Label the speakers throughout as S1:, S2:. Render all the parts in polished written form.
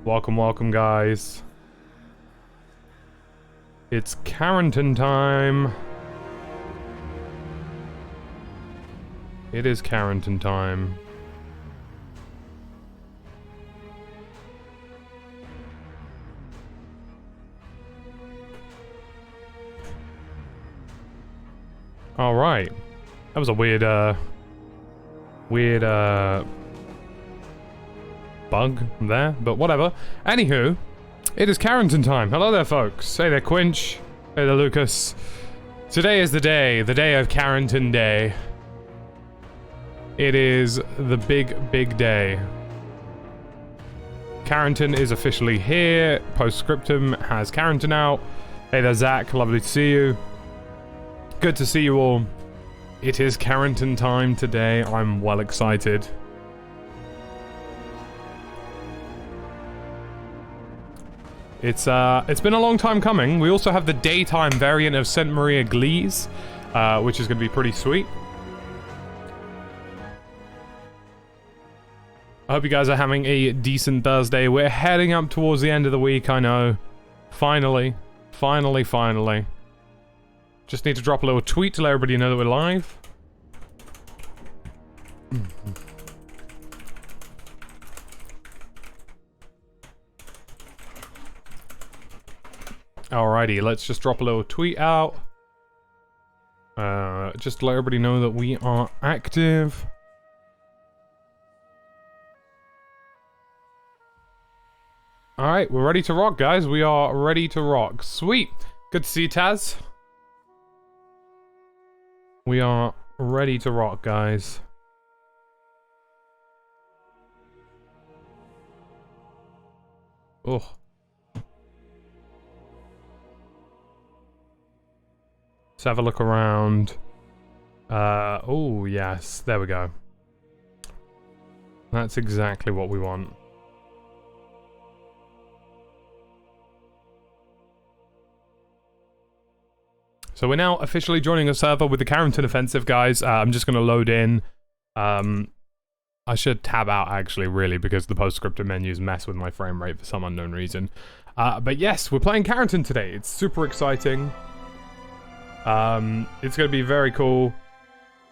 S1: Welcome, welcome, guys. It's CARENTAN time. It is CARENTAN time. Alright. That was a weird, bug there, but whatever. Anywho, it is CARENTAN time. Hello there, folks. Hey there, Quinch. Hey there, Lucas. Today is the day of CARENTAN Day. It is the big day. CARENTAN is officially here. Postscriptum has CARENTAN out. Hey there, Zach. Lovely to see you. Good to see you all. It is CARENTAN time today. I'm well excited. It's been a long time coming. We also have the daytime variant of St. Maria Glees, which is going to be pretty sweet. I hope you guys are having a decent Thursday. We're heading up towards the end of the week, I know. Finally. Just need to drop a little tweet to let everybody know that we're live. Alrighty, let's just drop a little tweet out. Just to let everybody know that we are active. Alright, we're ready to rock, guys. We are ready to rock. Sweet. Good to see you, Taz. We are ready to rock, guys. Oh. Let's have a look around. Oh, yes. There we go. That's exactly what we want. So we're now officially joining a server with the CARENTAN offensive, guys. I'm just going to load in. I should tab out, actually, really, because the postscriptum menus mess with my frame rate for some unknown reason. But yes, we're playing CARENTAN today. It's super exciting. It's going to be very cool.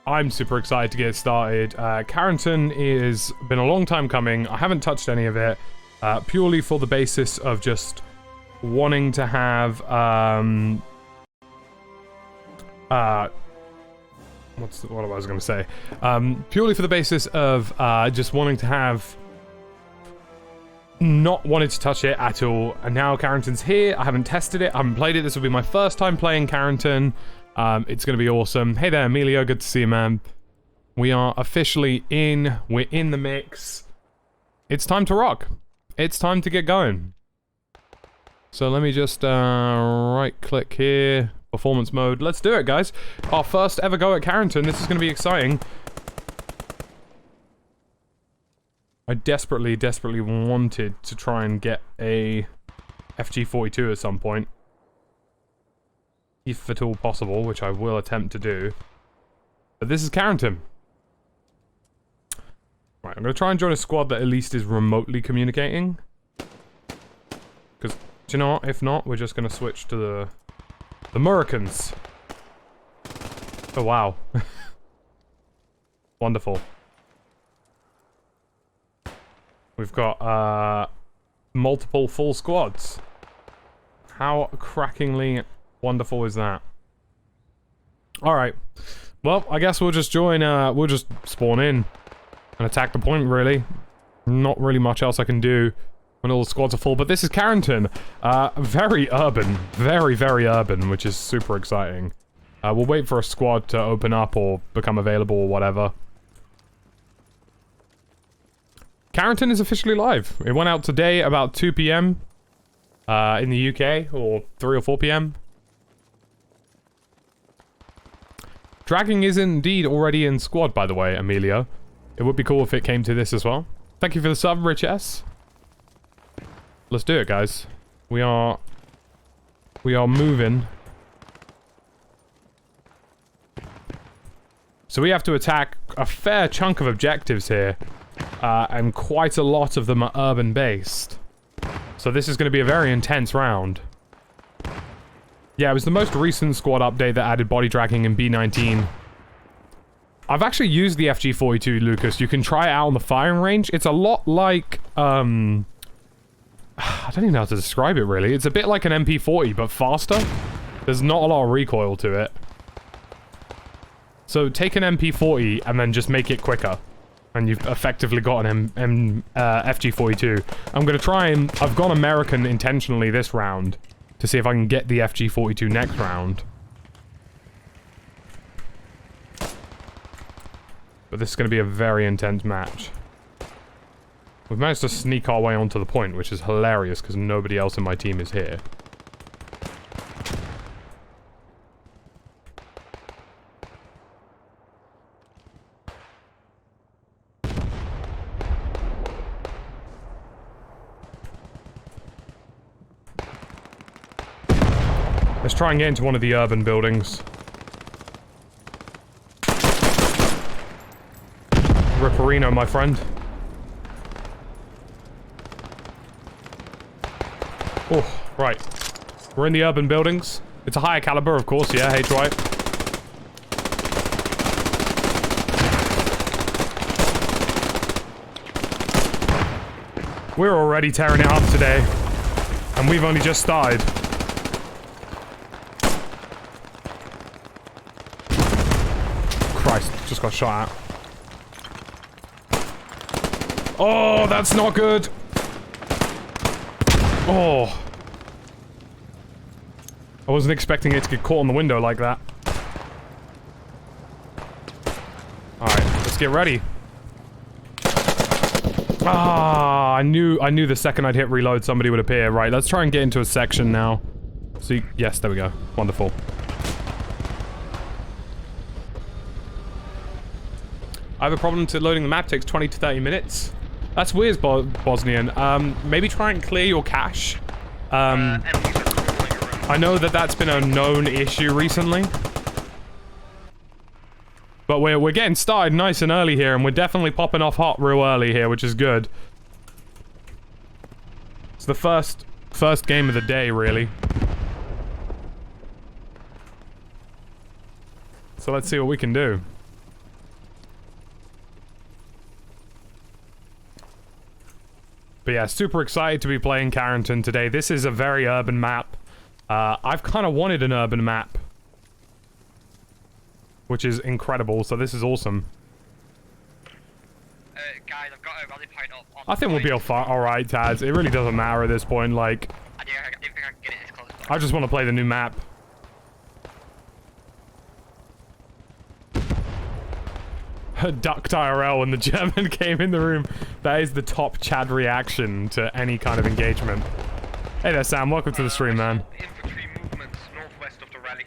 S1: I'm super excited to get started. CARENTAN is been a long time coming. I haven't touched any of it, purely for the basis of just wanting to have, what I was going to say? Purely for the basis of just wanting to have not wanted to touch it at all, and now CARENTAN's here. I haven't tested it, I haven't played it. This will be my first time playing CARENTAN. It's going to be awesome. Hey there, Emilio. Good to see you, man. We are officially in. We're in the mix. It's time to rock. It's time to get going. So let me just right-click here. Performance mode. Let's do it, guys. Our first ever go at CARENTAN. This is going to be exciting. I desperately wanted to try and get a FG42 at some point. If at all possible, which I will attempt to do. But this is CARENTAN. Right, I'm going to try and join a squad that at least is remotely communicating. Because, do you know what? If not, we're just going to switch to the Americans. Oh, wow. Wonderful. We've got, multiple full squads. How crackingly wonderful is that? Alright. Well, I guess we'll just join, we'll just spawn in and attack the point, really. Not really much else I can do when all the squads are full, but this is CARENTAN. Very urban. Very urban, which is super exciting. We'll wait for a squad to open up or become available or whatever. CARENTAN is officially live. It went out today about 2 PM in the UK, or 3 or 4 PM. Dragging is indeed already in squad, by the way, Emilio. It would be cool if it came to this as well. Thank you for the sub, Rich S. Let's do it, guys. We are moving. So we have to attack a fair chunk of objectives here. And quite a lot of them are urban-based. So this is going to be a very intense round. Yeah, it was the most recent squad update that added body tracking in B19. I've actually used the FG42, Lucas. You can try it out on the firing range. It's a lot like, I don't even know how to describe it, really. It's a bit like an MP40, but faster. There's not a lot of recoil to it. So take an MP40 and then just make it quicker. And you've effectively got an FG42. I'm going to try and... I've gone American intentionally this round to see if I can get the FG42 next round. But this is going to be a very intense match. We've managed to sneak our way onto the point, which is hilarious because nobody else in my team is here. Let's try and get into one of the urban buildings. Ripperino, my friend. Oh, right. We're in the urban buildings. It's a higher caliber, of course, yeah, HY. We're already tearing it up today. And we've only just started. Christ, just got shot at. Oh, that's not good. Oh. I wasn't expecting it to get caught on the window like that. Alright, let's get ready. Ah, I knew the second I'd hit reload somebody would appear. Right, let's try and get into a section now. See, yes, there we go. Wonderful. I have a problem to loading the map, takes 20 to 30 minutes. That's weird, Bosnian. Maybe try and clear your cache. I know that that's been a known issue recently. But we're getting started nice and early here, and we're definitely popping off hot real early here, which is good. It's the first game of the day, really. So let's see what we can do. But yeah, super excited to be playing CARENTAN today. This is a very urban map. I've kind of wanted an urban map. Which is incredible, so this is awesome.
S2: Guys, I've got a rally point up on
S1: I think we'll be alright, Taz. It really doesn't matter at this point, like...
S2: I didn't think I could get it this close.
S1: I just want to play the new map. Ducked IRL when the German came in the room. That is the top Chad reaction to any kind of engagement. Hey there, Sam. Welcome to the stream, man.
S2: Infantry movements northwest of the rally.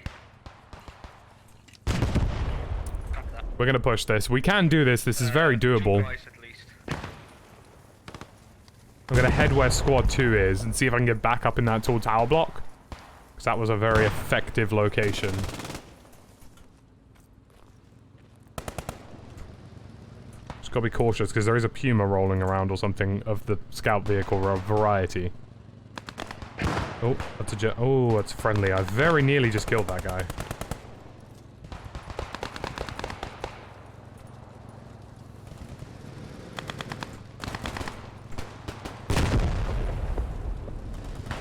S1: We're gonna push this. We can do this. This is very doable. I'm gonna head where squad 2 is and see if I can get back up in that tall tower block. Because that was a very effective location. Just gotta be cautious because there is a Puma rolling around or something of the scout vehicle variety. Oh, that's a jet. Oh, that's friendly. I very nearly just killed that guy.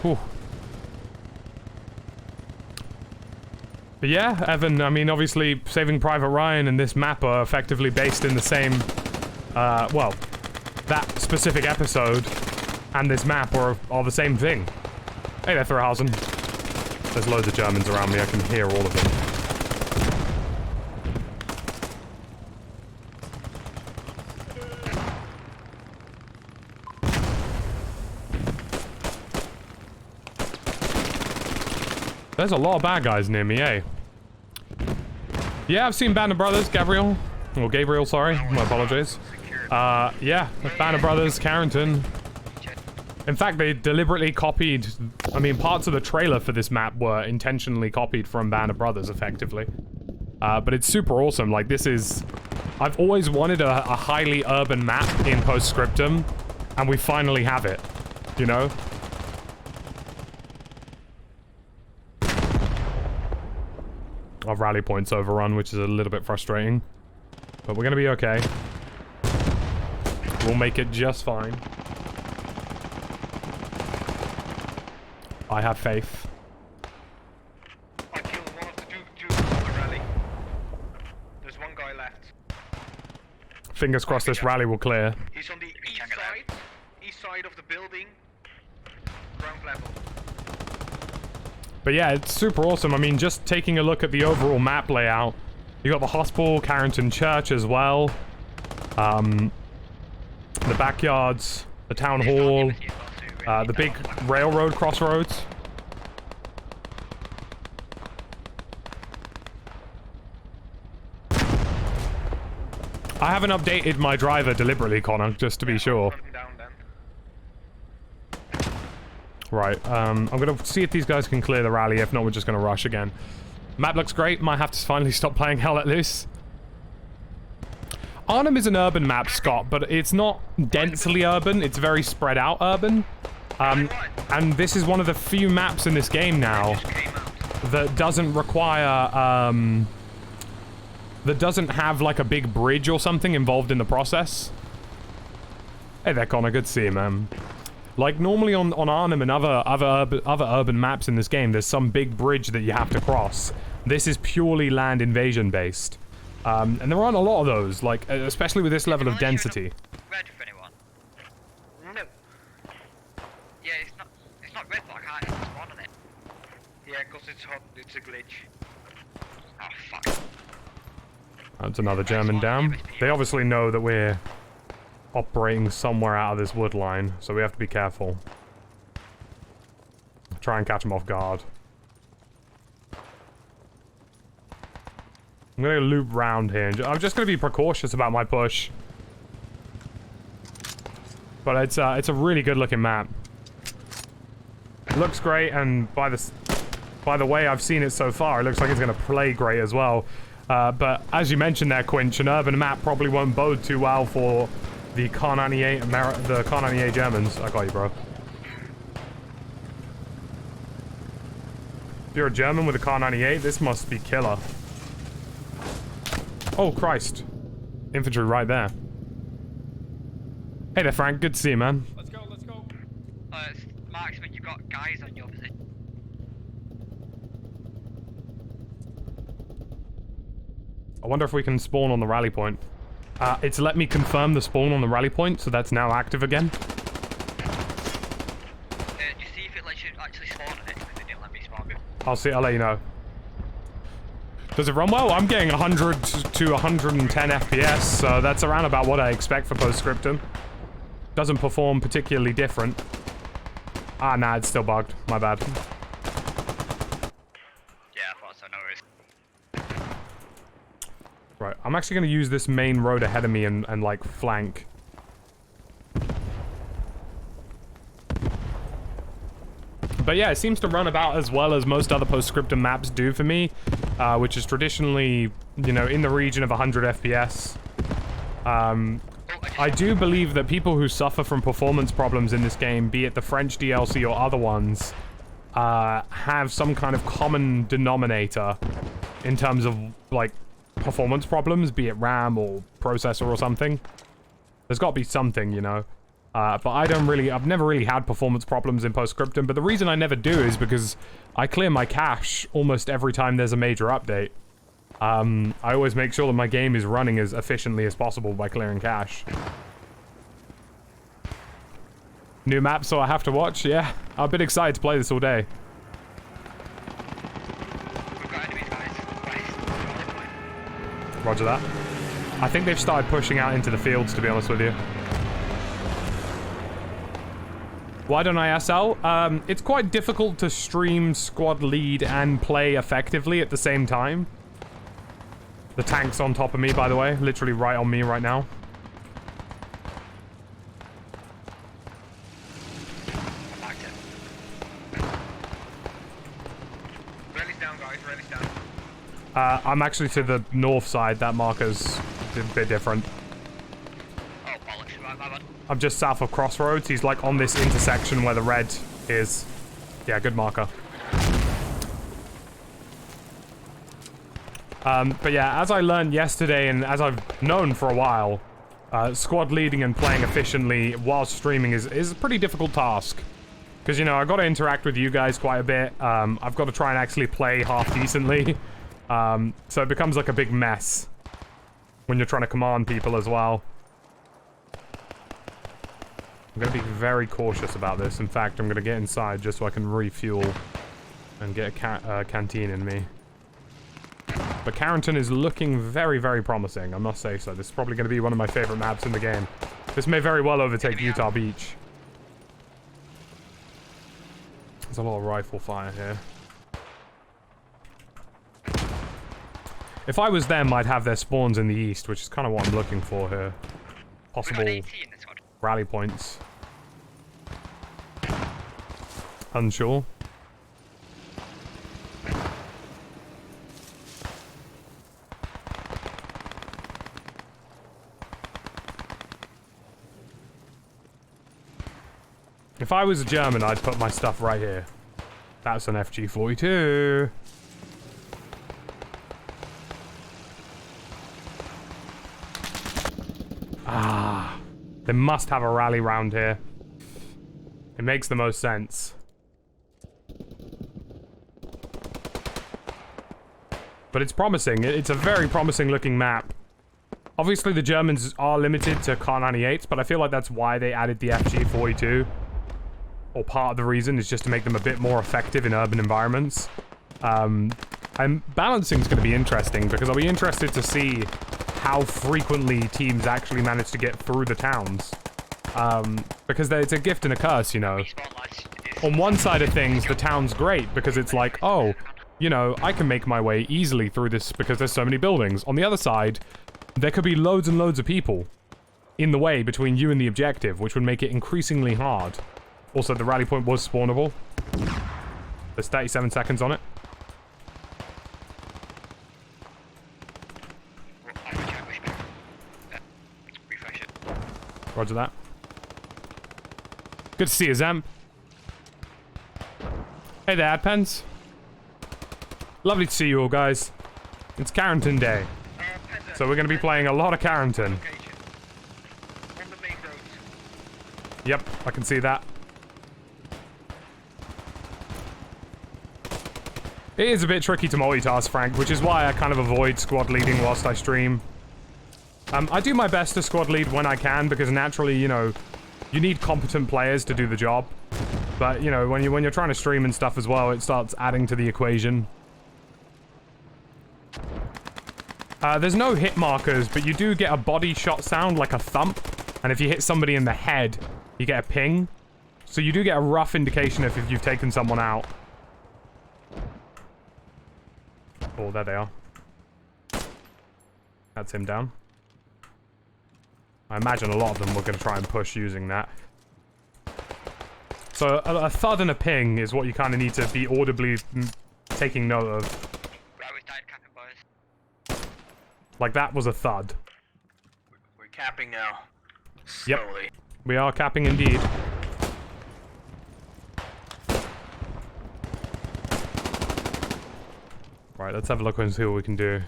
S1: Whew. But yeah, Evan, I mean, obviously, Saving Private Ryan and this map are effectively based in the same, well, that specific episode and this map are the same thing. Hey there, Thorhausen. There's loads of Germans around me, I can hear all of them. There's a lot of bad guys near me, eh? Yeah, I've seen Band of Brothers, Gabriel. Or Gabriel, sorry. My apologies. Yeah, Band of Brothers, CARENTAN. In fact, they deliberately copied... I mean, parts of the trailer for this map were intentionally copied from Band of Brothers, effectively. But it's super awesome. Like, this is... I've always wanted a highly urban map in Post-Scriptum, and we finally have it. You know? Our rally point's overrun, which is a little bit frustrating. But we're gonna be okay. We'll make it just fine. I have faith.
S2: I killed one of the two on the rally. There's one guy left.
S1: Fingers crossed this rally will clear.
S2: He's on the east side of the building, ground level.
S1: But yeah, it's super awesome. I mean, just taking a look at the overall map layout, you got the hospital, CARENTAN Church as well, the backyards, the town hall, the big railroad crossroads. I haven't updated my driver deliberately, Connor, just to be sure. Right, I'm gonna see if these guys can clear the rally. If not, we're just gonna rush again. Map looks great. Might have to finally stop playing Hell Let Loose. Arnhem is an urban map, Scott, but it's not densely urban. It's very spread out urban. And this is one of the few maps in this game now that doesn't require, that doesn't have like a big bridge or something involved in the process. Hey there, Connor. Good to see you, man. Like, normally on Arnhem and other urban maps in this game, there's some big bridge that you have to cross. This is purely land invasion based. And there aren't a lot of those, like, especially with this level of density.
S2: Red for anyone? No. Yeah, it's not red, but I can't spawn on it. Yeah, because it's hot, it's a glitch. Oh, fuck.
S1: That's another German down. They obviously know that we're operating somewhere out of this wood line, so we have to be careful. Try and catch them off guard. I'm gonna loop round here. I'm just gonna be precautious about my push. But it's a really good looking map. It looks great, and by the way I've seen it so far, it looks like it's gonna play great as well. But as you mentioned there, Quinch, an urban map probably won't bode too well for the CAR-98 Germans. I got you, bro. If you're a German with a CAR-98, this must be killer. Oh, Christ. Infantry right there. Hey there, Frank. Good to see you, man.
S3: Let's go, let's go.
S2: Marksman, you've got guys on your position.
S1: I wonder if we can spawn on the rally point. It's let me confirm the spawn on the rally point, so that's now active again.
S2: Just see if it lets you actually spawn on it, because it didn't let me spawn it.
S1: I'll let you know. Does it run well? I'm getting 100 to 110 FPS, so that's around about what I expect for post-scriptum. Doesn't perform particularly different. Ah, nah, it's still bugged. My bad.
S2: Yeah, I thought so, no worries.
S1: Right, I'm actually going to use this main road ahead of me and like, flank. But yeah, it seems to run about as well as most other post-scriptum maps do for me, which is traditionally, you know, in the region of 100 FPS. I do believe that people who suffer from performance problems in this game, be it the French DLC or other ones, have some kind of common denominator in terms of, like, performance problems, be it RAM or processor or something. There's got to be something, you know. But I've never really had performance problems in Postscriptum, but the reason I never do is because I clear my cache almost every time there's a major update. I always make sure that my game is running as efficiently as possible by clearing cache. New map, so I have to watch? Yeah, I'm a bit excited to play this all day. Roger that. I think they've started pushing out into the fields, to be honest with you. Why don't I SL? It's quite difficult to stream squad lead and play effectively at the same time. The tank's on top of me, by the way. Literally right on me right now.
S2: Rally's down, guys. Rally's down.
S1: I'm actually to the north side. That marker's a bit different.
S2: Oh, bollocks. Right, my bad.
S1: I'm just south of Crossroads. He's like on this intersection where the red is. Yeah, good marker. But yeah, as I learned yesterday and as I've known for a while, squad leading and playing efficiently while streaming is a pretty difficult task. Because, you know, I've got to interact with you guys quite a bit. I've got to try and actually play half decently. So it becomes like a big mess when you're trying to command people as well. I'm going to be very cautious about this. In fact, I'm going to get inside just so I can refuel and get a canteen in me. But CARENTAN is looking very, very promising, I must say so. This is probably going to be one of my favorite maps in the game. This may very well overtake Utah Beach. There's a lot of rifle fire here. If I was them, I'd have their spawns in the east, which is kind of what I'm looking for here. Possible rally points. Unsure. If I was a German, I'd put my stuff right here. That's an FG-42. Ah, they must have a rally round here. It makes the most sense. But it's promising. It's a very promising looking map. Obviously, the Germans are limited to Car 98s, but I feel like that's why they added the FG-42. Or part of the reason is just to make them a bit more effective in urban environments. Balancing is going to be interesting because I'll be interested to see how frequently teams actually manage to get through the towns. Because it's a gift and a curse, you know. On one side of things, the town's great because it's like, oh, you know, I can make my way easily through this because there's so many buildings. On the other side, there could be loads and loads of people in the way between you and the objective, which would make it increasingly hard. Also, the rally point was spawnable. There's 37 seconds on it. Roger that. Good to see you, Zamp. Hey there, Adpens. Lovely to see you all, guys. It's CARENTAN Day. So we're going to be playing a lot of CARENTAN. Yep, I can see that. It is a bit tricky to multitask, Frank, which is why I kind of avoid squad leading whilst I stream. I do my best to squad lead when I can, because naturally, you know, you need competent players to do the job. But, you know, when you're trying to stream and stuff as well, it starts adding to the equation. There's no hit markers, but you do get a body shot sound, like a thump. And if you hit somebody in the head, you get a ping. So you do get a rough indication if you've taken someone out. Oh, there they are. That's him down. I imagine a lot of them were going to try and push using that. So a thud and a ping is what you kind of need to be audibly taking note of. Like that was a thud.
S3: We're capping now.
S1: Yep.
S3: Slowly.
S1: We are capping indeed. Right, let's have a look and see what we can do.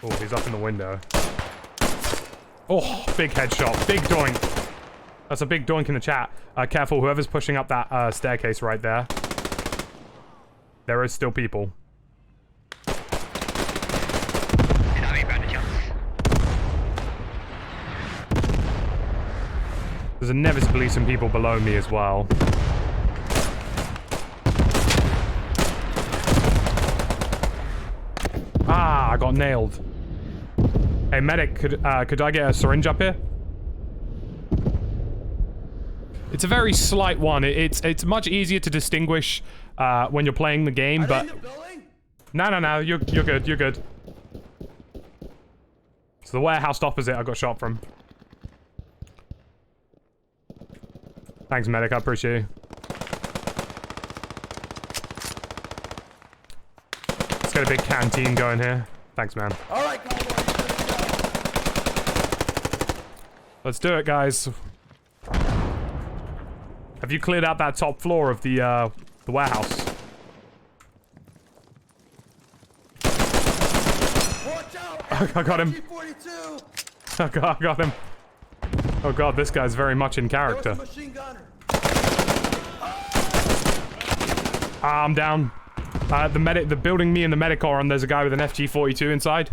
S1: Oh, he's up in the window. Oh, big headshot. Big doink. That's a big doink in the chat. Careful, whoever's pushing up that staircase right there. There is still people. There's inevitably some people below me as well. Ah, I got nailed. Hey, medic, could I get a syringe up here? It's a very slight one. It's much easier to distinguish when you're playing the game, but... No, you're good, you're good. So the warehouse opposite I got shot from. Thanks, medic, I appreciate you. Let's get a big canteen going here. Thanks, man.
S4: Alright,
S1: Let's do it, guys. Have you cleared out that top floor of the warehouse? I got him. Oh god, I got him. Oh god, this guy's very much in character. I'm down. The building me and the medic are on, there's a guy with an FG-42 inside.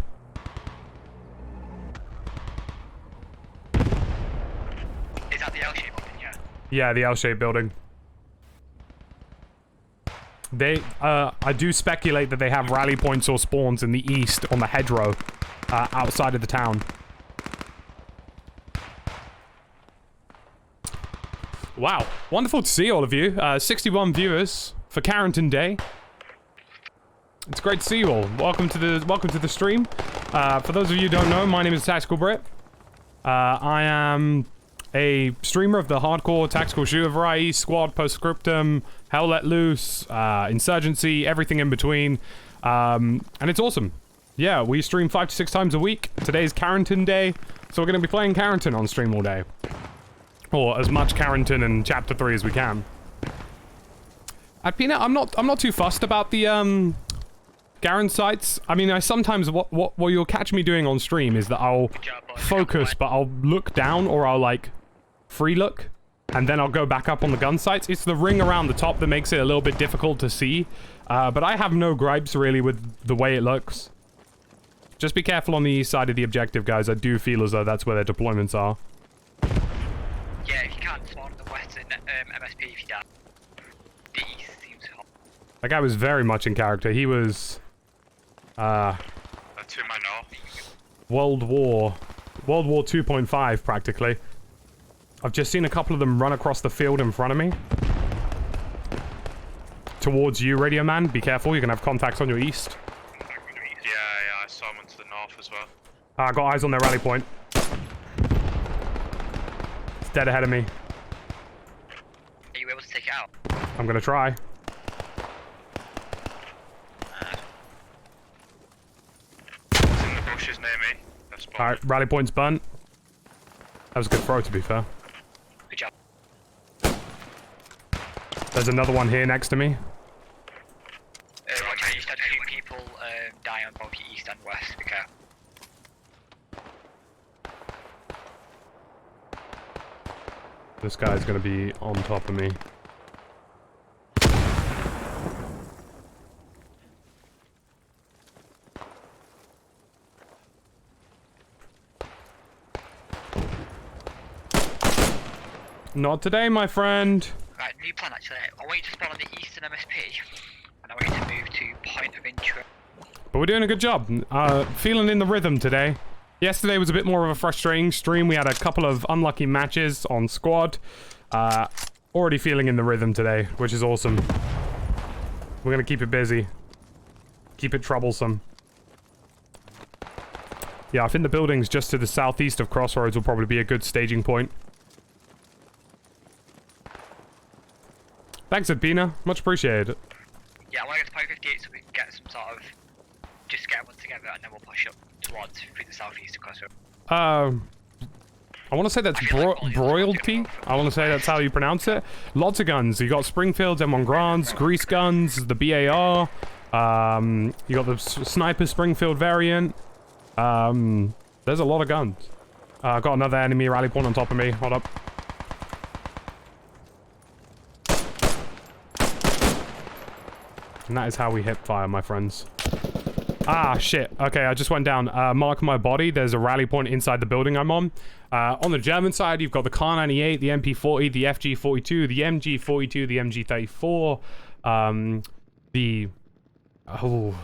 S2: Is that the L-shaped building? Yeah.
S1: Yeah, the L-shaped building. They, I do speculate that they have rally points or spawns in the east on the hedgerow, outside of the town. Wow, wonderful to see all of you. 61 viewers for CARENTAN Day. It's great to see you all. Welcome to the stream. For those of you who don't know, my name is Tactical Brit. I am a streamer of the hardcore tactical shooter variety, squad, post-scriptum, hell let loose, insurgency, everything in between. And it's awesome. Yeah, we stream 5 to 6 times a week. Today's CARENTAN Day, so we're going to be playing CARENTAN on stream all day. Or as much CARENTAN in Chapter 3 as we can. At Peanut, I'm not too fussed about the Garen sites. I mean, I sometimes what you'll catch me doing on stream is that I'll focus, but I'll look down or I'll like free look, and then I'll go back up on the gun sights. It's the ring around the top that makes it a little bit difficult to see. But I have no gripes really with the way it looks. Just be careful on the east side of the objective, guys. I do feel as though that's where their deployments are.
S2: Yeah, if you can't spawn in the west in MSP, if you die. The east seems hot.
S1: That guy was very much in character. He was,
S3: That's to my north.
S1: World War 2.5 practically. I've just seen a couple of them run across the field in front of me. Towards you, Radio Man. Be careful, you're gonna have contacts on your east.
S3: Yeah, I saw him to the north as well.
S1: I got eyes on their rally point. It's dead ahead of me.
S2: Are you able to take it out?
S1: I'm gonna try.
S3: It's in the bushes near me. That's
S1: Alright, rally point's burnt. That was a good throw, to be fair.
S2: Good job.
S1: There's another one here next to me.
S2: Roger, you just had 2 people die on both your east and west. Be careful.
S1: This guy's gonna be on top of me. Not today, my friend.
S2: Right, new plan actually. I want you to spawn on the eastern MSP, and I want you to move to point of interest.
S1: But we're doing a good job. Feeling in the rhythm today. Yesterday was a bit more of a frustrating stream. We had a couple of unlucky matches on squad. Already feeling in the rhythm today, which is awesome. We're gonna keep it busy. Keep it troublesome. Yeah, I think the buildings just to the southeast of Crossroads will probably be a good staging point. Thanks, Adbina. Much appreciated.
S2: Yeah, I want to get to point 58 so we can get some sort of... Just get one together and then we'll push up towards through the southeast of Crossroads.
S1: I want to say that's broilty. I want to say that's how you pronounce it. Lots of guns. You got Springfields, M1 Grands, Grease guns, the BAR. You got the Sniper Springfield variant. There's a lot of guns. Got another enemy rally point on top of me. Hold up. And that is how we hip fire, my friends. Ah, shit. Okay, I just went down. Mark my body. There's a rally point inside the building I'm on. On the German side, you've got the CAR-98, the MP-40, the FG-42, the MG-42, the MG-34, oh,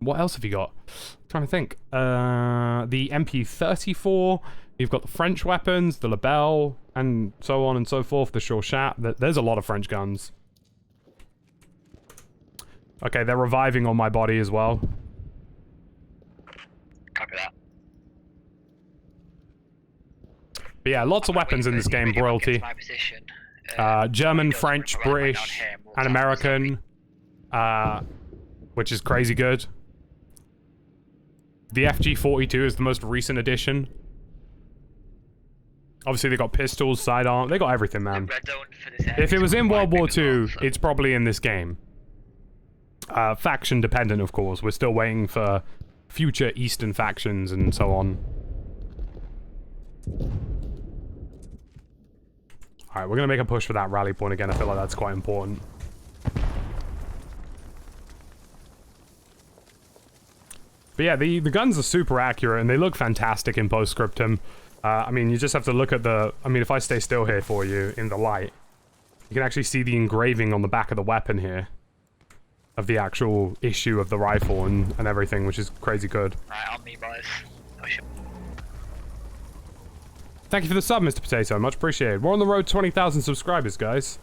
S1: what else have you got? I'm trying to think. The MP-34. You've got the French weapons, the Lebel, and so on and so forth. The Shorchat. There's a lot of French guns. Okay, they're reviving on my body as well.
S2: Copy that.
S1: But yeah, lots of weapons in this game, royalty. German, French, British, and American. Which is crazy good. The FG-42 is the most recent addition. Obviously, they got pistols, sidearm. They got everything, man. If it was in World War II, it's probably in this game. Faction dependent, of course. We're still waiting for future Eastern factions and so on. Alright, we're gonna make a push for that rally point again. I feel like that's quite important. But yeah, the guns are super accurate and they look fantastic in Postscriptum. I mean, you just have to look at the... I mean, if I stay still here for you in the light, you can actually see the engraving on the back of the weapon here. Of the actual issue of the rifle and everything, which is crazy good.
S2: Right, on me, boys.
S1: Thank you for the sub, Mr. Potato. Much appreciated. We're on the road to 20,000 subscribers, guys.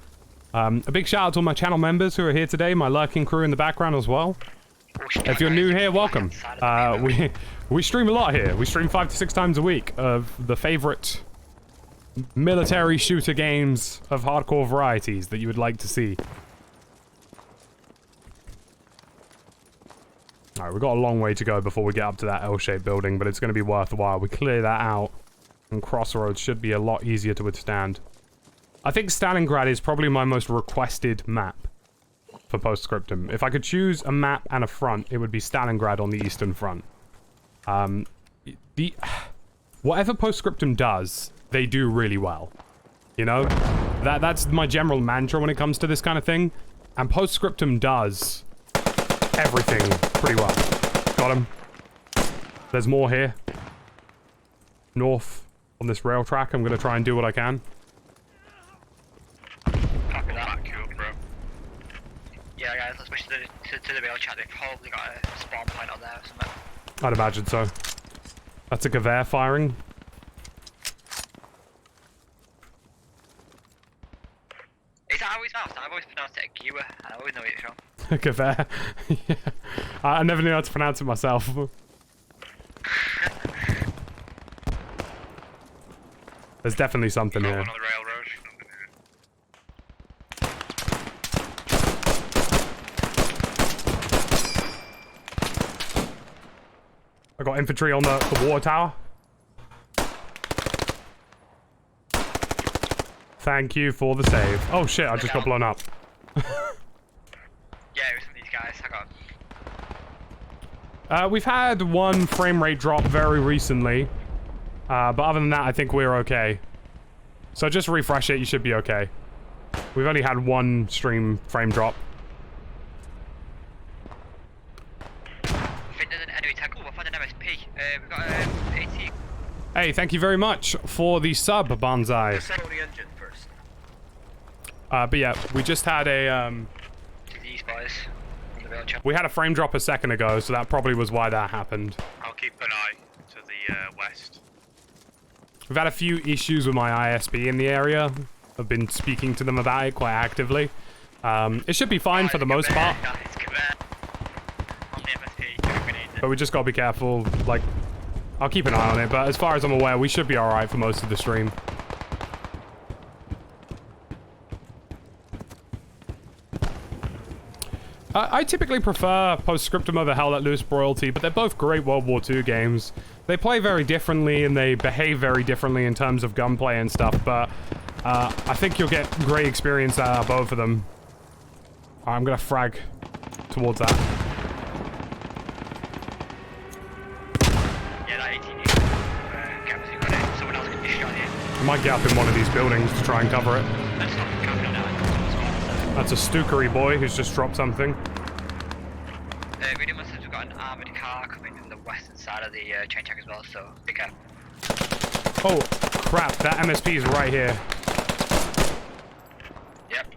S1: A big shout out to all my channel members who are here today, my lurking crew in the background as well. If you're new here, welcome. We stream a lot here. We stream 5 to 6 times a week of the favorite military shooter games of hardcore varieties that you would like to see. Alright, we've got a long way to go before we get up to that L-shaped building, but it's going to be worthwhile. We clear that out, and Crossroads should be a lot easier to withstand. I think Stalingrad is probably my most requested map for Postscriptum. If I could choose a map and a front, it would be Stalingrad on the Eastern Front. Whatever Postscriptum does, they do really well. You know? That's my general mantra when it comes to this kind of thing. And Postscriptum does everything pretty well. Got him. There's more here. North on this rail track. I'm going to try and do what I can.
S2: Copy that. Bro. Yeah, guys, let's push to the rail chat. They've probably got a spawn point on there or something.
S1: I'd imagine so. That's a Gewehr firing.
S2: Is that how it's pronounced? I've always pronounced it a Gewehr, and I always know it's wrong.
S1: Gewehr. Yeah. I never knew how to pronounce it myself. There's definitely something here.
S3: On the railroad.
S1: I got infantry on the water tower. Thank you for the save. Oh shit, I just got blown up.
S2: Yeah, it was from these guys. I got.
S1: We've had one frame rate drop very recently. But other than that, I think we're okay. So just refresh it, you should be okay. We've only had one stream frame drop.
S2: I think there's an enemy tag. Oh, I found an MSP. We've got 80.
S1: Hey, thank you very much for the sub, Banzai.
S3: Disable the engine first.
S1: But yeah, we just had a,
S2: To these boys. On the rail chat.
S1: we had a frame drop a second ago, so that probably was why that happened.
S3: I'll keep an eye to the west.
S1: We've had a few issues with my ISP in the area. I've been speaking to them about it quite actively. It should be fine for the most part.
S2: On the MSP.
S1: But we just gotta be careful, like, I'll keep an eye on it, but as far as I'm aware, we should be alright for most of the stream. I typically prefer Postscriptum over Hell Let Loose Royalty, but they're both great World War II games. They play very differently and they behave very differently in terms of gunplay and stuff, but I think you'll get great experience out of both of them. I'm gonna frag towards that.
S2: Yeah, that 18 cameras you got it. Someone else can destroy it.
S1: I might get up in one of these buildings to try and cover it.
S2: That's not camping on that.
S1: That's a Stukery boy who's just dropped something.
S2: Radio must have got an armoured car coming from the western side of the train track as well, so be careful.
S1: Oh, crap. That MSP is right here.
S2: Yep.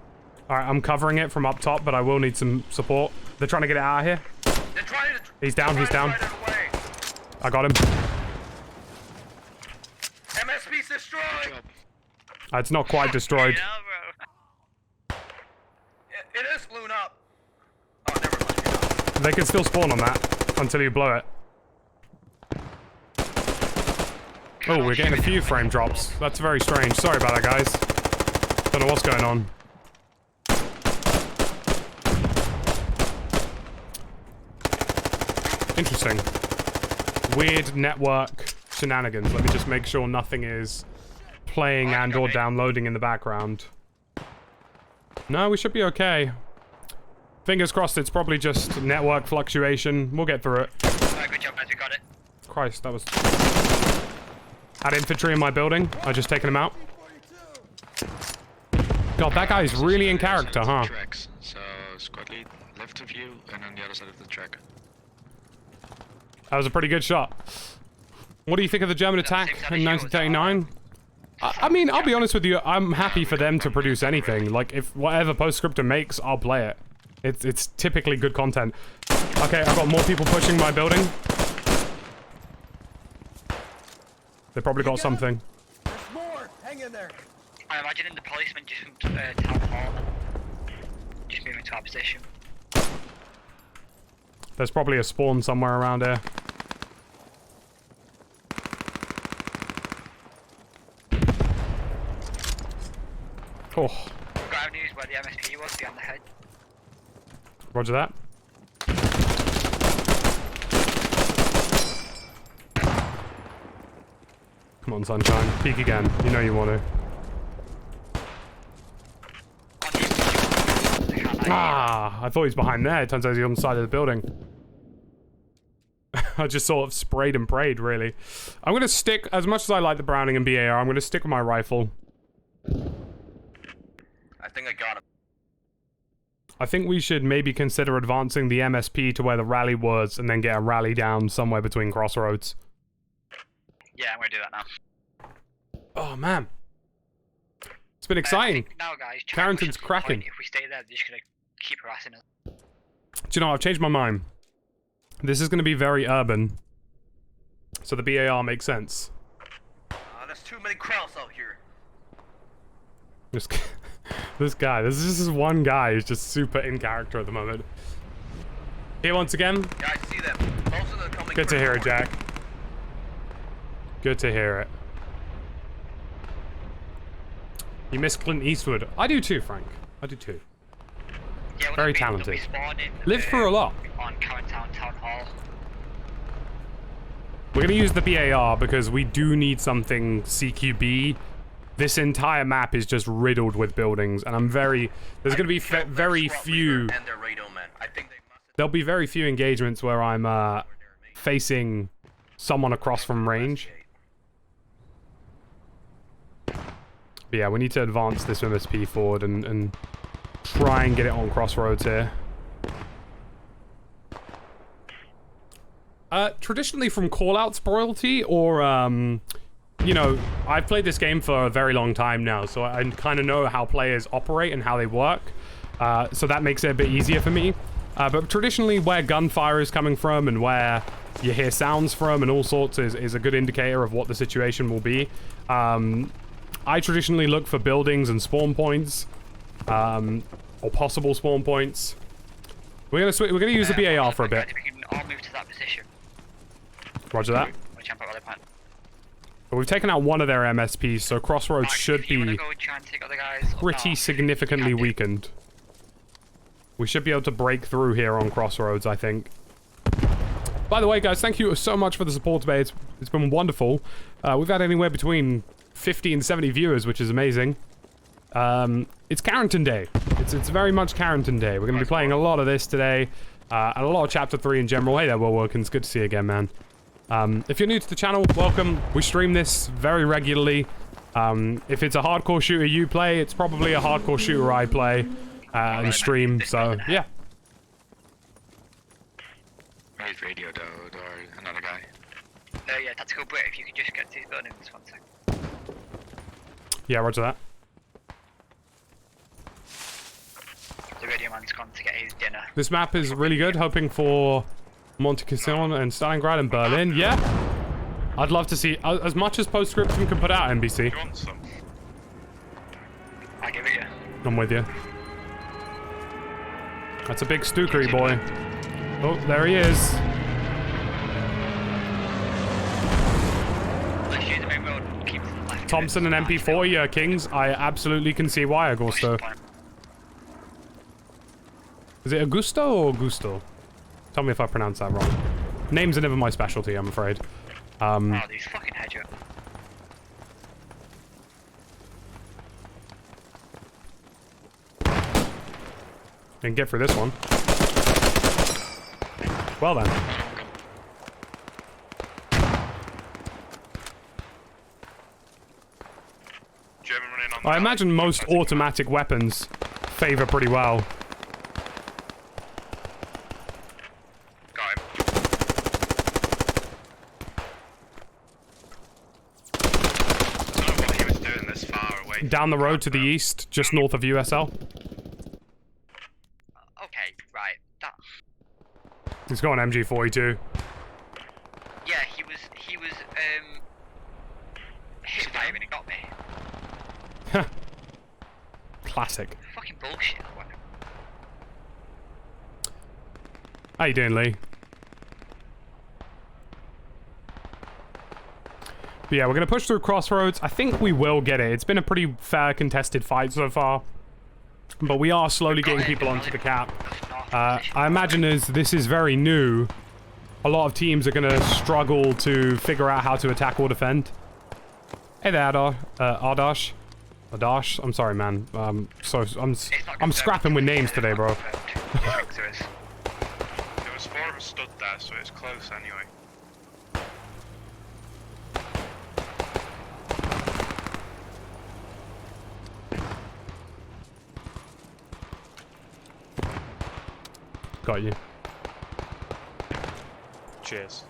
S1: Alright, I'm covering it from up top, but I will need some support. They're trying to get it out of here.
S3: They're trying to...
S1: He's down, he's down. I got him.
S3: MSP's destroyed!
S1: It's not quite destroyed.
S2: Yeah, bro.
S3: It is blown up. Oh, never mind.
S1: They can still spawn on that until you blow it. Oh, we're getting a few frame drops. That's very strange. Sorry about that, guys. Don't know what's going on. Interesting. Weird network shenanigans. Let me just make sure nothing is playing and or downloading in the background. No, we should be okay. Fingers crossed it's probably just network fluctuation. We'll get through it.
S2: Alright, Good job, guys, we got it.
S1: Christ, that was... Had infantry in my building. I just taken him out. God, that guy is really in character, huh?
S3: Tracks. So, squad lead, left of you, and on the other side of the track.
S1: That was a pretty good shot. What do you think of the German attack in 1939? I mean, I'll be honest with you, I'm happy for them to produce anything. Like, if whatever Scriptum makes, I'll play it. It's typically good content. Okay, I've got more people pushing my building. They probably got something.
S4: There's more. Hang in there.
S2: I'm imagining the policeman just from town hall, just moving to our position.
S1: There's probably a spawn somewhere around here. Oh.
S2: Ground news where the MSP was, behind the head.
S1: Roger that. Come on, sunshine. Peek again. You know you want to. Ah! I thought he was behind there. It turns out he's on the side of the building. I just sort of sprayed and prayed, really. I'm going to stick, as much as I like the Browning and BAR, I'm going to stick with my rifle.
S4: I think I got him.
S1: I think we should maybe consider advancing the MSP to where the rally was and then get a rally down somewhere between crossroads.
S2: Yeah, I'm gonna do that now.
S1: Oh, man. It's been exciting.
S2: Now, guys,
S1: CARENTAN's cracking.
S2: If we stay there, they're just gonna keep harassing us.
S1: Do you know, I've changed my mind. This is going to be very urban. So the BAR makes sense.
S4: There's too many crowds out here.
S1: This guy, this is just one guy who's just super in character at the moment. Here once again.
S4: Yeah, I see them. Most of them coming.
S1: Good to hear it, Jack. Good to hear it. You miss Clint Eastwood. I do too, Frank. I do too.
S2: Yeah,
S1: very talented. Lived through a lot.
S2: On CARENTAN Town Hall.
S1: We're going to use the BAR because we do need something CQB. This entire map is just riddled with buildings, and I'm very... There's going to be very few... There'll be very few engagements where I'm facing someone across from range. But yeah, we need to advance this MSP forward and try and get it on crossroads here. Traditionally from callouts royalty, or you know, I've played this game for a very long time now, so I kind of know how players operate and how they work. So that makes it a bit easier for me. But traditionally, where gunfire is coming from and where you hear sounds from and all sorts is a good indicator of what the situation will be. I traditionally look for buildings and spawn points, or possible spawn points. We're gonna use the BAR for a bit.
S2: We can all move to that position.
S1: Roger that. But we've taken out one of their MSPs, so crossroads should be pretty significantly weakened. We should be able to break through here on crossroads, I think. By the way, guys, thank you so much for the support today. It's been wonderful. We've had anywhere between 50 and 70 viewers, which is amazing. It's CARENTAN Day. It's very much CARENTAN Day. We're going to be playing a lot of this today, and a lot of Chapter 3 in general. Hey there, Will Wilkins. Good to see you again, man. If you're new to the channel, welcome. We stream this very regularly. If it's a hardcore shooter you play, it's probably a hardcore shooter I play and stream, so yeah.
S3: Right, radio though, or another guy.
S2: Yeah, Tactical Brit, if you could just get to his building this 1 second.
S1: Yeah, roger that.
S2: The radio man's gone to get his dinner.
S1: This map is really good, hoping for Monte Cassino and Stalingrad and Berlin. Yeah, I'd love to see as much as Scriptum can put out, NBC.
S3: You want some?
S2: I give it you.
S1: I'm with you. That's a big Stukery boy. Oh, there he is.
S2: Let's use the main road and keep to the left.
S1: Thompson and MP4, yeah, Kings. I absolutely can see why, Augusto. Is it Augusto or Augusto? Tell me if I pronounce that wrong. Names are never my specialty, I'm afraid.
S2: Oh, these fucking hedger.
S1: And get through this one. Well then.
S3: in on
S1: I
S3: that.
S1: imagine most automatic weapons favor pretty well.
S3: Got him. I don't know what he was doing this far away.
S1: Down the road to the east, just north of USL.
S2: Okay, right. That.
S1: He's got an MG42.
S2: Yeah, he was hit by him and he got me.
S1: Classic.
S2: Fucking bullshit. That one.
S1: How you doing, Lee? But yeah, we're gonna push through Crossroads. I think we will get it. It's been a pretty fair contested fight so far. But we are slowly getting people onto the cap. I imagine as this is very new, a lot of teams are gonna struggle to figure out how to attack or defend. Hey there, Ardash. Adash? I'm sorry, man. I'm scrapping with names today, bro.
S3: There was 4 of us stood there, so it's close anyway.
S1: Got you.
S3: Cheers.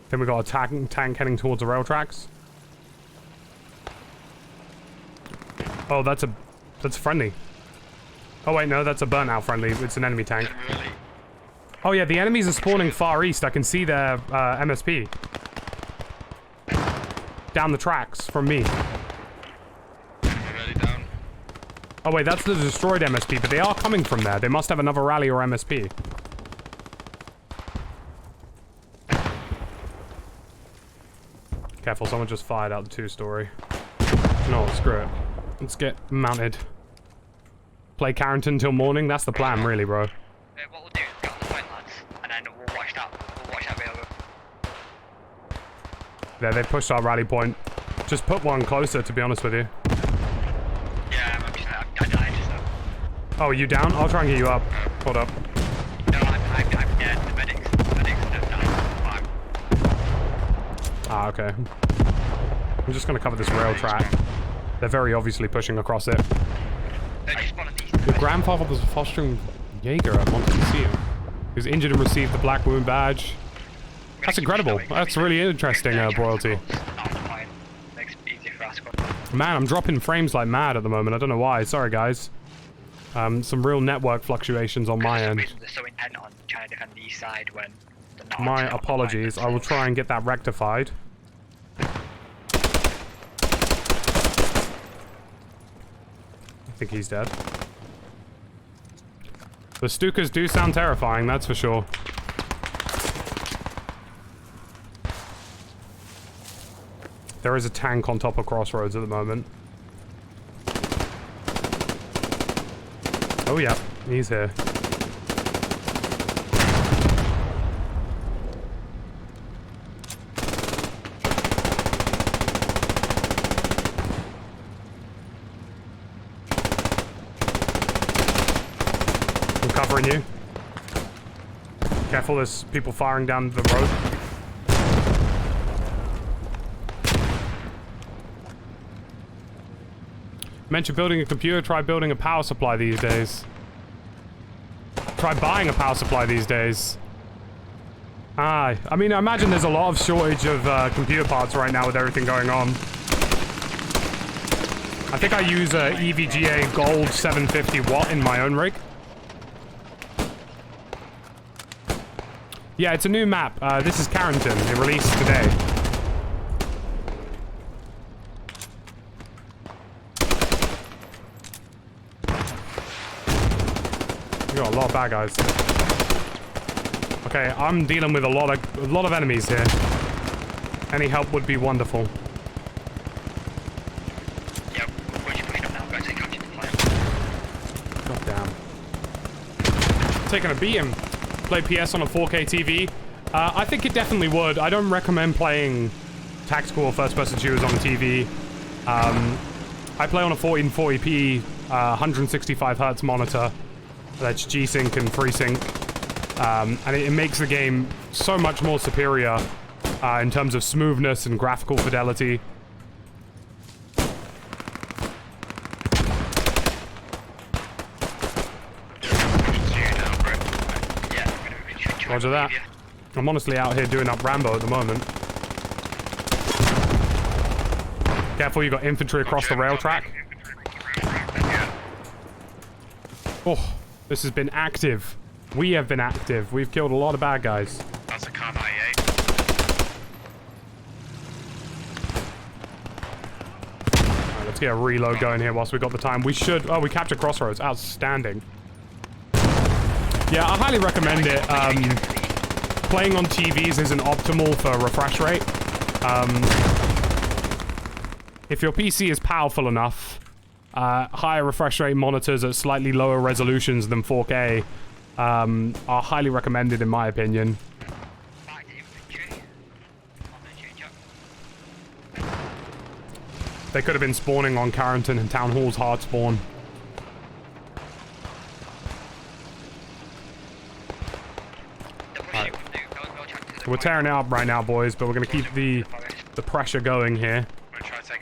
S1: Then we got a tank heading towards the rail tracks. Oh, that's friendly. Oh wait, no, that's a burnout friendly. It's an enemy tank. Oh yeah, the enemies are spawning far east. I can see their MSP. Down the tracks from me.
S4: Ready down.
S1: Oh wait, that's the destroyed MSP, but they are coming from there. They must have another rally or MSP. Careful, someone just fired out the 2-story. No, screw it. Let's get mounted. Play CARENTAN till morning. That's the plan, really, bro.
S2: What we'll do is get on the point, lads, and then we'll watch that railroad.
S1: There, they pushed our rally point. Just put one closer, to be honest with you.
S2: Yeah, I died, so.
S1: Oh, are you down? I'll try and get you up. Hold up.
S2: No, I'm dead. The medics have died.
S1: Ah, okay. I'm just gonna cover this rail track. They're very obviously pushing across it. Your grandfather was fostering Jaeger. I wanted to see him. He was injured and received the Black Wound badge. That's incredible. That's really interesting, Broyalty. Man, I'm dropping frames like mad at the moment. I don't know why. Sorry, guys. Some real network fluctuations on my end.
S2: They're so intent on trying to defend the east side when
S1: My apologies. I will try and get that rectified. I think he's dead. The Stukas do sound terrifying, that's for sure. There is a tank on top of Crossroads at the moment. Oh yeah, he's here. I'm covering you. Careful, there's people firing down the road. Mention building a computer, try building a power supply these days. Try buying a power supply these days. I mean, I imagine there's a lot of shortage of computer parts right now with everything going on. I think I use a EVGA Gold 750 watt in my own rig. Yeah, it's a new map. This is CARENTAN. It released today. We got a lot of bad guys. Okay, I'm dealing with a lot of enemies here. Any help would be wonderful.
S2: Yep, pushing up now, guys. Catching the fire.
S1: God damn. Taking a beating. Play PS on a 4K TV. I think it definitely would. I don't recommend playing tactical or first-person shooters on the TV. I play on a 1440p 165 Hz monitor. That's G-Sync and FreeSync. And it makes the game so much more superior in terms of smoothness and graphical fidelity. Roger that. I'm honestly out here doing up Rambo at the moment. Careful, you got infantry across the rail track. Oh, this has been active. We have been active. We've killed a lot of bad guys.
S3: That's a car 98.
S1: Alright, let's get a reload going here whilst we got the time. We should... Oh, we captured Crossroads. Outstanding. Yeah, I highly recommend it. Playing on TVs isn't optimal for refresh rate. If your PC is powerful enough, higher refresh rate monitors at slightly lower resolutions than 4K are highly recommended in my opinion. They could have been spawning on Carentan and Town Hall's hard spawn. Right. We're tearing it up right now, boys, but we're going to keep the pressure going here.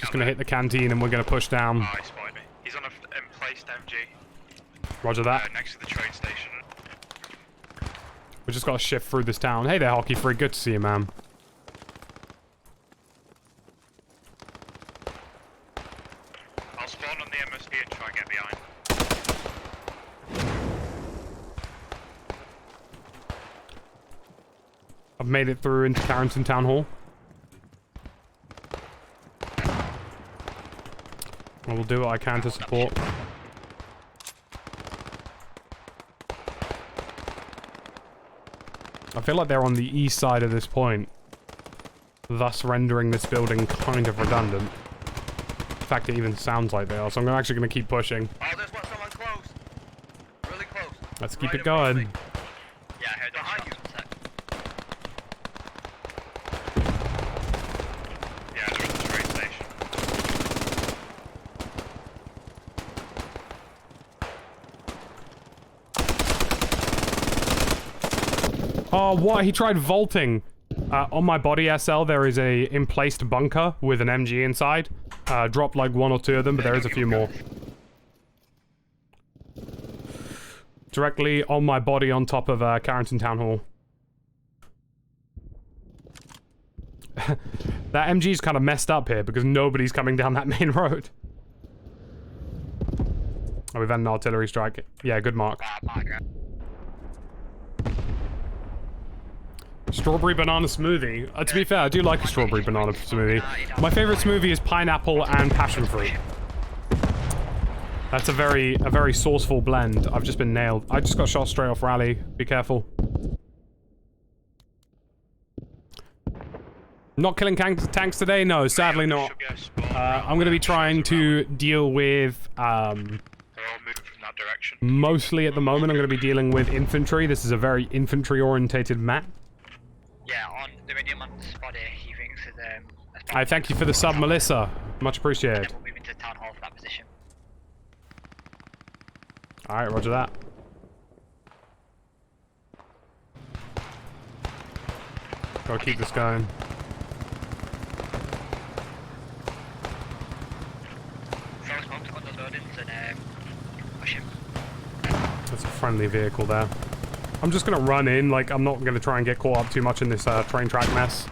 S1: Just going to hit the canteen and we're going to push down.
S3: Oh, he spotted me. He's on a emplaced MG.
S1: Roger that.
S3: Next to the train station.
S1: We just got to shift through this town. Hey there, Hockey Freak. Good to see you, man.
S3: I'll spawn on the MSP and try and get behind.
S1: I've made it through into Carentan Town Hall. I will do what I can to support. I feel like they're on the east side of this point, thus rendering this building kind of redundant. In fact, it even sounds like they are, so I'm actually going to keep pushing.
S2: Oh, there's someone close. Really close.
S1: Let's keep it going.
S2: Yeah, I heard behind you.
S3: Yeah, they're at the train station.
S1: Oh, what? He tried vaulting. On my body SL, there is a emplaced bunker with an MG inside. Dropped like 1 or 2 of them, but there is a few more. Directly on my body on top of Carentan Town Hall. That MG's kind of messed up here because nobody's coming down that main road. Oh, we've had an artillery strike. Yeah, good mark. Strawberry banana smoothie. To be fair, I do like a strawberry banana smoothie. My favorite smoothie is pineapple and passion fruit. That's a very sauceful blend. I've just been nailed. I just got shot straight off rally. Be careful. Not killing tanks today? No, sadly not. I'm going to be trying to deal with...
S3: They're all moving from that direction.
S1: Mostly at the moment, I'm going to be dealing with infantry. This is a very infantry-orientated map.
S2: Yeah, on the medium on the spot here, he thinks is
S1: I thank you for the sub, Melissa. Much appreciated.
S2: And then we'll move into Town Hall for that position.
S1: Alright, roger that. Gotta keep this going.
S2: Throw smoke on the loadings and push him.
S1: That's a friendly vehicle there. I'm just gonna run in, like, I'm not gonna try and get caught up too much in this train track mess.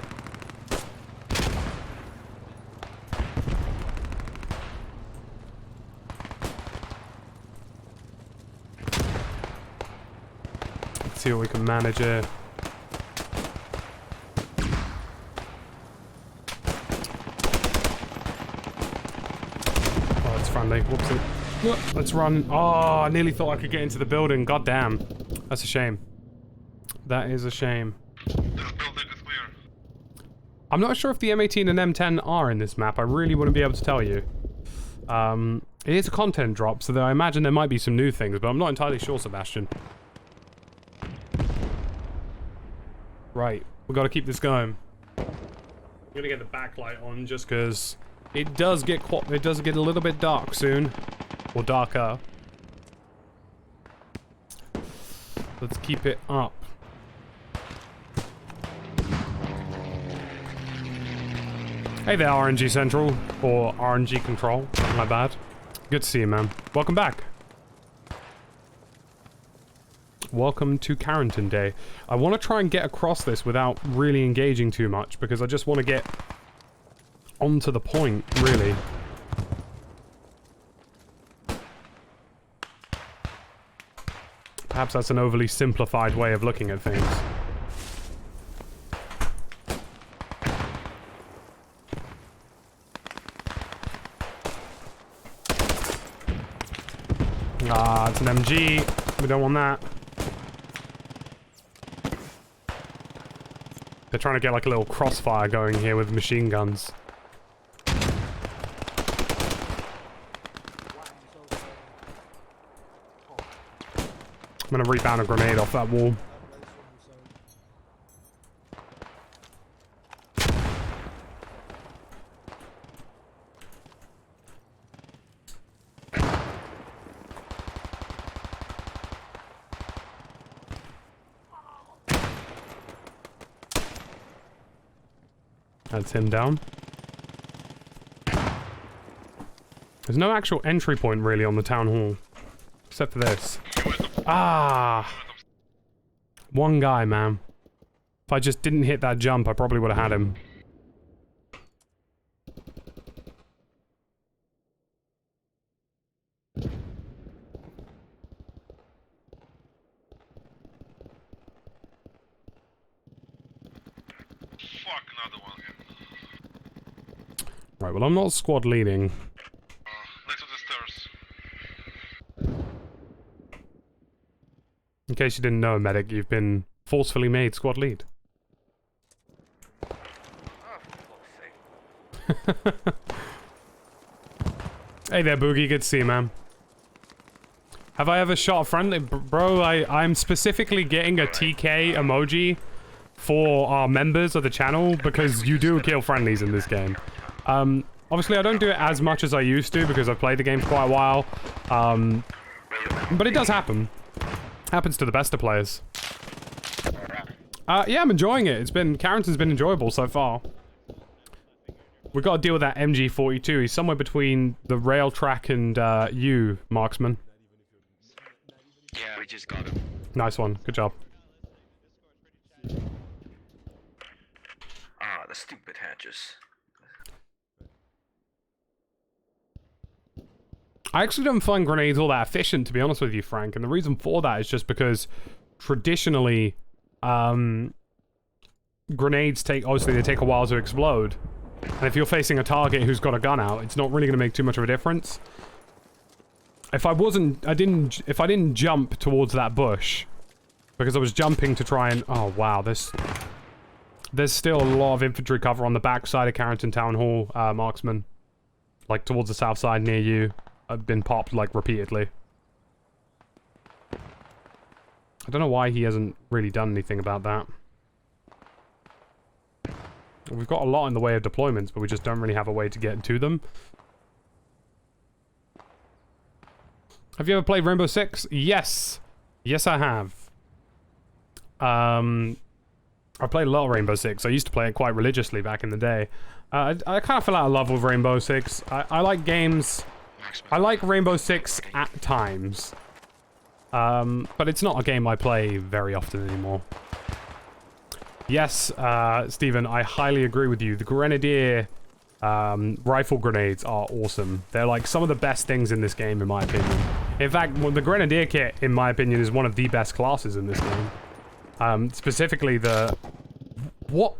S1: Let's see what we can manage here. Oh, it's friendly. Whoopsie. Let's run. Oh, I nearly thought I could get into the building. God damn. That's a shame. That is a shame.
S3: This building is clear.
S1: I'm not sure if the M18 and M10 are in this map. I really wouldn't be able to tell you. It is a content drop, so I imagine there might be some new things, but I'm not entirely sure, Sebastian. Right. We've got to keep this going. I'm going to get the backlight on just because it does get a little bit dark soon. Or darker. Let's keep it up. Hey there, RNG Central. Or RNG Control. My bad. Good to see you, man. Welcome back. welcome to CARENTAN Day. I want to try and get across this without really engaging too much, because I just want to get onto the point, really. Perhaps that's an overly simplified way of looking at things. Ah, it's an MG. We don't want that. They're trying to get like a little crossfire going here with machine guns. I'm gonna rebound a grenade off that wall. That's him down. There's no actual entry point really on the town hall. Except for this. Ah! One guy, man. If I just didn't hit that jump, I probably would have had him.
S3: Fuck, another one here.
S1: Right, well, I'm not squad leading.
S3: Next to the stairs.
S1: In case you didn't know, medic, you've been forcefully made squad lead.
S2: Oh, for fuck's sake.
S1: Hey there, Boogie. Good to see you, man. Have I ever shot a friendly? Bro, I'm specifically getting a TK emoji for our members of the channel because you do kill friendlies in this game. Obviously, I don't do it as much as I used to because I've played the game for quite a while. But it does happen. Happens to the best of players. Yeah, I'm enjoying it. CARENTAN's been enjoyable so far. We've got to deal with that MG42. He's somewhere between the rail track and you, marksman.
S4: Yeah, we just got him.
S1: Nice one. Good job.
S2: Ah, the stupid hatches.
S1: I actually don't find grenades all that efficient, to be honest with you, Frank. And the reason for that is just because traditionally, grenades obviously they take a while to explode. And if you're facing a target who's got a gun out, it's not really going to make too much of a difference. If I didn't jump towards that bush, because I was jumping to try and, oh wow, there's still a lot of infantry cover on the back side of CARENTAN Town Hall, marksman. Like towards the south side near you. I've been popped like repeatedly. I don't know why he hasn't really done anything about that. We've got a lot in the way of deployments, but we just don't really have a way to get to them. Have you ever played Rainbow Six? Yes! Yes, I have. I played a lot of Rainbow Six. I used to play it quite religiously back in the day. I kind of fell out of love with Rainbow Six. I like games... I like Rainbow Six at times. But it's not a game I play very often anymore. Yes, Stephen, I highly agree with you. The Grenadier rifle grenades are awesome. They're like some of the best things in this game, in my opinion. In fact, the Grenadier kit, in my opinion, is one of the best classes in this game. Specifically the... What?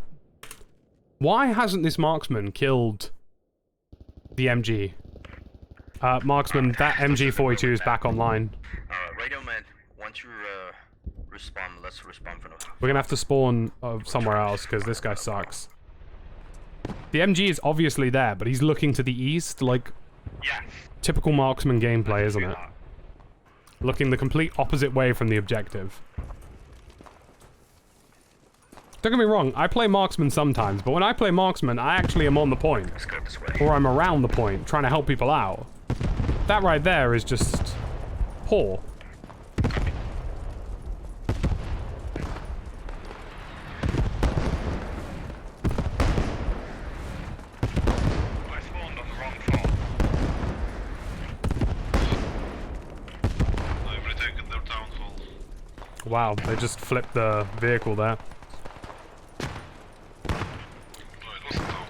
S1: Why hasn't this marksman killed the MG? Marksman, that MG42 is back online.
S2: Radio man, once you respawn, let's respawn for now.
S1: We're gonna have to spawn somewhere else, because this guy sucks. The MG is obviously there, but he's looking to the east, like...
S3: Yeah.
S1: Typical marksman gameplay, isn't it? Looking the complete opposite way from the objective. Don't get me wrong, I play marksman sometimes, but when I play marksman, I actually am on the point.
S2: Let's go this way.
S1: Or I'm around the point, trying to help people out. That right there is just... poor.
S3: I spawned on the wrong floor. I've retaken their town hall.
S1: Wow, they just flipped the vehicle there.
S3: No, it wasn't out.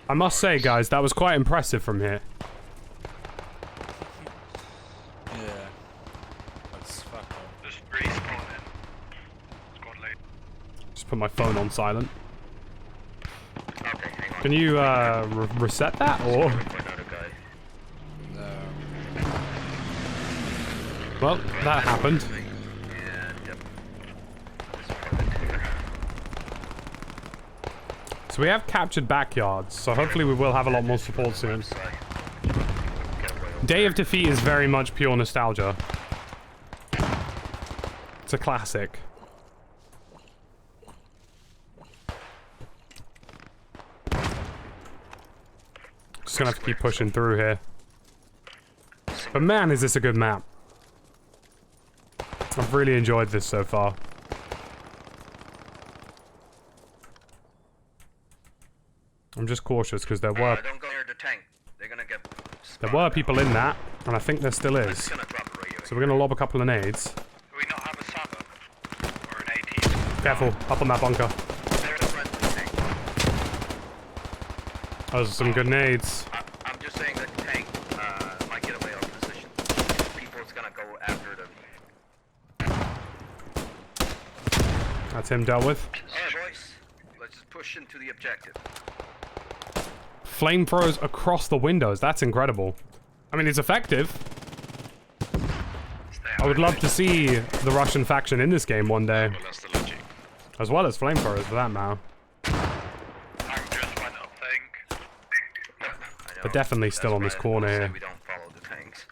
S1: I must say, guys, that was quite impressive from here.
S5: Yeah. That's fucked up.
S3: Just respawn in. Squad late.
S1: Just put my phone on silent.
S2: Okay, hang on.
S1: Can you reset that, or?
S2: For another guy.
S5: No.
S1: Well, that happened.
S2: Yeah, yep.
S1: So we have captured backyards, so hopefully we will have a lot more support soon. Day of Defeat is very much pure nostalgia. It's a classic. Just gonna have to keep pushing through here. But man, is this a good map. I've really enjoyed this so far. I'm just cautious because there were
S2: Don't go near the tank. They're gonna get.
S1: people in that, and I think there still is.
S2: Gonna drop a radio.
S1: So we're gonna lob a couple of nades.
S3: Do we not have a Saba? Or an AT?
S1: Careful, up on that bunker.
S2: They're the front of the tank.
S1: Those are some good nades.
S2: I'm just saying that the tank might get away our position. People's gonna go after them.
S1: That's him dealt with.
S2: Alright, boys. Let's just push into the objective.
S1: Flamethrowers across the windows. That's incredible. I mean, it's effective. I would love to see the Russian faction in this game one day.
S3: Well, that's the logic.
S1: As well as flamethrowers, for that matter.
S3: Tank just went up, think.
S2: I know.
S1: They're definitely still on this
S2: That's
S1: corner
S2: why I
S1: here.
S2: say we don't follow the tanks.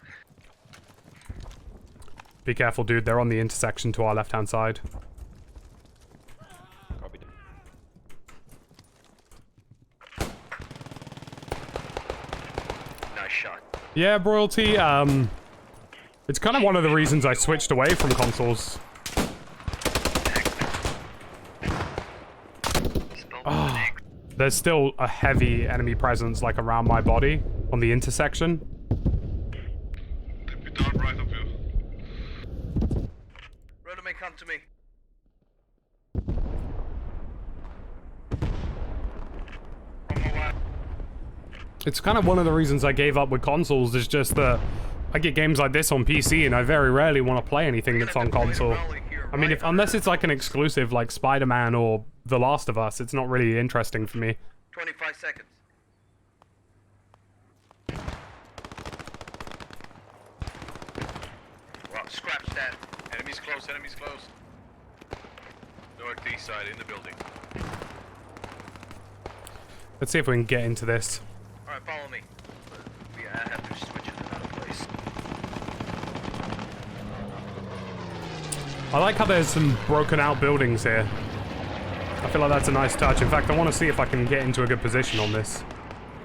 S1: Be careful, dude. They're on the intersection to our left-hand side.
S4: Copy.
S2: Nice shot.
S1: Yeah, Royalty, it's kind of one of the reasons I switched away from consoles. Ah, there's still a heavy enemy presence, like, around my body on the intersection.
S3: They'd be down right up here.
S2: Rotoman, come to me.
S3: On my way.
S1: It's kind of one of the reasons I gave up with consoles, is just that I get games like this on PC and I very rarely want to play anything that's on console. I mean, unless it's like an exclusive like Spider-Man or The Last of Us, it's not really interesting for me.
S2: 25 seconds. Well, scratch that.
S3: Enemies close, enemies close. Northeast side in the building.
S1: Let's see if we can get into this.
S2: Alright, follow me. Yeah, I have to switch it to another place.
S1: I like how there's some broken out buildings here. I feel like that's a nice touch. In fact, I want to see if I can get into a good position on this.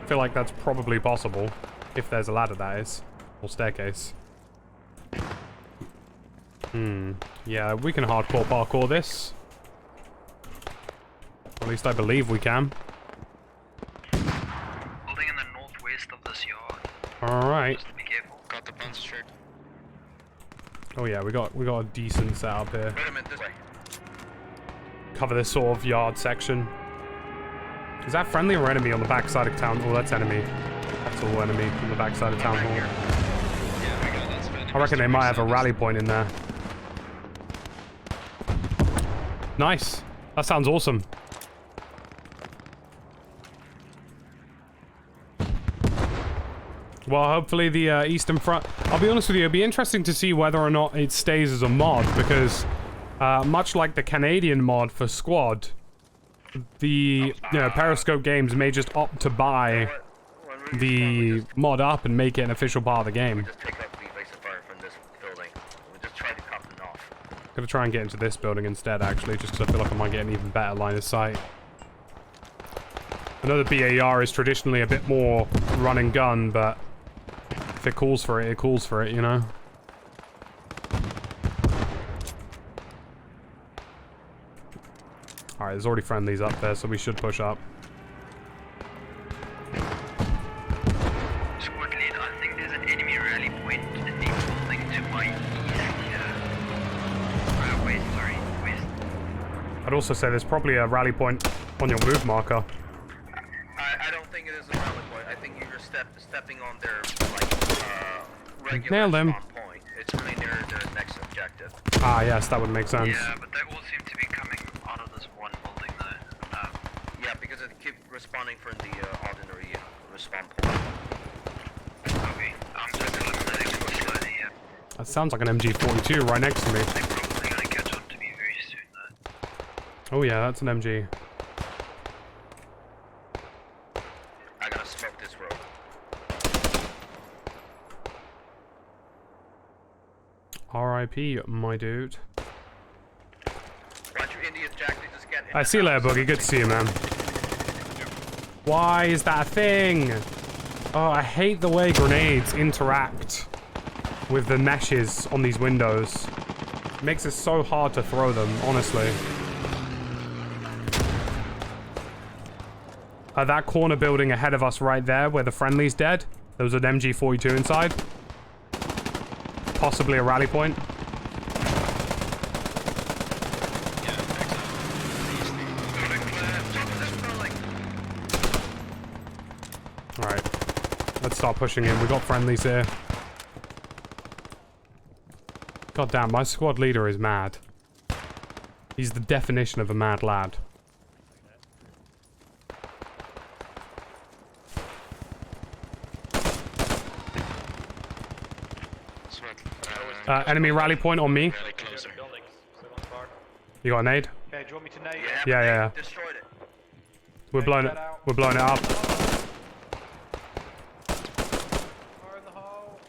S1: I feel like that's probably possible. If there's a ladder, that is. Or staircase. Yeah, we can hardcore parkour this. Or at least I believe we can.
S2: Building in the northwest of this yard.
S1: Alright.
S2: Just be careful.
S4: Got the panzer shirt.
S1: Oh yeah, we got a decent setup here.
S2: Wait a minute, this way.
S1: Cover this sort of yard section. Is that friendly or enemy on the backside of town? Oh, that's enemy. That's all enemy on the backside of town hall.
S4: Yeah, we got lots of enemies.
S1: I reckon they might have a rally point in there. Nice. That sounds awesome. Well, hopefully the Eastern Front... I'll be honest with you, it'll be interesting to see whether or not it stays as a mod, because much like the Canadian mod for Squad, the Periscope Games may just opt to buy the mod up and make it an official part of the game.
S2: Just take out the evasive fire from this building. We'll just try to cut them off.
S1: Gonna try and get into this building instead, actually, just because I feel like I might get an even better line of sight. I know the BAR is traditionally a bit more run and gun, but if it calls for it, it calls for it, you know? Alright, there's already friendlies up there, so we should push up.
S2: Squad lead, I think there's an enemy rally point in the building to my east. West, sorry.
S1: I'd also say there's probably a rally point on your move marker.
S6: I don't think it is a rally point. I think you're stepping on their regular
S1: Nailed him.
S6: spawn point. It's really near their next objective.
S1: Ah, yes, that would make sense.
S3: Yeah, but they all seem to be coming out of this one building though.
S6: Yeah, because it keeps responding from the ordinary respawn point.
S3: Okay, I'm just eliminating them slowly, yeah.
S1: That sounds like an MG42 right next to me.
S3: They're probably gonna catch up to me very soon though.
S1: Oh yeah, that's an MG.
S6: I gotta smoke this road.
S1: R.I.P. my dude.
S6: Watch your Indian Jack, they just get in
S1: I
S6: the
S1: see you later,
S6: house.
S1: Boogie. Good to see you, man. Why is that a thing? Oh, I hate the way grenades interact with the meshes on these windows. It makes it so hard to throw them, honestly. That corner building ahead of us right there, where the friendly's dead, there was an MG42 inside. Possibly a rally point. Alright. Let's start pushing in. We got friendlies here. God damn, my squad leader is mad. He's the definition of a mad lad. Enemy rally point on me.
S3: Really closer.
S1: You got a nade?
S7: Okay, do you want me to nade?
S1: Yeah, yeah.
S6: Destroyed it.
S1: We're blowing it. We're blowing it up.
S7: Fire in the hole.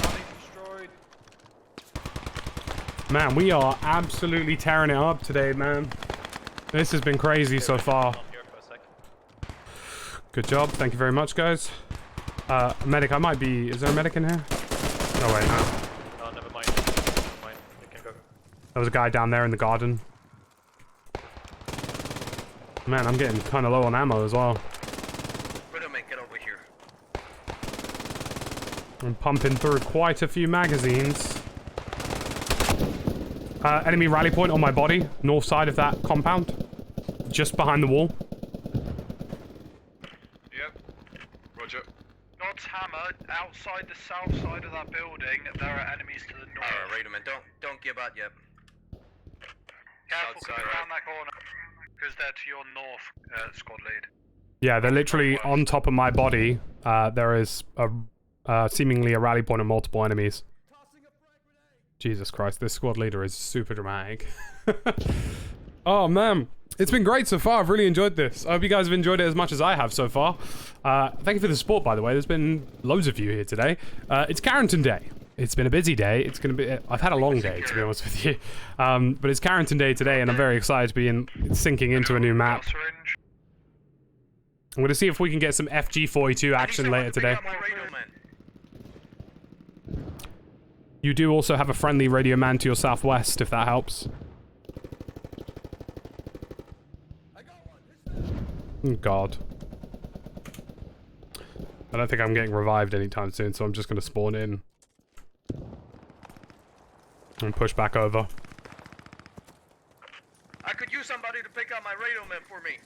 S7: Rally destroyed.
S1: Man, we are absolutely tearing it up today, man. This has been crazy so far. Good job. Thank you very much, guys. Medic, I might be... Is there a medic in here? No, wait, no.
S7: Oh, never mind. Never mind. You can go.
S1: There was a guy down there in the garden. Man, I'm getting kind of low on ammo as well.
S6: Widowman, get over here.
S1: I'm pumping through quite a few magazines. Enemy rally point on my body. North side of that compound. Just behind the wall.
S3: Yep. Roger. Nod's hammer, outside the south side of that building, there are enemies to the north.
S6: Alright, Widowman, don't give out yet.
S3: Careful
S6: South side,
S3: coming around that corner, because they're to your north, squad lead.
S1: Yeah, they're literally on top of my body. There is a seemingly a rally point of multiple enemies. Jesus Christ, this squad leader is super dramatic. Oh man, it's been great so far. I've really enjoyed this. I hope you guys have enjoyed it as much as I have so far. Thank you for the support, by the way. There's been loads of you here today. It's CARENTAN Day. It's been a busy day. It's gonna be. I've had a long day, to be honest with you. But it's CARENTAN Day today, and I'm very excited to be sinking into a new map.
S3: Syringe.
S1: I'm gonna see if we can get some FG42 action later today. You do also have a friendly radio man to your southwest, if that helps. Oh, God. I don't think I'm getting revived anytime soon, so I'm just going to spawn in. And push back over.
S6: I could use somebody to pick up my radio man for me.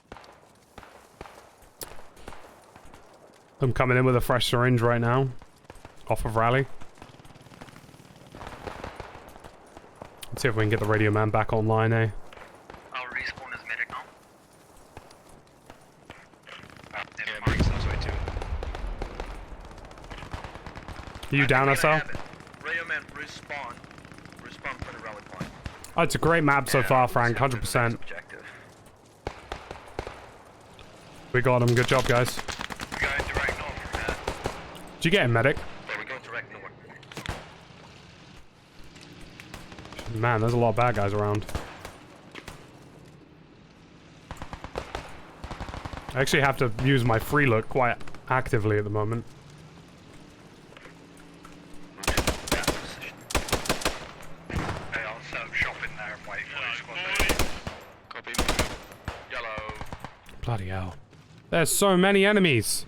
S1: I'm coming in with a fresh syringe right now. Off of rally. Let's see if we can get the radio man back online, eh?
S3: I'll respawn as medic now.
S4: Yeah, Mark's on his way too.
S1: You down, SL?
S6: Radio man, respawn. Respawn for the rally point.
S1: Oh, it's a great map so far, Frank. 100%.
S6: Objective.
S1: We got him. Good job, guys.
S3: We're going direct north from there.
S1: Did you get him, medic?
S6: Yeah, we're going direct north.
S1: Man, there's a lot of bad guys around. I actually have to use my free look quite actively at the moment.
S3: Hey, I'll set up shop in there and wait for the squad lead.
S4: Copy.
S3: Yellow.
S1: Bloody hell. There's so many enemies.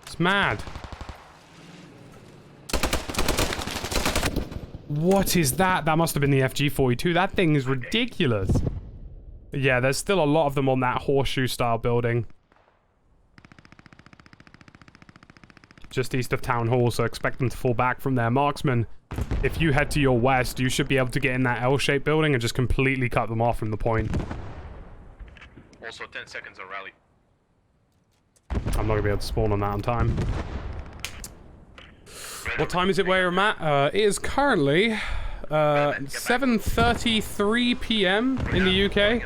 S1: It's mad. What is that? That must have been the FG-42. That thing is ridiculous. Yeah, there's still a lot of them on that horseshoe-style building. Just east of Town Hall, so expect them to fall back from there. Marksman, if you head to your west, you should be able to get in that L-shaped building and just completely cut them off from the point.
S4: Also 10 seconds on rally.
S1: I'm not going to be able to spawn on that on time. What time is it where you're at? It is currently 7:33 p.m. in the UK.
S6: A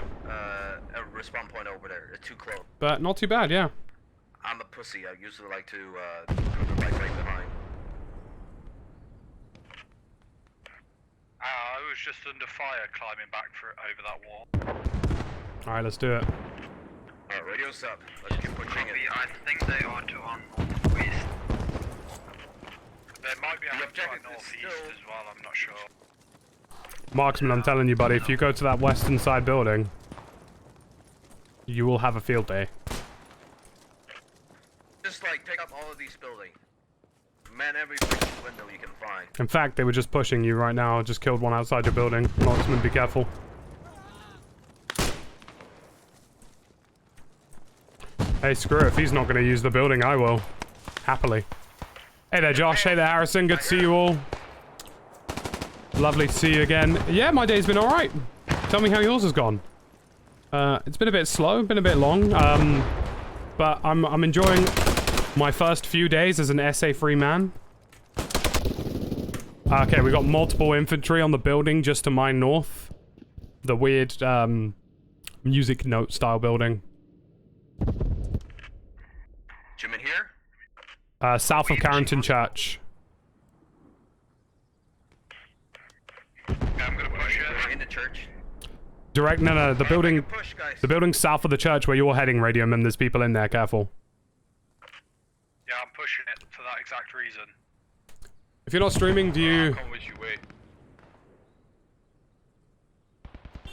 S6: respawn point over there. Too close.
S1: But not too bad, yeah.
S6: I'm a pussy. I usually like to put the right behind.
S3: I was just under fire climbing back over that wall.
S1: Alright, let's do it.
S6: Radio's up. Let's keep pushing it.
S2: I think they are to on northwest.
S3: There might be a
S6: objective is
S3: northeast
S6: still-
S3: as well, I'm not sure.
S1: Marksman, I'm telling you, buddy, if you go to that western side building, you will have a field day.
S6: Just like take up all of these buildings. Man, every freaking window you can find.
S1: In fact, they were just pushing you right now. I just killed one outside your building. Marksman, be careful. Hey, screw it. If he's not going to use the building, I will. Happily. Hey there, Josh. Hey there, Harrison. Good to see you all. Lovely to see you again. Yeah, my day's been alright. Tell me how yours has gone. It's been a bit slow, been a bit long. But I'm enjoying my first few days as an SA-free man. Okay, we got multiple infantry on the building just to my north. The weird, music note style building.
S6: Jim in here?
S1: South of CARENTAN Church.
S3: Yeah, I'm gonna push it.
S6: We're in the church.
S1: Direct, no, the building,
S6: Push, guys.
S1: the building south of the church where you're heading, Radium, and there's people in there, careful.
S3: Yeah, I'm pushing it for that exact reason.
S1: If you're not streaming, do you...
S4: Come with you, wait.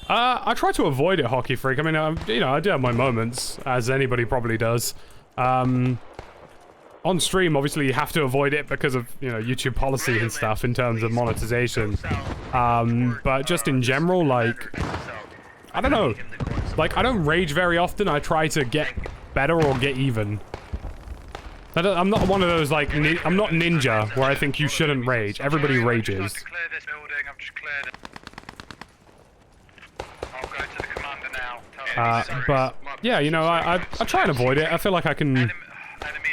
S1: I try to avoid it, Hockey Freak. I mean, you know, I do have my moments, as anybody probably does. On stream, obviously, you have to avoid it because of, you know, YouTube policy and stuff in terms of monetization. But just in general, like, I don't know. Like, I don't rage very often. I try to get better or get even. I'm not one of those, like, I'm not Ninja, where I think you shouldn't rage. Everybody rages.
S3: I'm just about to clear this building, I've just cleared it. I'll go to the commander now. Tell him
S1: But, yeah, you know, I try and avoid it. I feel like I can...
S3: enemy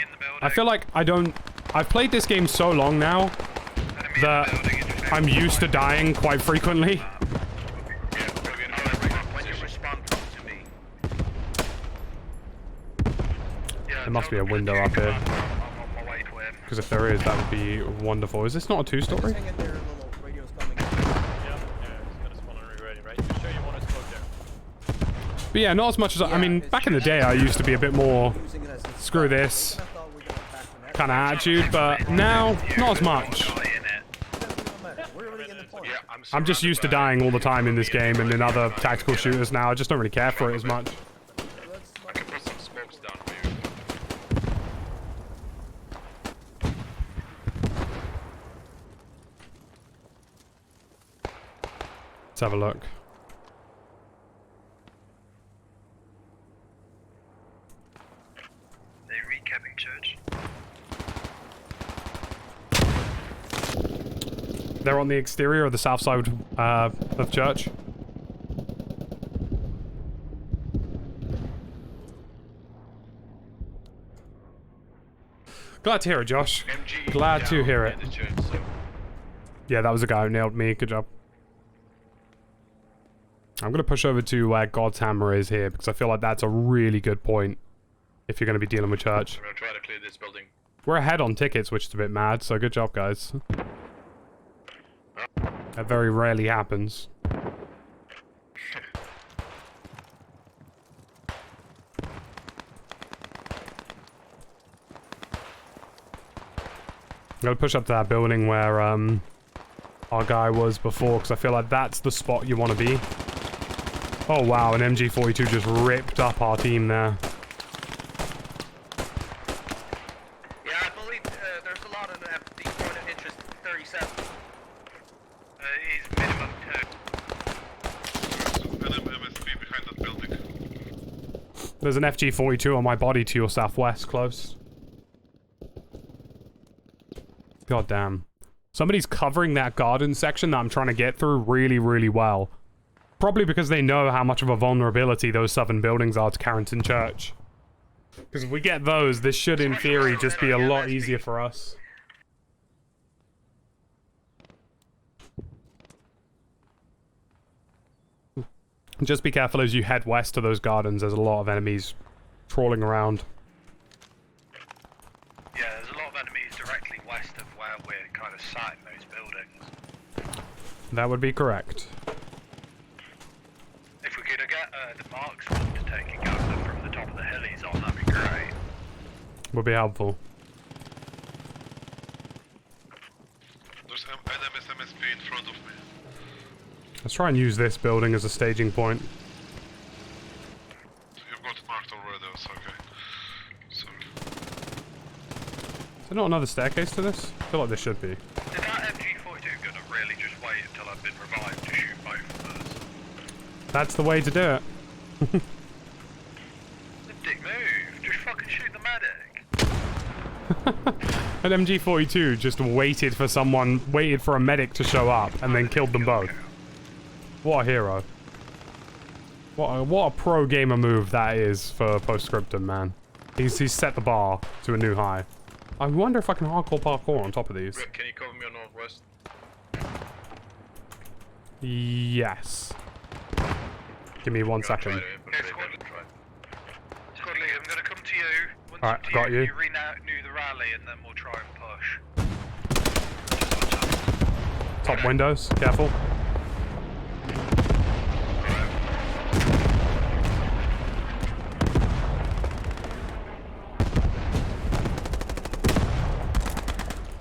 S3: in the building.
S1: I feel like I don't... I've played this game so long now that I'm used to dying quite frequently.
S6: When you respond to me.
S1: There must be a window up here.
S3: I'm on my way to him.
S1: Because if there is, that would be wonderful. Is this not a two-story?
S7: Yeah, it's gonna spawn and re-ready, right? You sure you want to smoke there?
S1: But yeah, not as much as... I mean, back in the day, I used to be a bit more... Screw this kind of attitude, but now, not as much.
S4: Yeah,
S1: I'm just used to dying all the time in this game and in other tactical shooters now. I just don't really care for it as much.
S4: I can put some smokes down for you.
S1: Let's have a look.
S2: They recapping church.
S1: They're on the exterior of the south side of church. Glad to hear it, Josh.
S4: MG
S1: Glad to
S4: down
S1: hear it.
S4: in the church, so.
S1: Yeah, that was the guy who nailed me. Good job. I'm going to push over to where God's Hammer is here, because I feel like that's a really good point if you're going to be dealing with church.
S4: I'm gonna try to clear this building.
S1: We're ahead on tickets, which is a bit mad, so good job, guys. That very rarely happens. I'm gonna push up to that building where our guy was before, because I feel like that's the spot you want to be. Oh wow, an MG42 just ripped up our team there.
S6: Yeah, I believe there's a lot of the point of interest 37.
S3: He's minimum 2.
S8: MSP behind that building.
S1: There's an FG-42 on my body to your southwest, close. God damn. Somebody's covering that garden section that I'm trying to get through really, really well. Probably because they know how much of a vulnerability those southern buildings are to Carentan Church. Because if we get those, this should, in theory, just be a lot easier for us. Just be careful as you head west to those gardens. There's a lot of enemies trawling around.
S3: Yeah, there's a lot of enemies directly west of where we're kind of sat in those buildings.
S1: That would be correct.
S3: If we could get the marksman to take a gun from the top of the hillies on, that'd be great.
S1: Would be helpful.
S8: There's enemies MSP in front of me.
S1: Let's try and use this building as a staging point.
S8: You've got it marked already, that's okay. Sorry.
S1: Is there not another staircase to this? I feel like there should be.
S3: Did that MG42 gunner really just wait until I've been revived to shoot both of us?
S1: That's the way to do it.
S3: The dick move. Just fucking shoot the medic.
S1: An MG42 just waited for a medic to show up and then killed them both. What a hero. What a pro gamer move that is for Scriptum, man. He's set the bar to a new high. I wonder if I can hardcore parkour on top of these.
S4: Rick, can you cover me on northwest?
S1: Yes. Give me 1 second.
S3: Squadly, I'm gonna come to you. Once
S1: Alright,
S3: to
S1: got you.
S3: You renew the rally and then we'll try and push.
S1: Top windows, careful.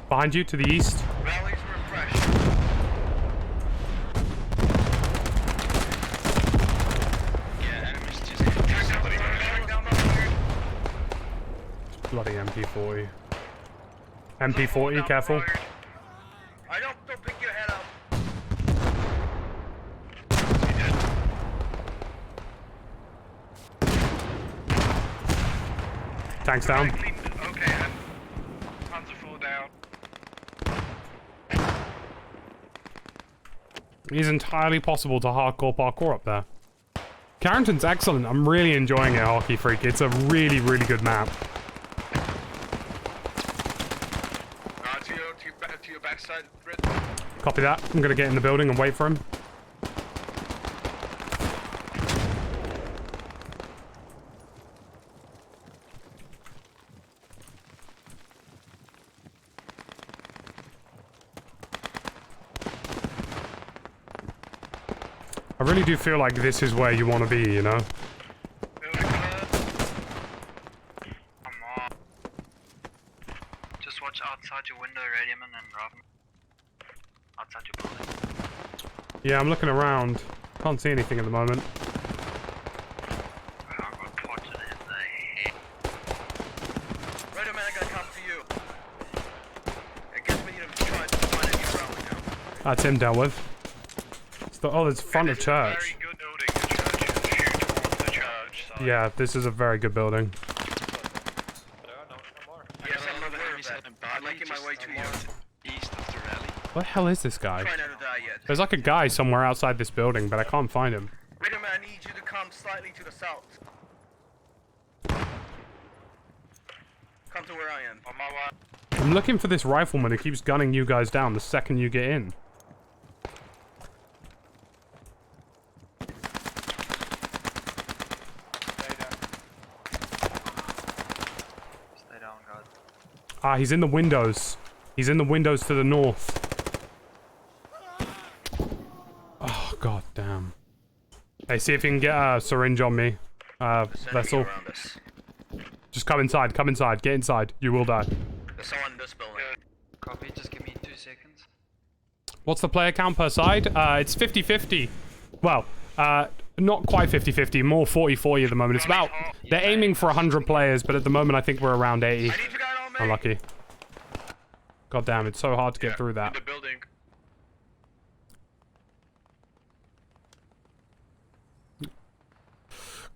S1: Behind you, to the east.
S3: Rally's refreshed.
S2: Yeah, enemies just
S1: Bloody MP40. MP40, careful.
S6: I don't pick your head up.
S1: Tanks down.
S3: Okay, hands are full down.
S1: It is entirely possible to hardcore parkour up there. Carentan's excellent. I'm really enjoying it, Hockey Freak. It's a really, really good map.
S4: To your backside, Red.
S1: Copy that. I'm gonna get in the building and wait for him. I really do feel like this is where you want to be, you know?
S2: Just watch outside your window, Radium, and Robin. Outside your building.
S1: Yeah, I'm looking around. Can't see anything at the moment.
S2: I got potted in the head.
S6: Right, man, I gotta come to you. I guess we need to try to find a new route now.
S1: That's him dealt with. Oh, there's front of church.
S3: Very good building, the church. Shoot towards the church. So.
S1: Yeah, this is a very good building.
S6: Yes, I'm aware of that. I'm making my way to you.
S2: East of the rally.
S1: What the hell is this guy?
S6: Try not to die yet.
S1: There's like a guy somewhere outside this building, but I can't find him.
S6: Wait a minute, I need you to come slightly to the south. Come to where I am.
S3: On my way.
S1: I'm looking for this rifleman who keeps gunning you guys down the second you get in.
S2: Stay down, God.
S1: Ah, he's in the windows. He's in the windows to the north. Oh, god damn. Hey, see if you can get a syringe on me. Vessel.
S6: Around us.
S1: Just come inside, get inside. You will die.
S6: There's someone in this building.
S2: Copy, just give me 2 seconds.
S1: What's the player count per side? It's 50-50. Well, not quite 50-50, more 40-40 at the moment. It's about, they're aiming for 100 players, but at the moment I think we're around 80.
S6: I need you guys on me.
S1: Unlucky. God damn, it's so hard to get through
S4: In
S1: that.
S4: the building.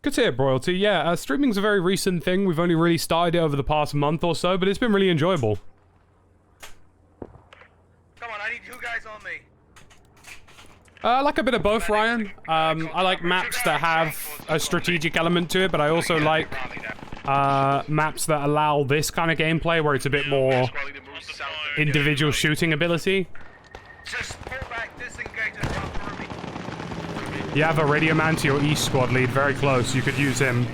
S1: Good to hear, Broyalty. Yeah, streaming's a very recent thing. We've only really started it over the past month or so, but it's been really enjoyable.
S6: Come on, I need 2 guys on me.
S1: I like a bit of both, Ryan. I like maps that have a strategic element to it, but I also like maps that allow this kind of gameplay where it's a bit more individual shooting ability.
S6: Just pull back, disengage, and drop for me.
S1: You have a radio man to your east squad lead, very close. You could use him.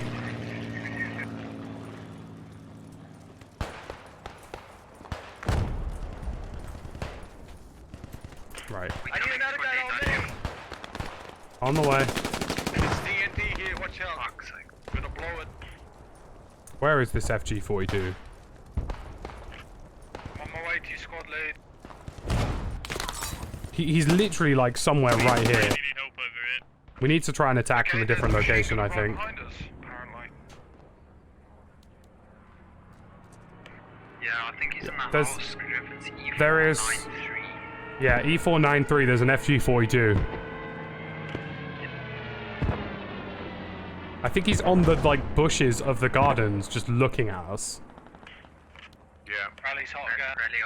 S1: Right.
S6: I need another guy on me.
S1: On the way.
S3: It's TNT here, watch out. Fuck's sake. Gonna blow it.
S1: Where is this FG-42?
S3: I'm on my way to your squad lead.
S1: He's literally like somewhere right here.
S8: Need help over it.
S1: We need to try and attack from a different location, I think.
S3: Behind us, apparently.
S2: Yeah, I think he's in that
S1: There's-
S2: house. It's E493.
S1: there is- Yeah, E493, there's an FG-42. I think he's on the, like, bushes of the gardens, just looking at us.
S3: Yeah. Rally's hot again.
S2: Really,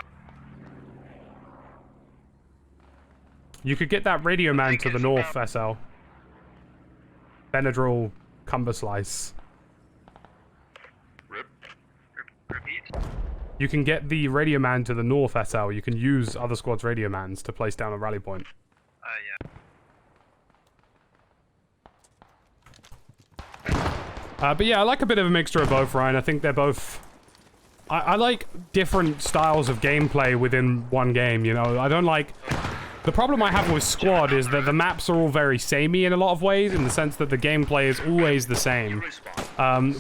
S1: You could get that radio man to the north, SL. Benadryl Cumber Slice.
S2: repeat.
S1: You can get the radio man to the north, SL. You can use other squads' radio mans to place down a rally point.
S2: Yeah.
S1: But yeah, I like a bit of a mixture of both, Ryan. I think they're both... I like different styles of gameplay within one game, you know? I don't like... The problem I have with Squad is that the maps are all very samey in a lot of ways, in the sense that the gameplay is always the same.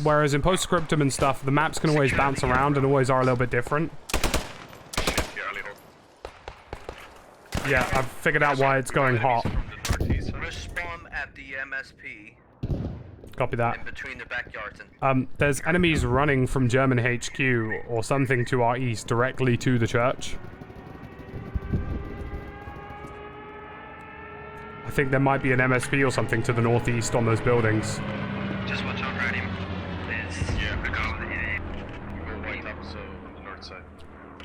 S1: Whereas in Post-Scriptum and stuff, the maps can always bounce around and always are a little bit different. Yeah, I've figured out why it's going hot.
S6: Respawn at the MSP
S1: Copy that.
S6: in between the backyards and
S1: There's enemies running from German HQ or something to our east directly to the church. I think there might be an MSP or something to the northeast on those buildings.
S2: Just watch out for him.
S3: Yeah,
S2: We're going
S3: we're right up, so on the north side.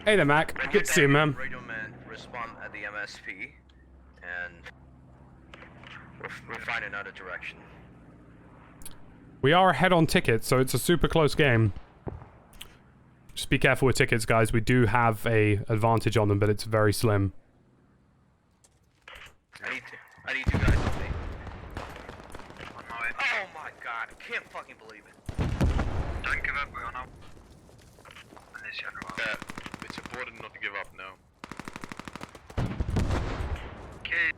S1: Hey there, Mac. Good to see you, man.
S6: Radio man respawn at the MSP, and we'll find another direction.
S1: We are ahead on tickets, so it's a super close game. Just be careful with tickets, guys. We do have a advantage on them, but it's very slim.
S6: I need 2 guys on me. Oh my god, I can't fucking believe it.
S2: Don't give up, we're on up. Unless you have
S3: Yeah, it's important not to give up now.
S2: Okay.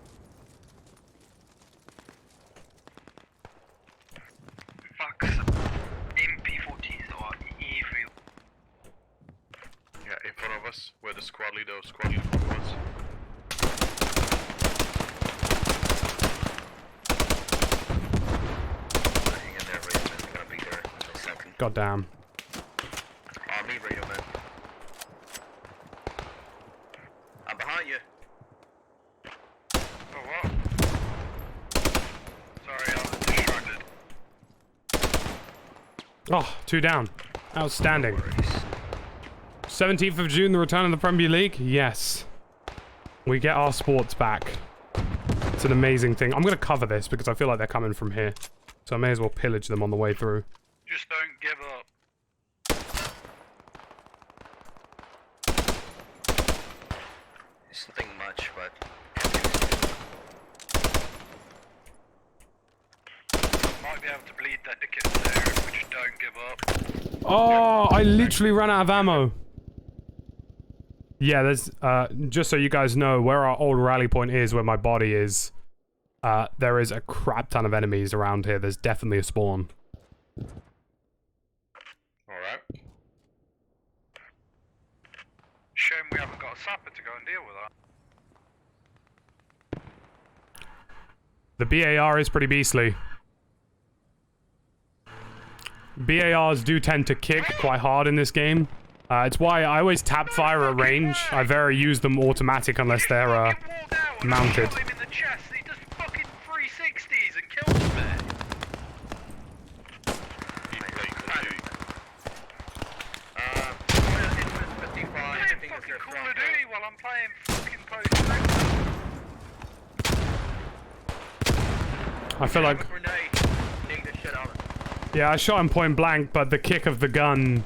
S2: Fucks. MP14s or E3.
S3: Yeah, in front of us, where the squad leader was.
S6: Hang in there, radio man's gonna be there in a second.
S1: Goddamn.
S6: On me, radio man. I'm behind you.
S3: Oh, what? Sorry, I was distracted.
S1: Oh, 2 down. Outstanding. 17th of June, the return of the Premier League? Yes. We get our sports back. It's an amazing thing. I'm going to cover this because I feel like they're coming from here. So I may as well pillage them on the way through.
S3: Just don't give up.
S6: It's nothing much, but
S3: Might be able to bleed that ticket there if we just don't give up.
S1: Oh, I literally ran out of ammo. Yeah, there's, just so you guys know, where our old rally point is, where my body is, there is a crap ton of enemies around here. There's definitely a spawn.
S3: Alright. Shame we haven't got a sapper to go and deal with that.
S1: The BAR is pretty beastly. BARs do tend to kick quite hard in this game. It's why I always tap fire at range. I very use them automatic unless they're mounted.
S3: Shot him in the chest, he does fucking 360s and kills me. while I'm playing fucking close.
S1: I feel like... Yeah, I shot him point blank, but the kick of the gun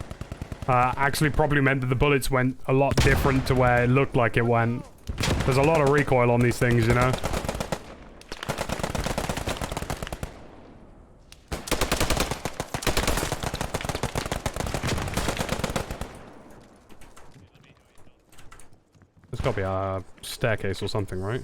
S1: actually probably meant that the bullets went a lot different to where it looked like it went. There's a lot of recoil on these things, you know? There's gotta be a staircase or something, right?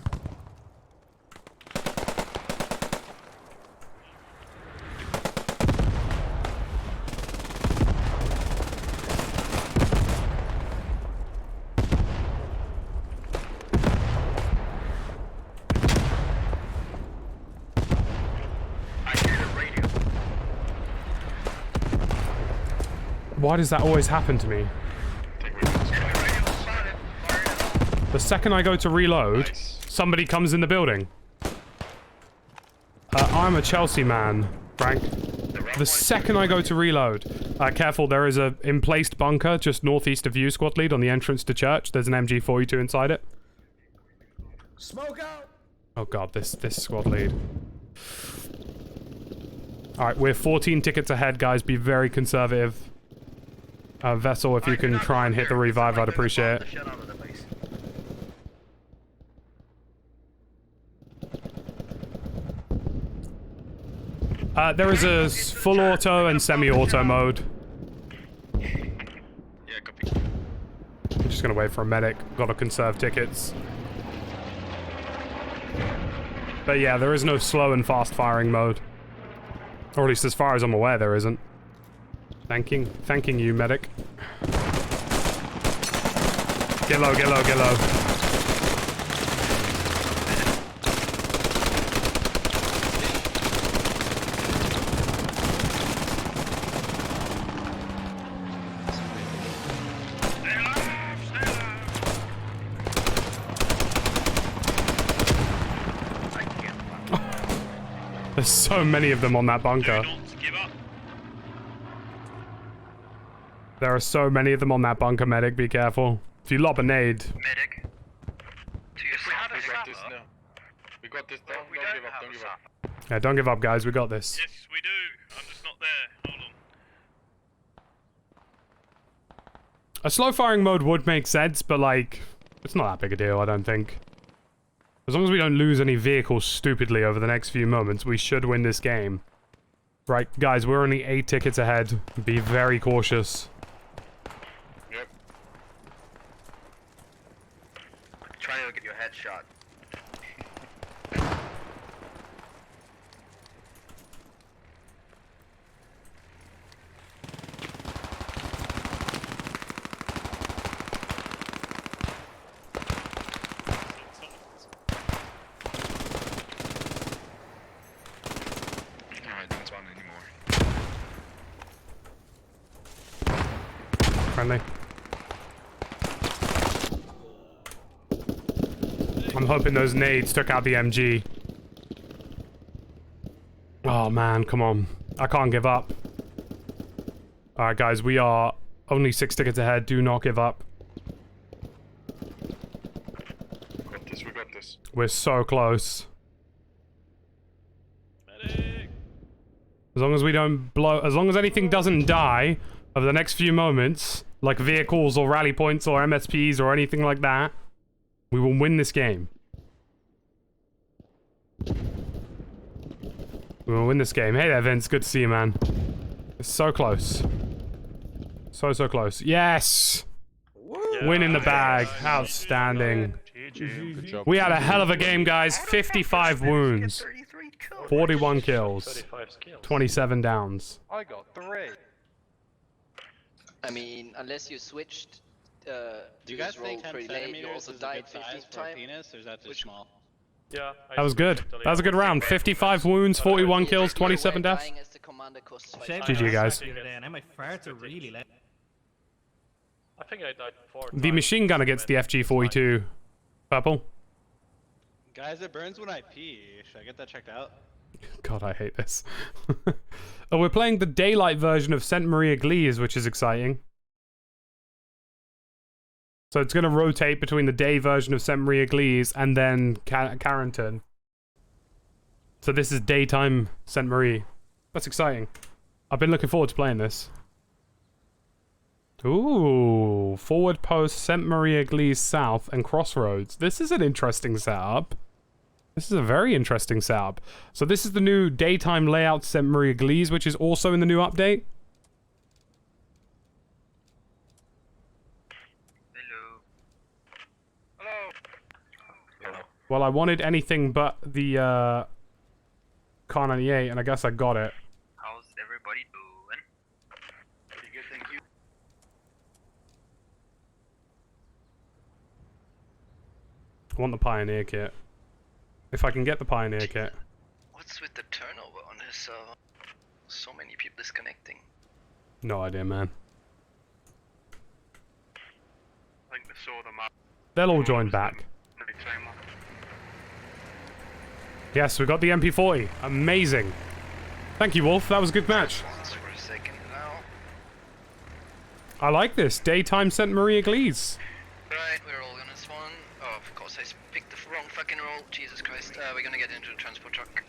S1: Why does that always happen to me? The second I go to reload, somebody comes in the building. I'm a Chelsea man, Frank. The second I go to reload... careful, there is a emplaced bunker just northeast of you, squad lead, on the entrance to church. There's an MG42 inside it.
S9: Smoke out!
S1: Oh god, this squad lead. Alright, we're 14 tickets ahead, guys. Be very conservative. Vessel, if you can try and hit the revive, I'd appreciate it. There is a full auto and semi-auto mode.
S8: Yeah, copy.
S1: I'm just gonna wait for a medic. Gotta conserve tickets. But yeah, there is no slow and fast firing mode. Or at least as far as I'm aware, there isn't. Thanking you, medic. Get low, get low, get low. There's so many of them on that bunker. There are so many of them on that bunker, medic. Be careful. If you lob a nade...
S2: Medic. To yourself.
S8: We got this now. We got this now.
S3: We
S8: Don't
S3: don't
S8: give up,
S3: have
S8: don't
S3: a
S8: give up.
S3: sapper.
S1: Yeah, don't give up, guys. We got this.
S8: Yes, we do. I'm just not there. Hold on.
S1: A slow firing mode would make sense, but like... It's not that big a deal, I don't think. As long as we don't lose any vehicles stupidly over the next few moments, we should win this game. Right, guys, we're only 8 tickets ahead. Be very cautious.
S8: Yep.
S6: Trying to get you a headshot.
S8: Alright, don't spawn anymore.
S1: Friendly. I'm hoping those nades took out the MG. Oh man, come on. I can't give up. Alright guys, we are only 6 tickets ahead. Do not give up.
S8: We got this, we got this.
S1: We're so close.
S7: Medic!
S1: As long as we don't blow... As long as anything doesn't die over the next few moments, like vehicles or rally points or MSPs or anything like that, we will win this game. We will win this game. Hey there, Vince. Good to see you, man. It's so close. So close. Yes!
S7: Yeah.
S1: Win in the bag. Outstanding.
S7: GG.
S5: job.
S1: We had a hell of a game, guys. 55 wounds.
S6: 33 kills.
S1: 41 kills.
S7: 35 skills.
S1: 27 downs.
S3: I got 3.
S10: I mean, unless you switched
S5: Do you guys think 10
S10: pretty late, you
S5: centimeters
S10: also
S5: is a
S10: died
S5: good
S10: 15th
S5: size for a
S10: time.
S5: penis, or is that too small?
S7: Yeah.
S1: That was good. That was a good round. 55 wounds, 41 kills, 27 deaths.
S10: Dying as the commander costs
S9: Shame
S1: GG, guys.
S9: the other day, and my farts are really late.
S7: I think I died 4
S1: The
S7: times.
S1: machine gunner gets the FG42. Purple.
S5: Guys, it burns when I pee. Should I get that checked out?
S1: God, I hate this. Oh, we're playing the daylight version of Santa Maria Glees, which is exciting. So it's going to rotate between the day version of St. Maria Glees and then CARENTAN. So this is daytime St. Marie. That's exciting. I've been looking forward to playing this. Ooh, forward post St. Maria Glees South and Crossroads. This is an interesting setup. This is a very interesting setup. So this is the new daytime layout St. Maria Glees, which is also in the new update.
S2: Hello.
S1: Well, I wanted anything but the Car 98, and I guess I got it.
S2: How's everybody doing? Pretty good, thank you.
S1: I want the Pioneer kit. If I can get the Pioneer kit.
S10: What's with the turnover on this? So many people disconnecting.
S1: No idea, man.
S3: I think they saw the map.
S1: They'll all join back. Yes, we got the MP40. Amazing. Thank you, Wolf. That was a good match.
S10: For a second now.
S1: I like this. Daytime St. Maria Glees.
S10: Right, we're all gonna spawn. Oh, of course, I picked the wrong fucking roll. Jesus Christ. We're gonna get into the transport truck.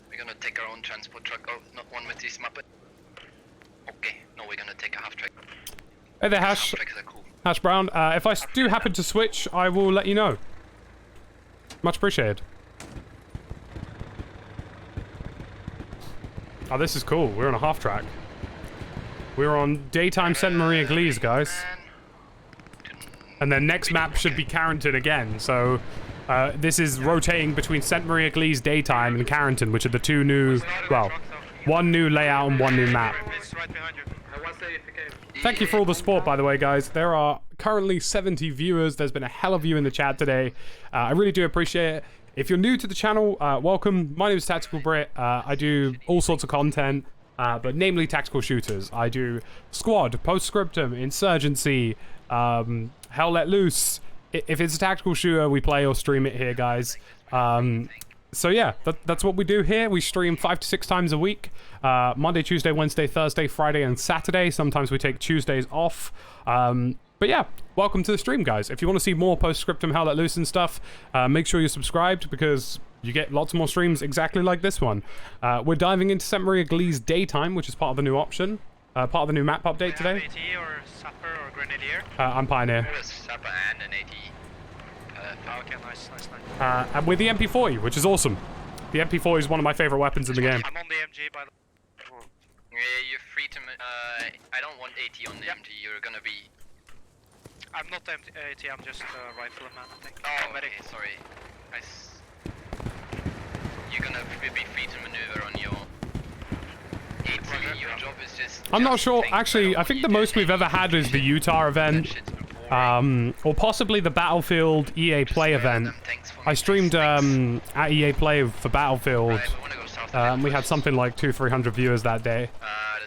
S10: We're gonna take our own transport truck. Oh, not one with this Muppet. Okay, no, we're gonna take a half track.
S1: Hey there, Hash.
S10: Half tracks are cool.
S1: Hash Brown. If I do happen to switch, I will let you know. Much appreciated. Oh, this is cool. We're on a half track. We're on daytime St. Maria Glees, guys. And then next map should be CARENTAN again. So this is rotating between St. Maria Glees daytime and CARENTAN, which are the two new, well, one new layout and one new map. Thank you for all the support, by the way, guys. There are currently 70 viewers. There's been a hell of you in the chat today. I really do appreciate it. If you're new to the channel, welcome. My name is Tactical Brit. I do all sorts of content, but namely tactical shooters. I do Squad, Post-Scriptum, Insurgency, Hell Let Loose. If it's a tactical shooter, we play or stream it here, guys. So yeah, that's what we do here. We stream 5 to 6 times a week. Monday, Tuesday, Wednesday, Thursday, Friday, and Saturday. Sometimes we take Tuesdays off. But yeah, welcome to the stream, guys. If you want to see more Post-Scriptum, How Let Loose and stuff, make sure you're subscribed because you get lots more streams exactly like this one. We're diving into St. Maria Glees daytime, which is part of the new option. Part of the new map update today.
S3: AT or Sapper or Grenadier?
S1: I'm Pioneer.
S10: Sapper and an AT.
S3: Okay, nice.
S1: And with the MP40, which is awesome. The MP40 is one of my favorite weapons in the game.
S3: I'm on the MG by the...
S10: Yeah, you're free to... I don't want AT on the MG, you're gonna be...
S3: I'm not AT, I'm just a rifleman, I think.
S10: Oh, okay, sorry. You're gonna be free to maneuver on your... AT, your job is just...
S1: I'm not sure. Actually, I think the most we've ever had is the Utah event. Or possibly the Battlefield EA Play event. I streamed at EA Play for Battlefield. We had something like 200-300 viewers that day.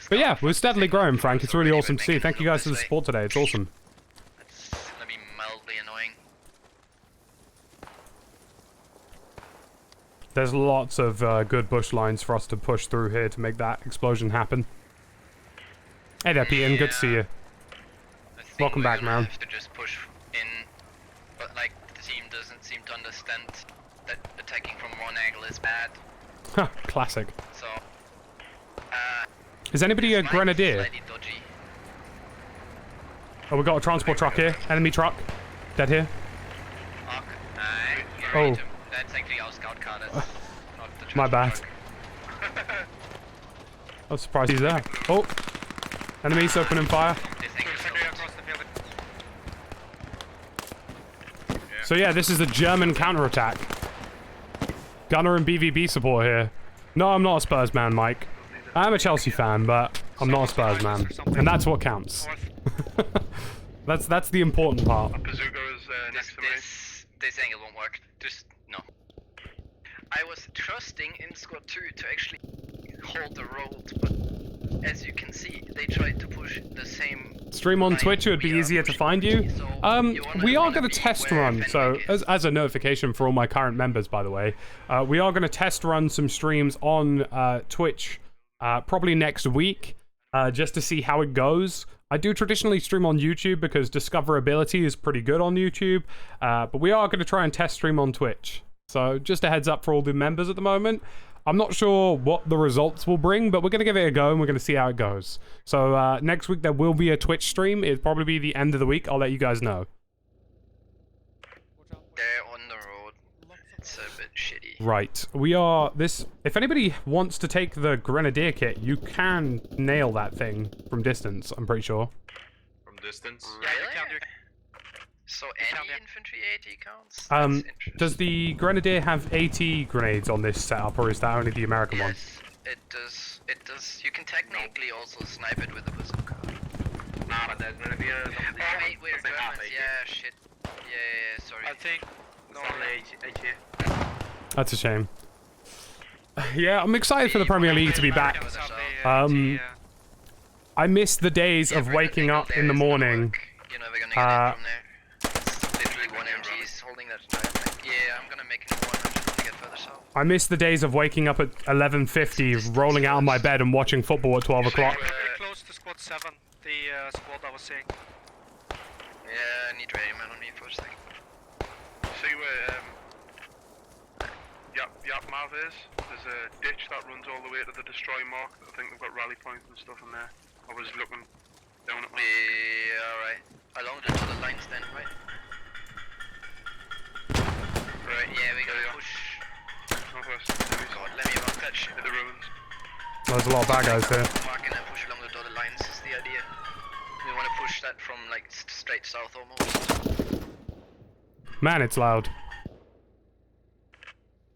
S1: But yeah, we're steadily growing, Frank. It's really awesome to see. Thank you guys for the support today. It's awesome.
S10: It's gonna be mildly annoying.
S1: There's lots of good bush lines for us to push through here to make that explosion happen. Hey there, Ian. Good to see you. Welcome back, man.
S10: Have to just push in, but like the team doesn't seem to understand that attacking from one angle is bad.
S1: Huh, classic.
S10: So,
S1: is anybody a grenadier? Oh, we got a transport truck here. Enemy truck. Dead here. Oh.
S10: That's actually our scout car. That's not the
S1: My bad. I was surprised he's there. Oh. Enemies opening fire. So yeah, this is the German counterattack. Gunner and BVB support here. No, I'm not a Spurs man, Mike. I'm a Chelsea fan, but I'm not a Spurs man. And that's what counts. That's the important part.
S10: This angle won't work. Just, no. I was trusting in Squad 2 to actually hold the road, but as you can see, they tried to push the same...
S1: Stream on Twitch, it would be easier to find you. We are going to test run, so as a notification for all my current members, by the way, we are going to test run some streams on Twitch probably next week. just to see how it goes. I do traditionally stream on YouTube because discoverability is pretty good on YouTube, but we are going to try and test stream on Twitch. So just a heads up for all the members at the moment. I'm not sure what the results will bring, but we're going to give it a go and we're going to see how it goes. So next week there will be a Twitch stream. It'll probably be the end of the week. I'll let you guys know.
S10: They're on the road. It's a bit shitty.
S1: Right, we are this. If anybody wants to take the Grenadier kit, you can nail that thing from distance. I'm pretty sure.
S8: From distance.
S10: Really? So any infantry AT counts?
S1: Does the Grenadier have AT grenades on this setup, or is that only the American one?
S10: Yes, it does. It does. You can technically also snipe it with a bazooka.
S6: Nah, but the Grenadier.
S10: Oh wait, we're Germans. Yeah, shit. Yeah, sorry.
S3: I think.
S6: No, HE.
S1: That's a shame. Yeah, I'm excited for the Premier League to be back. I miss the days of waking up in the morning.
S10: You're never gonna get in from there. It's literally one MG's holding that. Yeah, I'm gonna make a new one. I'm just gonna get further south.
S1: I miss the days of waking up at 11:50, rolling out of my bed and watching football at 12 o'clock.
S3: Very close to squad 7, the squad I was saying.
S10: Yeah, I need ready man on me for a second.
S8: See where Yap Mav is? There's a ditch that runs all the way to the destroy mark. I think they've got rally points and stuff in there. I was looking down at my...
S10: Yeah, alright. Along the dotted lines then, right? Right, yeah, we gotta push.
S8: Northwest.
S10: God, let me mark that shit.
S8: To the ruins.
S1: There's a lot of bad guys here.
S10: Marking and push along the dotted lines is the idea. We wanna push that from like straight south almost.
S1: Man, it's loud.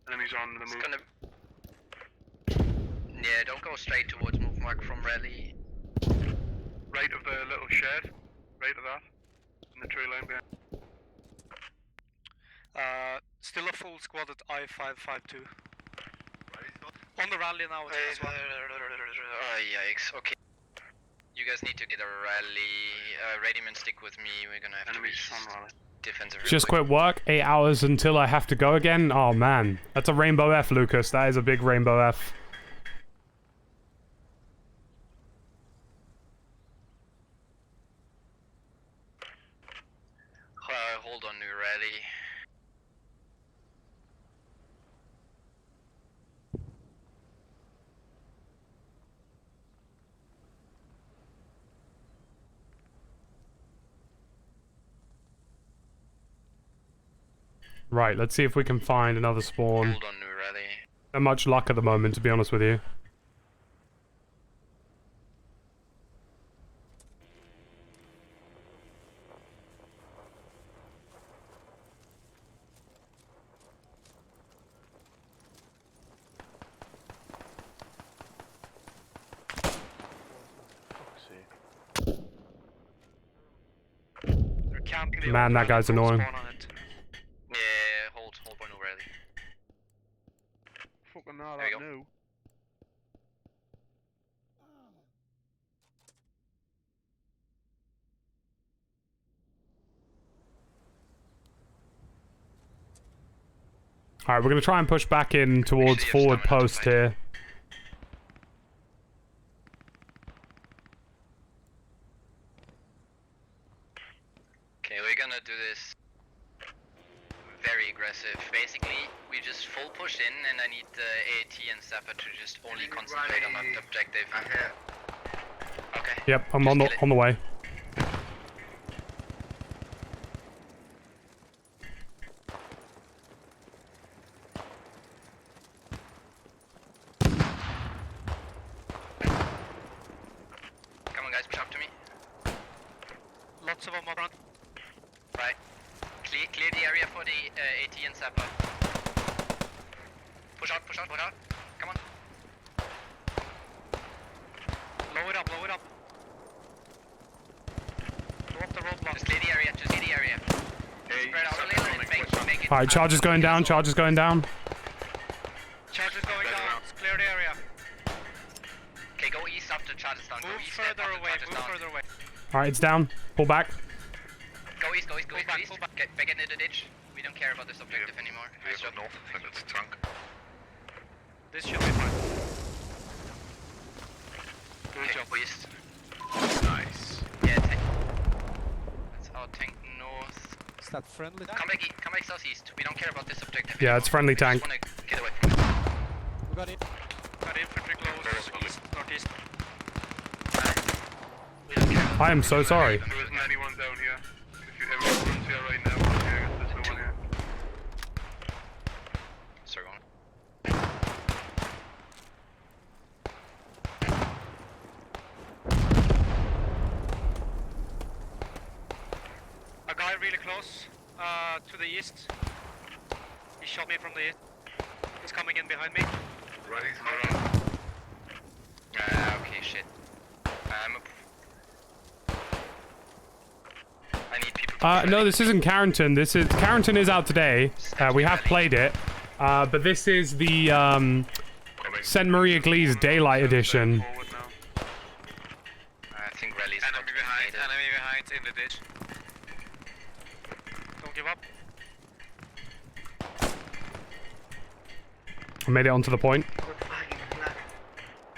S8: Enemies on the
S10: It's
S8: move.
S10: gonna... Yeah, don't go straight towards move mark from rally.
S8: Right of the little shed. Right of that. In the tree line behind.
S3: Still a full squad at I-552. On the rally now as well.
S10: Oh, yikes, okay. You guys need to get a rally. Radiman, stick with me. We're gonna have
S8: Enemies
S10: to
S8: on rally.
S10: be defensive.
S1: Just quit work, 8 hours until I have to go again. Oh man, that's a rainbow F, Lucas. That is a big rainbow F.
S10: Hold on, new rally.
S1: Right, let's see if we can find another spawn.
S10: Hold on, new rally.
S1: Not much luck at the moment, to be honest with you. Man, that guy's annoying.
S10: Yeah, hold on, new rally.
S8: Fucking hell,
S10: There you
S8: that
S10: go.
S8: new.
S1: Alright, we're going to try and push back in towards
S10: Actually,
S1: forward
S10: stamina to
S1: post
S10: fight.
S1: here.
S10: Okay, we're gonna do this very aggressive. Basically, we just full push in, and I need the AT and Zappa to just only concentrate on that objective. Okay.
S1: Yep, I'm
S10: just
S1: on the,
S10: kill it.
S1: on the way.
S10: Come on, guys, push up to me.
S3: Lots of them around.
S10: Right. Clear the area for the AT and Zappa. Push out, push out, push out. Come on.
S3: Blow it up, blow it up. Blow up the roadblock.
S10: Just clear the area, just clear the area. Spread out a little and make it.
S1: Alright, charge is going down, charge is going down.
S3: Charge is going down. Let's clear the area.
S10: Okay, go east after charge is down. Go
S3: Move
S10: east
S3: further
S10: after
S3: away,
S10: charge is
S3: move
S10: down.
S3: further away.
S1: Alright, it's down. Pull back.
S10: Go east, go east, go
S3: Pull
S10: east,
S3: back,
S10: go east.
S3: pull back.
S10: Get back into the ditch. We don't care about this objective anymore. Nice job.
S8: North, I think it's a tank.
S3: This should be fine.
S10: Okay, northwest.
S4: Nice.
S10: Yeah, tank. That's our tank north.
S5: Is that friendly?
S10: Come back southeast. We don't care about this objective.
S1: Yeah, it's friendly
S10: We just
S1: tank.
S10: wanna get away from it.
S5: We got it.
S8: Got infantry close, east, northeast.
S10: We don't care.
S1: I am so sorry.
S8: There isn't anyone down here. If you everyone runs here right now, yeah, there's no one here.
S10: Sorry, one.
S8: A guy really close, to the east. He shot me from the east. He's coming in behind me.
S4: Running around.
S10: Okay, shit. I need people to
S1: No, this isn't CARENTAN. CARENTAN is out today. We have played it. But this is the St. Maria Glees Daylight Edition.
S8: Forward now.
S10: I think rally's
S2: Enemy behind in the ditch.
S8: Don't give up.
S1: I made it onto the point.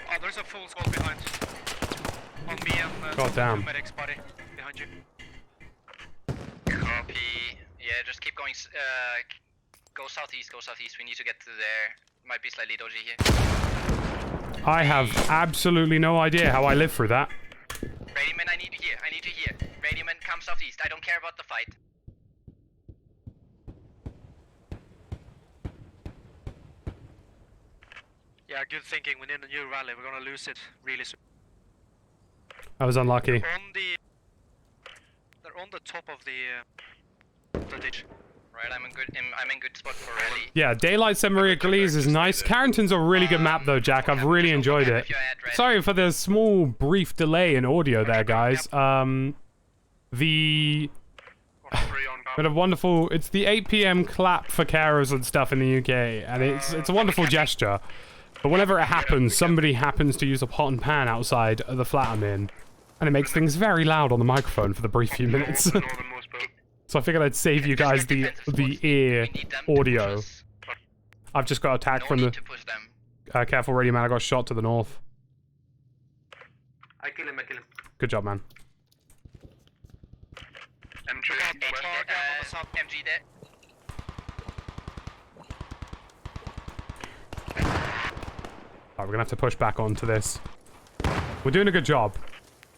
S8: Oh, there's a full squad behind. On me and
S1: God damn.
S8: two medics, buddy. Behind you.
S10: copy. Yeah, just keep going. Go southeast. We need to get to there. Might be slightly dodgy here.
S1: I have absolutely no idea how I lived through that.
S10: Radioman, I need you here. Radioman, come southeast. I don't care about the fight.
S8: Yeah, good thinking. We need a new rally. We're gonna lose it really soon.
S1: I was unlucky.
S8: They're on the top of the ditch.
S10: Right, I'm in good spot for rally.
S1: Yeah, Daylight St. Maria Glees is nice. CARENTAN's a really good map though, Jack. I've really enjoyed it. Sorry for the small, brief delay in audio there, guys. The... Bit of wonderful... It's the 8 PM clap for carers and stuff in the UK, and it's a wonderful gesture. But whenever it happens, somebody happens to use a pot and pan outside the flat I'm in, and it makes things very loud on the microphone for the brief few minutes. So I figured I'd save you guys the ear audio. I've just got attacked from the... careful, radio man, I got shot to the north.
S6: I kill him.
S1: Good job, man.
S8: MG
S10: MG there.
S1: Alright, we're gonna have to push back onto this. We're doing a good job.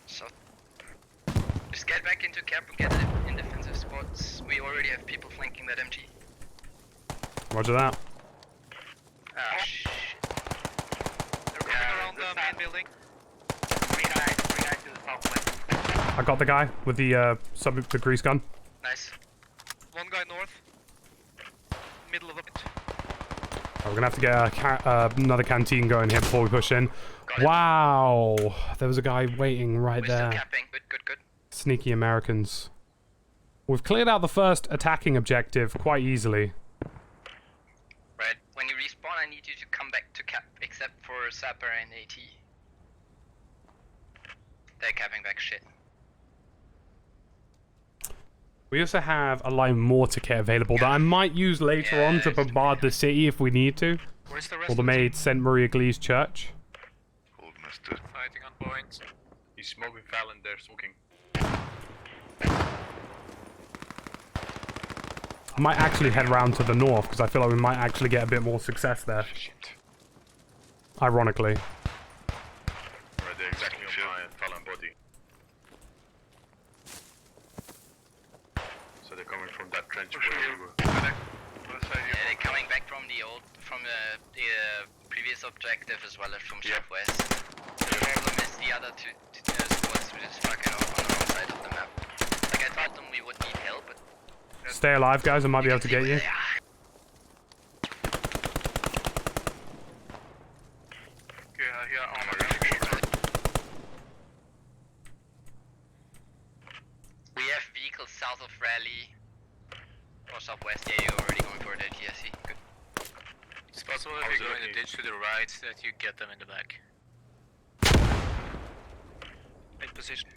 S10: So, just get back into cap and get it in defensive spots. We already have people flanking that MG.
S1: Roger that.
S10: Ah, shit.
S8: They're coming around the main building.
S6: Green eye to the southwest.
S1: I got the guy with the the grease gun.
S10: Nice.
S8: One guy north. Middle of the pitch.
S1: We're gonna have to get another canteen going here before we push in. Wow, there was a guy waiting right
S10: We're still
S1: there.
S10: capping. Good.
S1: Sneaky Americans. We've cleared out the first attacking objective quite easily.
S10: Right. When you respawn, I need you to come back to cap, except for Sapper and AT. They're capping back shit.
S1: We also have a line mortar kit available that I might use later on to bombard the city if we need to.
S8: Where's the rest
S1: Or the maid St. Maria Glees Church.
S4: Hold master.
S2: Fighting on point.
S4: He's smoking Fallon there, smoking.
S1: I might actually head round to the north because I feel like we might actually get a bit more success there.
S4: Shit.
S1: Ironically.
S4: Right there, exactly on my Fallon body. So they're coming from that trench where we were.
S10: Yeah, they're coming back from the previous objective as well as from southwest. The problem is the other two squads were just fucking off on the wrong side of the map. Like I told them we would need help, but
S1: Stay alive, guys. I might be able to get you.
S10: We have vehicles south of Raleigh or southwest. Yeah, you're already going for it. Yeah, see, good.
S2: It's possible if you go in the ditch to the right that you get them in the back.
S8: Mid position.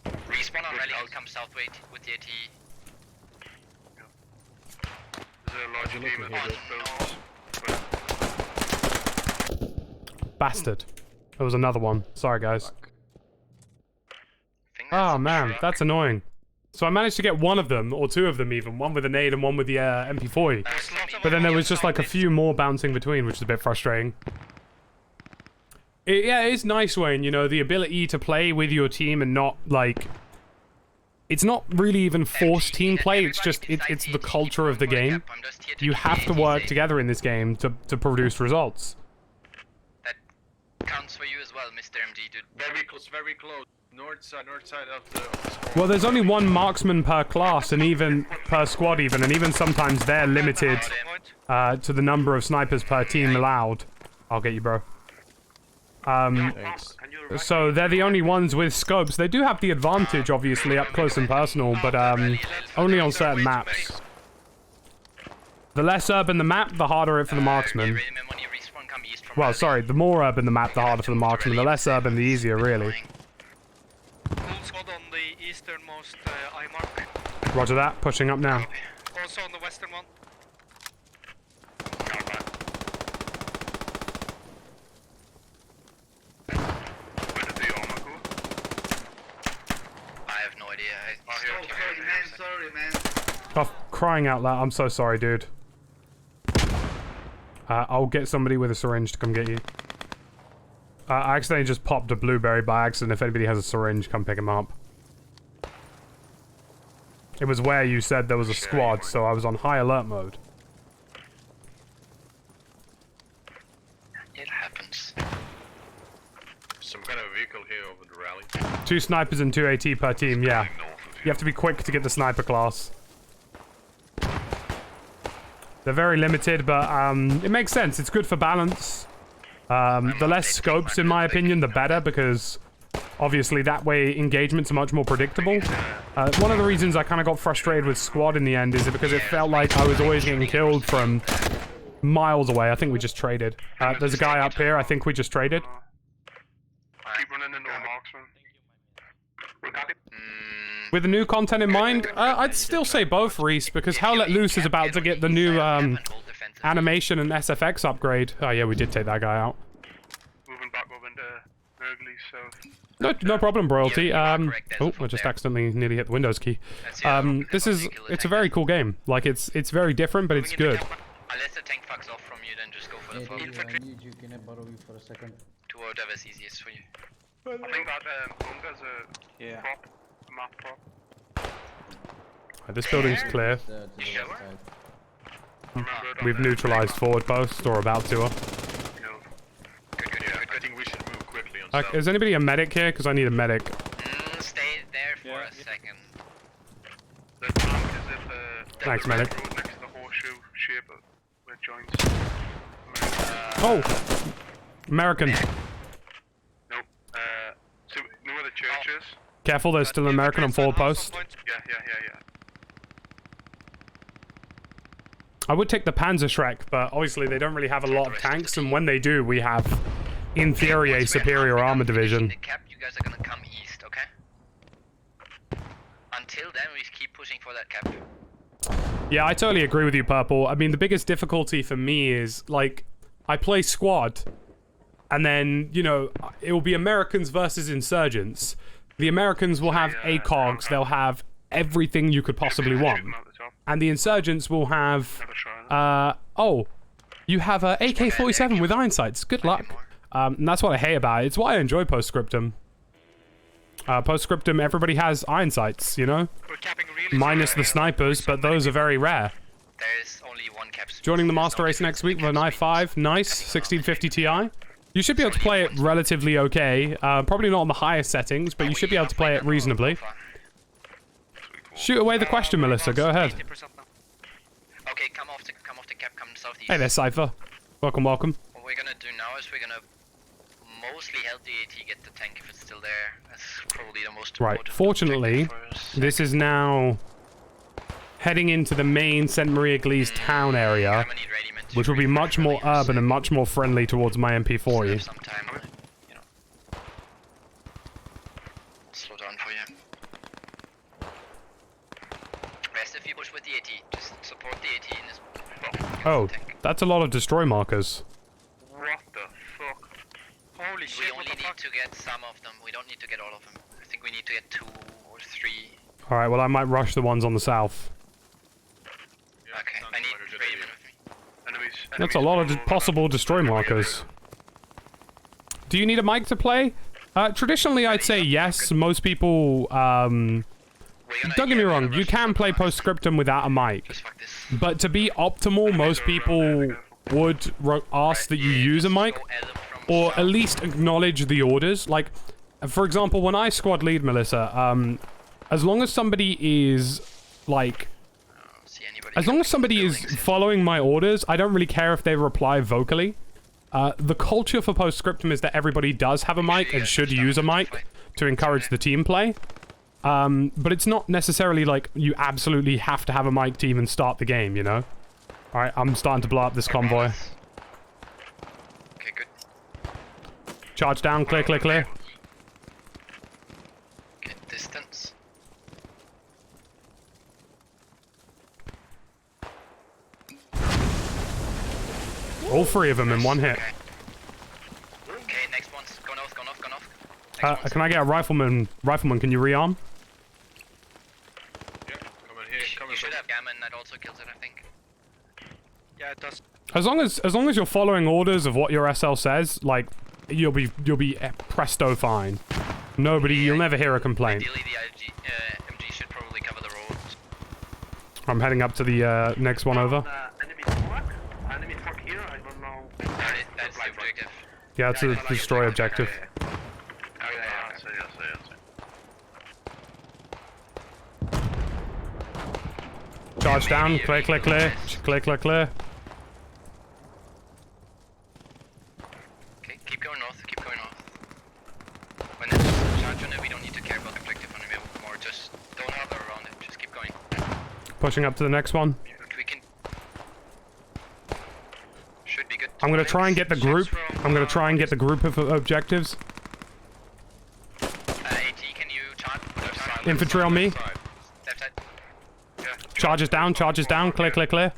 S10: Respawn on Raleigh and come southway with the AT.
S8: There's a large team at those buildings.
S1: Bastard. There was another one. Sorry, guys.
S10: think that's
S1: Oh
S10: a
S1: man,
S10: truck.
S1: that's annoying. So I managed to get one of them, or two of them even, one with a nade and one with the MP40. But then there was just like a few more bouncing between, which is a bit frustrating. Yeah, it is nice, Wayne, you know, the ability to play with your team and not, like... It's not really even forced team play, it's just, it's the culture of the game. You have to work together in this game to produce results.
S10: That counts for you as well, Mr. MD, dude.
S4: Very close. North side of the squad.
S1: Well, there's only one marksman per class, and even per squad even, and even sometimes they're limited to the number of snipers per team allowed. I'll get you, bro.
S5: Thanks.
S1: So they're the only ones with scopes. They do have the advantage, obviously, up close and personal, but only on certain maps. The less urban the map, the harder it for the marksman. Well, sorry, the more urban the map, the harder for the marksman. The less urban, the easier, really.
S3: Full squad on the easternmost eye mark.
S1: Roger that, pushing up now.
S3: Also on the western one.
S8: Where did the armor go?
S10: I have no idea.
S2: Sorry, man.
S1: Oh, crying out loud, I'm so sorry, dude. I'll get somebody with a syringe to come get you. I accidentally just popped a blueberry by accident. If anybody has a syringe, come pick him up. It was where you said there was a squad, so I was on high alert mode.
S10: It happens.
S4: Some kind of vehicle here over the rally.
S1: 2 snipers and 2 AT per team, yeah. You have to be quick to get the sniper class. They're very limited, but it makes sense. It's good for balance. The less scopes, in my opinion, the better, because obviously that way engagements are much more predictable. One of the reasons I kind of got frustrated with squad in the end is because it felt like I was always getting killed from miles away. I think we just traded. There's a guy up here. I think we just traded.
S8: Keep running into a marksman.
S1: With the new content in mind, I'd still say both, Reese, because Hell Let Loose is about to get the new animation and SFX upgrade. Oh yeah, we did take that guy out.
S8: Moving back up into Mergley south.
S1: No problem, Royalty. Oh, I just accidentally nearly hit the Windows key. It's a very cool game. Like, it's very different, but it's good.
S10: Unless the tank fucks off from you, then just go for the full.
S9: I need you, can I borrow you for a second?
S10: To whatever's easiest for you.
S8: I think that bunker's a prop, a map prop.
S1: This building's clear.
S9: To the left side.
S1: We've neutralized forward post, or about to.
S4: Good. I think we should move quickly on south.
S1: Is anybody a medic here? Because I need a medic.
S10: Stay there for a second.
S8: The tank is at the
S1: Thanks, medic.
S8: road next to the horseshoe shape where it joins.
S1: Oh! American.
S8: Nope. So, you know where the church is?
S1: Careful, there's still an American on forward post.
S8: Yeah.
S1: I would take the Panzerschreck, but obviously they don't really have a lot of tanks, and when they do, we have, in theory, a superior armor division.
S10: The cap, you guys are gonna come east, okay? Until then, we keep pushing for that cap.
S1: Yeah, I totally agree with you, Purple. I mean, the biggest difficulty for me is, like, I play squad, and then, you know, it will be Americans versus insurgents. The Americans will have ACOGs, they'll have everything you could possibly want. And the insurgents will have, oh, you have a AK-47 with iron sights. Good luck. And that's what I hate about it. It's why I enjoy Postscriptum. Postscriptum, everybody has iron sights, you know? Minus the snipers, but those are very rare.
S10: There's only one cap.
S1: Joining the Master Race next week with an i5. Nice. 1650 Ti. You should be able to play it relatively okay. Probably not on the highest settings, but you should be able to play it reasonably. Shoot away the question, Melissa. Go ahead.
S10: Okay, come off the cap, come southeast.
S1: Hey there, Cypher. Welcome, welcome.
S10: What we're gonna do now is we're gonna mostly help the AT get the tank if it's still there. That's probably the most
S1: Right.
S10: important
S1: Fortunately,
S10: objective for us.
S1: this is now heading into the main St. Maria Glees town area,
S10: I'm gonna need ready men to
S1: which will be much more urban and much more friendly towards my MP40.
S10: some time, you know. Slow down for you. Best if you push with the AT. Just support the AT in this.
S1: Oh, that's a lot of destroy markers.
S8: What the fuck?
S3: Holy
S10: We
S3: shit,
S10: only need to get some of them. We don't need to get all of them. I think we need to get 2 or 3.
S1: Alright, well I might rush the ones on the south.
S4: Yeah,
S10: Okay,
S4: sounds
S10: I need
S4: like a good
S10: Raven
S4: idea.
S10: with me.
S8: Enemies.
S1: That's a lot of possible destroy markers. Do you need a mic to play? Traditionally, I'd say yes. Most people, don't get me wrong, you can play Postscriptum without a mic.
S10: Just fuck this.
S1: But to be optimal, most people would ask that you use a mic, or at least acknowledge the orders. Like, for example, when I squad lead, Melissa, as long as somebody is, like, as long as somebody is following my orders, I don't really care if they reply vocally. The culture for Postscriptum is that everybody does have a mic and should use a mic to encourage the team play. But it's not necessarily like you absolutely have to have a mic to even start the game, you know? Alright, I'm starting to blow up this convoy.
S10: Okay, good.
S1: Charge down, clear, clear, clear.
S10: Get distance.
S1: All 3 of them in one hit.
S10: Okay, next one's gone off, gone off, gone off.
S1: Can I get a rifleman? Rifleman, can you rearm?
S4: Yeah, come in here, come
S10: You
S4: in.
S10: should have gammon, that also kills it, I think.
S2: Yeah, it does.
S1: As long as you're following orders of what your SL says, like you'll be presto fine. You'll never hear a complaint.
S10: Ideally, the MG should probably cover the roads.
S1: I'm heading up to the next one over.
S8: Enemy truck? Enemy truck here? I don't know.
S10: That's the objective.
S1: Yeah, it's a destroy objective.
S8: Oh, yeah, I see.
S1: Charge down, clear, clear, clear. Clear, clear, clear.
S10: Okay, keep going north, keep going north. When there's a charge on it, we don't need to care about the objective on it more, just don't hover around it, just keep going.
S1: Pushing up to the next one.
S10: We can... Should be good.
S1: I'm gonna try and get the group. I'm gonna try and get the group of objectives.
S10: AT, can you charge?
S1: Infantry on me.
S10: Left side.
S1: Charges down, clear, clear, clear.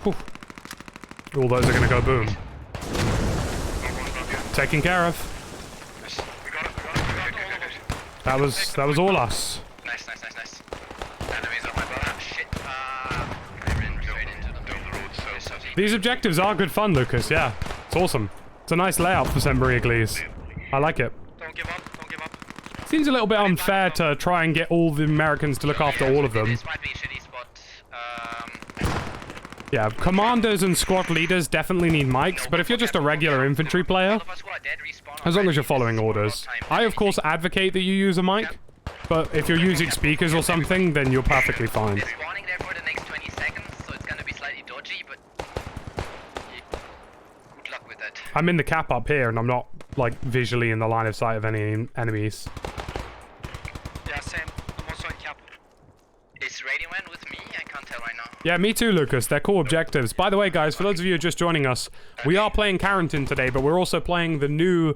S1: Whew. All those are gonna go boom. Taken care of. That was all us.
S10: Nice. Enemies on my butt. Shit. I ran straight into them.
S1: These objectives are good fun, Lucas. Yeah, it's awesome. It's a nice layout for Semberiagles. I like it.
S2: Don't give up.
S1: Seems a little bit unfair to try and get all the Americans to look after all of them.
S10: This might be a shitty spot.
S1: Yeah, commanders and squad leaders definitely need mics, but if you're just a regular infantry player, as long as you're following orders. I, of course, advocate that you use a mic, but if you're using speakers or something, then you're perfectly fine.
S10: It's spawning there for the next 20 seconds, so it's gonna be slightly dodgy, but good luck with that.
S1: I'm in the cap up here, and I'm not, like, visually in the line of sight of any enemies.
S2: Yeah, same. I'm also in cap.
S10: Is Radio Man with me? I can't tell right now.
S1: Yeah, me too, Lucas. They're cool objectives. By the way, guys, for those of you who are just joining us, we are playing CARENTAN today, but we're also playing the new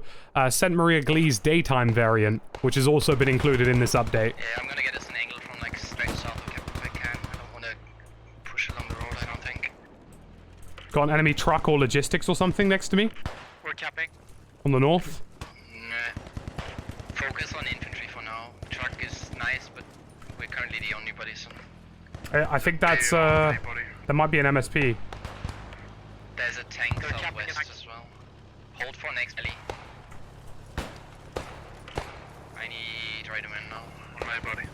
S1: St. Maria Glees daytime variant, which has also been included in this update.
S10: Yeah, I'm gonna get us an angle from like straight south of cap if I can. I don't wanna push along the road, I don't think.
S1: Got an enemy truck or logistics or something next to me?
S2: We're capping.
S1: On the north?
S10: Nah. Focus on infantry for now. Truck is nice, but we're currently the only bodies on.
S1: I think that's, there might be an MSP.
S10: There's a tank southwest as well. Hold for next alley. I need Riderman now.
S8: On my body.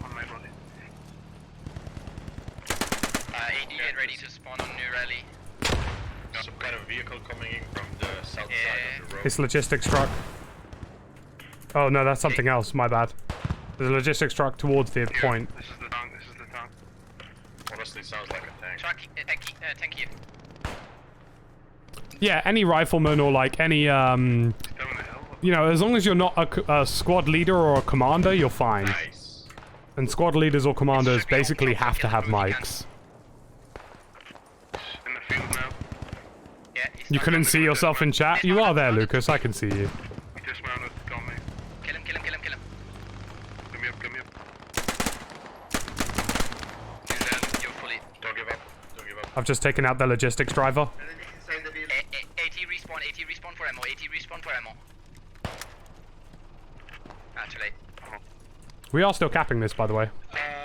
S10: AD, get ready to spawn on new rally.
S4: Some kind of vehicle coming in from the south side of the road.
S1: It's logistics truck. Oh no, that's something else, my bad. There's a logistics truck towards the point.
S8: This is the tank.
S4: Honestly, sounds like a tank.
S10: Truck, tank here.
S1: Yeah, any rifleman or like any, you know, as long as you're not a squad leader or a commander, you're fine.
S4: Nice.
S1: And squad leaders or commanders basically have to have mics.
S8: In the field now.
S10: Yeah,
S1: You couldn't see yourself in chat? You are there, Lucas. I can see you.
S8: He dismounted, got me.
S10: Kill him.
S8: Get me up.
S10: He's you're fully.
S4: Don't give up.
S1: I've just taken out the logistics driver.
S10: respawn, AT respawn for ammo, AT respawn for ammo. Ah, too late.
S1: We are still capping this, by the way.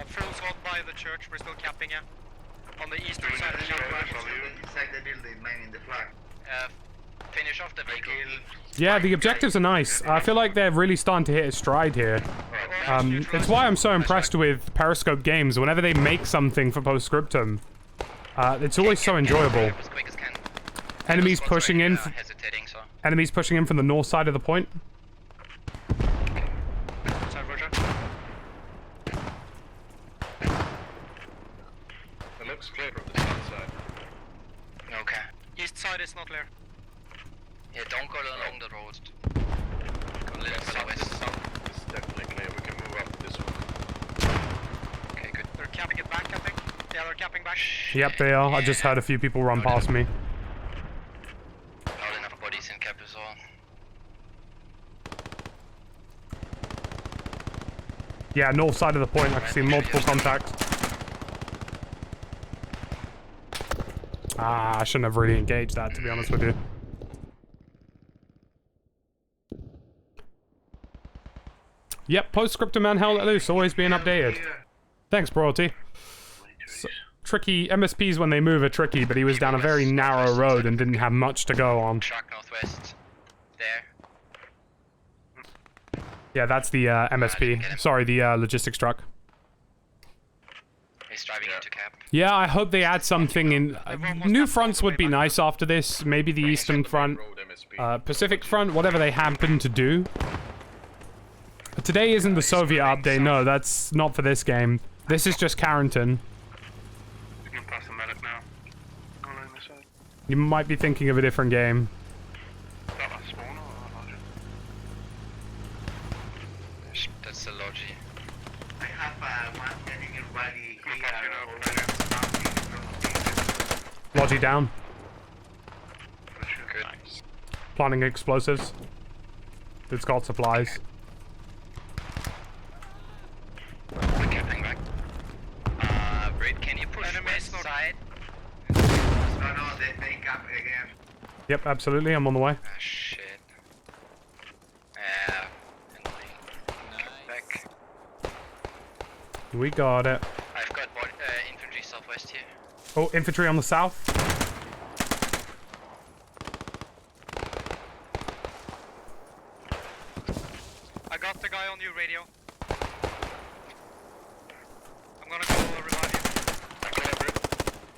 S3: Full squad by the church, we're still capping it. On the eastern side of the
S2: Inside the building, man, in the flag.
S10: Finish off the vehicle.
S1: Yeah, the objectives are nice. I feel like they're really starting to hit a stride here. It's why I'm so impressed with Periscope Games. Whenever they make something for Postscriptum, it's always so enjoyable.
S10: As quick as can.
S1: Enemies pushing in.
S10: Hesitating, so.
S1: Enemies pushing in from the north side of the point.
S3: side, Roger.
S4: It looks clear from the south side.
S10: Okay.
S3: East side is not clear.
S10: Yeah, don't go along the road. Go a little further
S4: This
S10: west.
S4: south is definitely clear. We can move up this one.
S10: Okay, good.
S3: They're capping it back, I think. Yeah, they're capping back.
S1: Yep, they are. I just heard a few people run past me.
S10: Not enough bodies in cap as well.
S1: Yeah, north side of the point. I can see multiple contacts. I shouldn't have really engaged that, to be honest with you. Yep, Postscriptum and Hell Let Loose always being updated. Thanks, Broyalty. So, tricky MSPs when they move are tricky, but he was down a very narrow road and didn't have much to go on.
S10: Truck northwest. There.
S1: Yeah, that's the MSP. Sorry, the logistics truck.
S10: He's driving into cap.
S1: Yeah, I hope they add something in. New fronts would be nice after this. Maybe the Eastern Front,
S4: Road MSP.
S1: Pacific Front, whatever they happen to do. Today isn't the Soviet update. No, that's not for this game. This is just CARENTAN.
S8: You can pass the medic now. Go around this side.
S1: You might be thinking of a different game.
S8: Is that last spawn or larger?
S10: That's the logi.
S2: I have one getting everybody
S1: Logi down.
S10: Good.
S1: Planting explosives. It's got supplies.
S10: We're capping back. Braid, can you push west side?
S2: No, they cap again.
S1: Yep, absolutely. I'm on the way.
S10: Ah, shit. Back.
S1: We got it.
S10: I've got infantry southwest here.
S1: Oh, infantry on the south.
S3: I got the guy on you, radio. I'm gonna go revive you.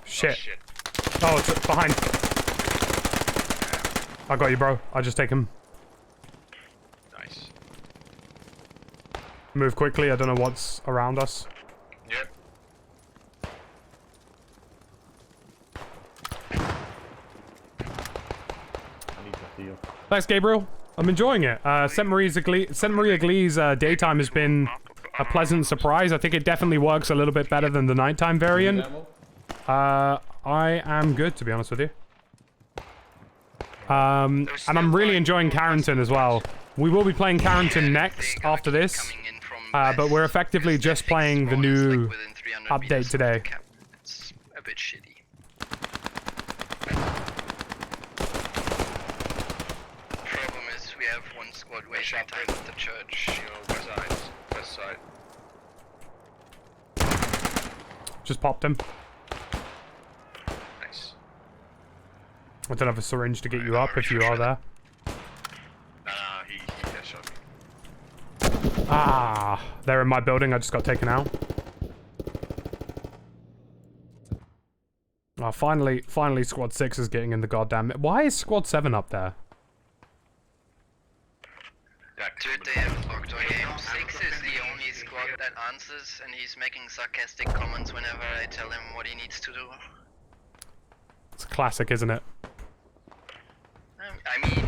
S1: Shit. Oh, it's behind. I got you, bro. I'll just take him.
S4: Nice.
S1: Move quickly. I don't know what's around us.
S4: Yep.
S1: Thanks, Gabriel. I'm enjoying it. St. Maria Glee's daytime has been a pleasant surprise. I think it definitely works a little bit better than the nighttime variant. I am good, to be honest with you. And I'm really enjoying CARENTAN as well. We will be playing CARENTAN next after this, but we're effectively just playing the new update today.
S10: It's a bit shitty. Problem is we have one squad waiting time at the church.
S4: West side.
S1: Just popped him.
S4: Nice.
S1: I don't have a syringe to get you up if you are there.
S4: He headshot me.
S1: Ah, they're in my building. I just got taken out. Oh, finally, Squad 6 is getting in the goddamn... Why is Squad 7 up there?
S10: Dude, they have locked our game. 6 is the only squad that answers, and he's making sarcastic comments whenever I tell him what he needs to do.
S1: It's classic, isn't it?
S10: I mean,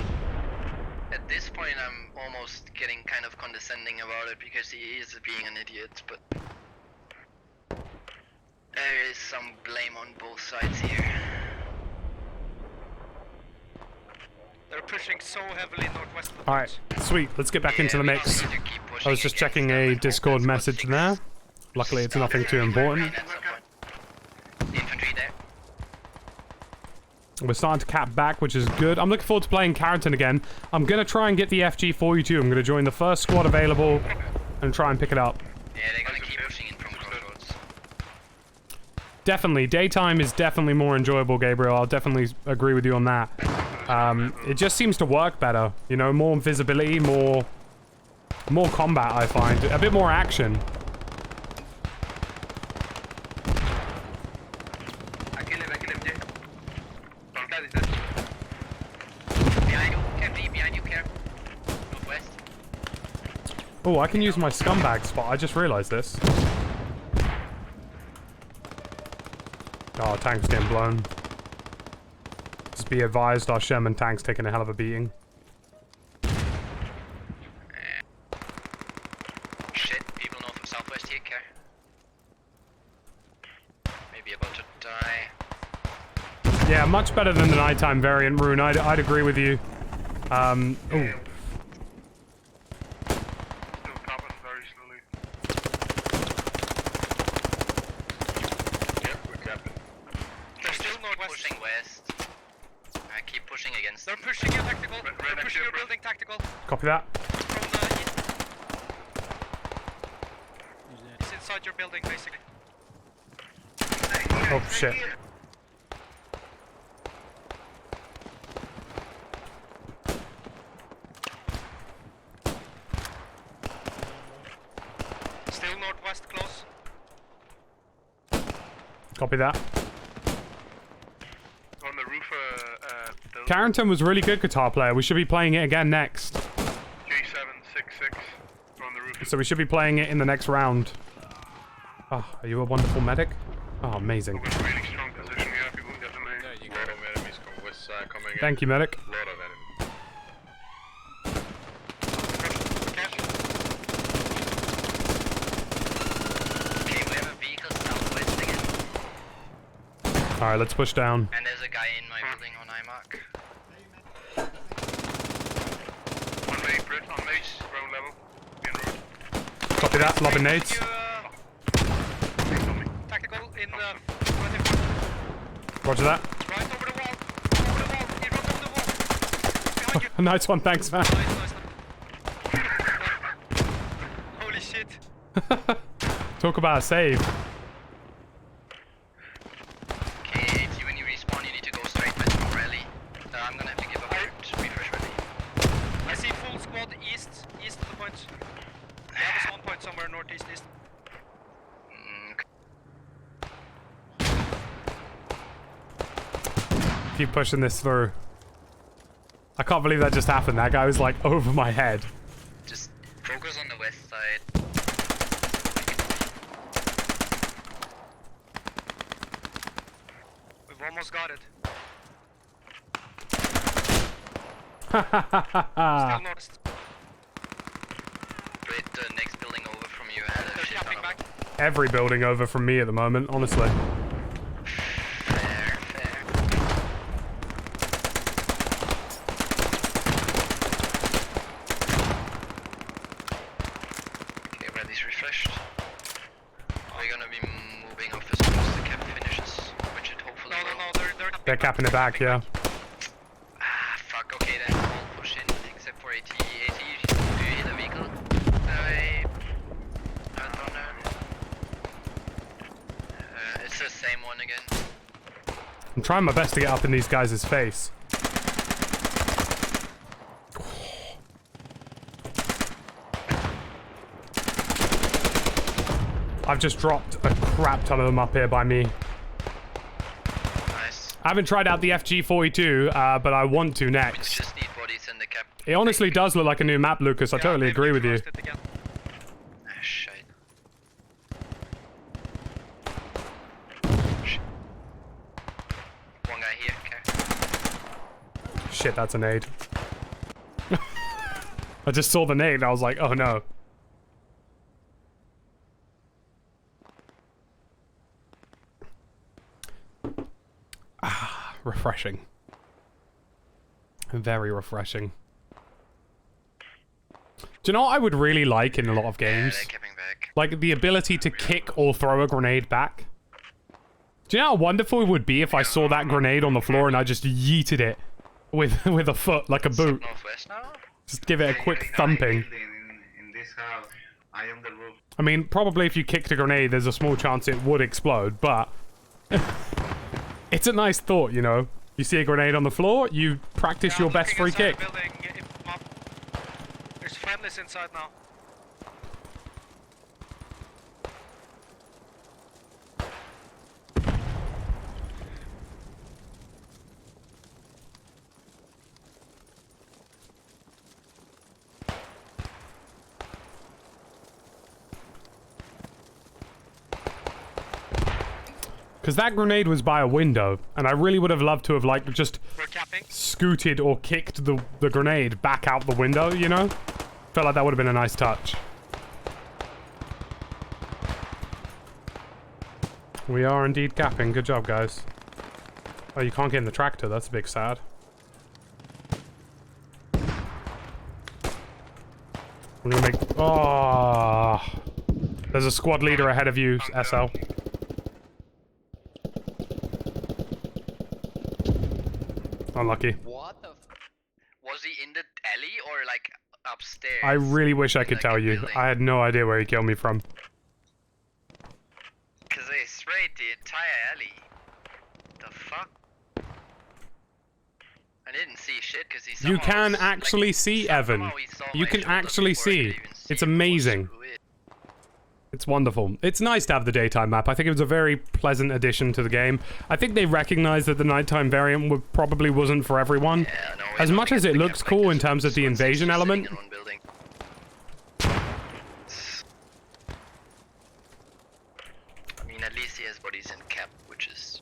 S10: at this point I'm almost getting kind of condescending about it because he is being an idiot, but there is some blame on both sides here.
S3: They're pushing so heavily northwest of the
S1: Alright, sweet. Let's get back into the
S10: we
S1: mix.
S10: need to keep pushing
S1: I was just
S10: against
S1: checking
S10: them
S1: a
S10: and hope
S1: Discord
S10: that
S1: message
S10: Squad
S1: there.
S10: 6
S1: Luckily, it's nothing too
S10: starts
S1: important.
S10: at some point. Infantry there.
S1: We're starting to cap back, which is good. I'm looking forward to playing CARENTAN again. I'm going to try and get the FG42. I'm going to join the first squad available and try and pick it up.
S10: Yeah, they're gonna keep pushing in from crossroads.
S1: Definitely. Daytime is definitely more enjoyable, Gabriel. I'll definitely agree with you on that. It just seems to work better. You know, more visibility, more combat, I find. A bit more action.
S2: I kill him, Jay.
S10: Behind you, Care. Northwest.
S1: Oh, I can use my scumbag spot. I just realized this. Oh, tank's getting blown. Just be advised, our Sherman tank's taking a hell of a beating.
S10: Shit, people north of southwest here, Care. Maybe about to die.
S1: Yeah, much better than the nighttime variant, Rune. I'd agree with you. Ooh.
S8: Still capping very slowly.
S4: Yeah, we're capping.
S10: They're still pushing west. I keep pushing against them.
S2: They're pushing your tactical. They're pushing your building tactical.
S1: Copy that.
S2: From the east. It's inside your building, basically.
S1: Oh, shit.
S2: Still northwest, close.
S1: Copy that.
S8: On the roof, building.
S1: CARENTAN was really good guitar player. We should be playing it again next.
S8: G766. On the roof.
S1: So we should be playing it in the next round. Oh, are you a wonderful medic? Oh, amazing.
S8: We're in a really strong position here. People can get the main.
S4: A lot of enemies from west side coming in.
S1: Thank you, medic.
S4: A lot of enemies.
S10: Okay, we have a vehicle southwest again.
S1: Alright, let's push down.
S10: And there's a guy in my building on IMARC.
S8: On me, Brit. On me. Ground level. Main road.
S1: Copy that. Lobbing nades.
S2: Tactical in 24.
S1: Roger that.
S2: Right over the wall. Over the wall. He runs over the wall. Behind you.
S1: Nice one, thanks, man.
S2: Nice. Holy shit.
S1: Talk about a save.
S10: Okay, when you respawn, you need to go straight west from rally. I'm gonna have to give up refresh rally.
S2: I see full squad east of the point. They have a spawn point somewhere northeast east.
S1: Keep pushing this through. I can't believe that just happened. That guy was like over my head.
S10: Just focus on the west side.
S2: We've almost got it. Still north.
S10: Wait, the next building over from you had a
S2: They're
S10: shit
S2: capping
S10: ton
S2: back.
S1: Every building over from me at the moment, honestly.
S10: Fair. Okay, rally's refreshed. We're gonna be moving off as soon as the cap finishes, which it hopefully will.
S2: No,
S1: They're capping it back, yeah.
S10: Ah, fuck, okay then, all push in, except for AT. Do you hit a vehicle? I don't know. It's the same one again.
S1: I'm trying my best to get up in these guys' face. I've just dropped a crap ton of them up here by me.
S10: Nice.
S1: I haven't tried out the FG42, but I want to
S10: We
S1: next.
S10: just need bodies in the cap.
S1: It honestly does look like a new map, Lucas. I totally agree with you.
S10: Ah, shite. One guy here, okay.
S1: Shit, that's a nade. I just saw the nade and I was like, oh no. Ah, refreshing. Very refreshing. Do you know what I would really like in a lot of games?
S10: They're coming back.
S1: Like the ability to kick or throw a grenade back. Do you know how wonderful it would be if I saw that grenade on the floor and I just yeeted it with a foot like a boot?
S10: Northwest now?
S1: Just give it a quick thumping.
S4: In this house, I am the roof.
S1: I mean, probably if you kicked a grenade, there's a small chance it would explode, but it's a nice thought, you know. You see a grenade on the floor, you practice your best free kick.
S3: There's friendlies inside now.
S1: Because that grenade was by a window, and I really would have loved to have, like, just scooted or kicked the grenade back out the window, you know? Felt like that would have been a nice touch. We are indeed capping. Good job, guys. Oh, you can't get in the tractor. That's a big sad. We're gonna make... Oh, there's a squad leader ahead of you, SL. Unlucky.
S10: What the was he in the alley or like upstairs?
S1: I really wish I could tell you.
S10: building?
S1: I had no idea where he killed me from.
S10: Cause they sprayed the entire alley. The fuck? I didn't see shit cause he
S1: You
S10: somehow
S1: can
S10: like,
S1: actually see, Evan.
S10: somehow he saw
S1: You
S10: my
S1: can
S10: shoulder
S1: actually
S10: before I could
S1: see.
S10: even see
S1: It's
S10: who was
S1: amazing.
S10: who it.
S1: It's wonderful. It's nice to have the daytime map. I think it was a very pleasant addition to the game. I think they recognized that the nighttime variant probably wasn't for everyone.
S10: Yeah, no,
S1: As much as it looks cool in terms of the invasion element.
S10: I mean, at least he has bodies in cap, which is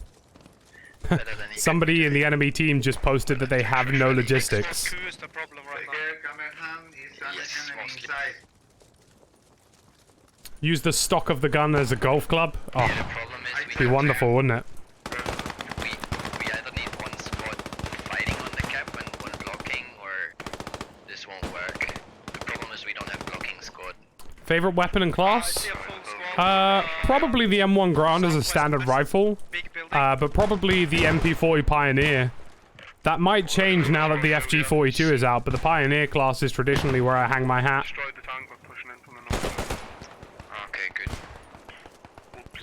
S10: better than he
S1: Somebody in the enemy team just posted that they have no logistics.
S3: Who is the problem right now?
S10: Yes, mostly.
S1: Use the stock of the gun as a golf club. Oh,
S10: Yeah, the problem is
S1: it'd be wonderful, wouldn't it?
S10: we either need one squad fighting on the cap and one blocking, or this won't work. The problem is we don't have blocking squad.
S1: Favorite weapon and class? Probably the M1 Grand as a standard rifle. But probably the MP40 Pioneer. That might change now that the FG42 is out, but the Pioneer class is traditionally where I hang my hat.
S8: Destroyed the tank, we're pushing in from the north.
S10: Okay, good.
S8: Oops.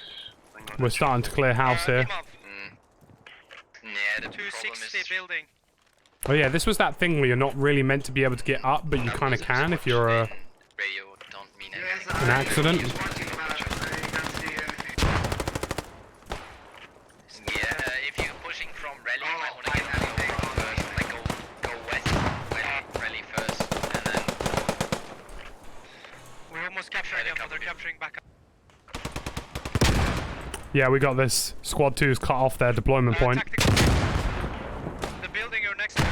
S1: We're starting to clear house here.
S10: Yeah, the problem
S3: 260
S10: is
S3: building.
S1: Oh yeah, this was that thing where you're not really meant to be able to get up, but you kind of can if you're
S10: radio don't mean anything.
S1: an accident.
S10: Yeah, if you're pushing from rally, you might want to get rally first. Like go west, rally first, and then
S3: We're almost capturing them, but they're capturing back up.
S1: Yeah, we got this. Squad 2's cut off their deployment point.
S3: Tactical. The building you're next to,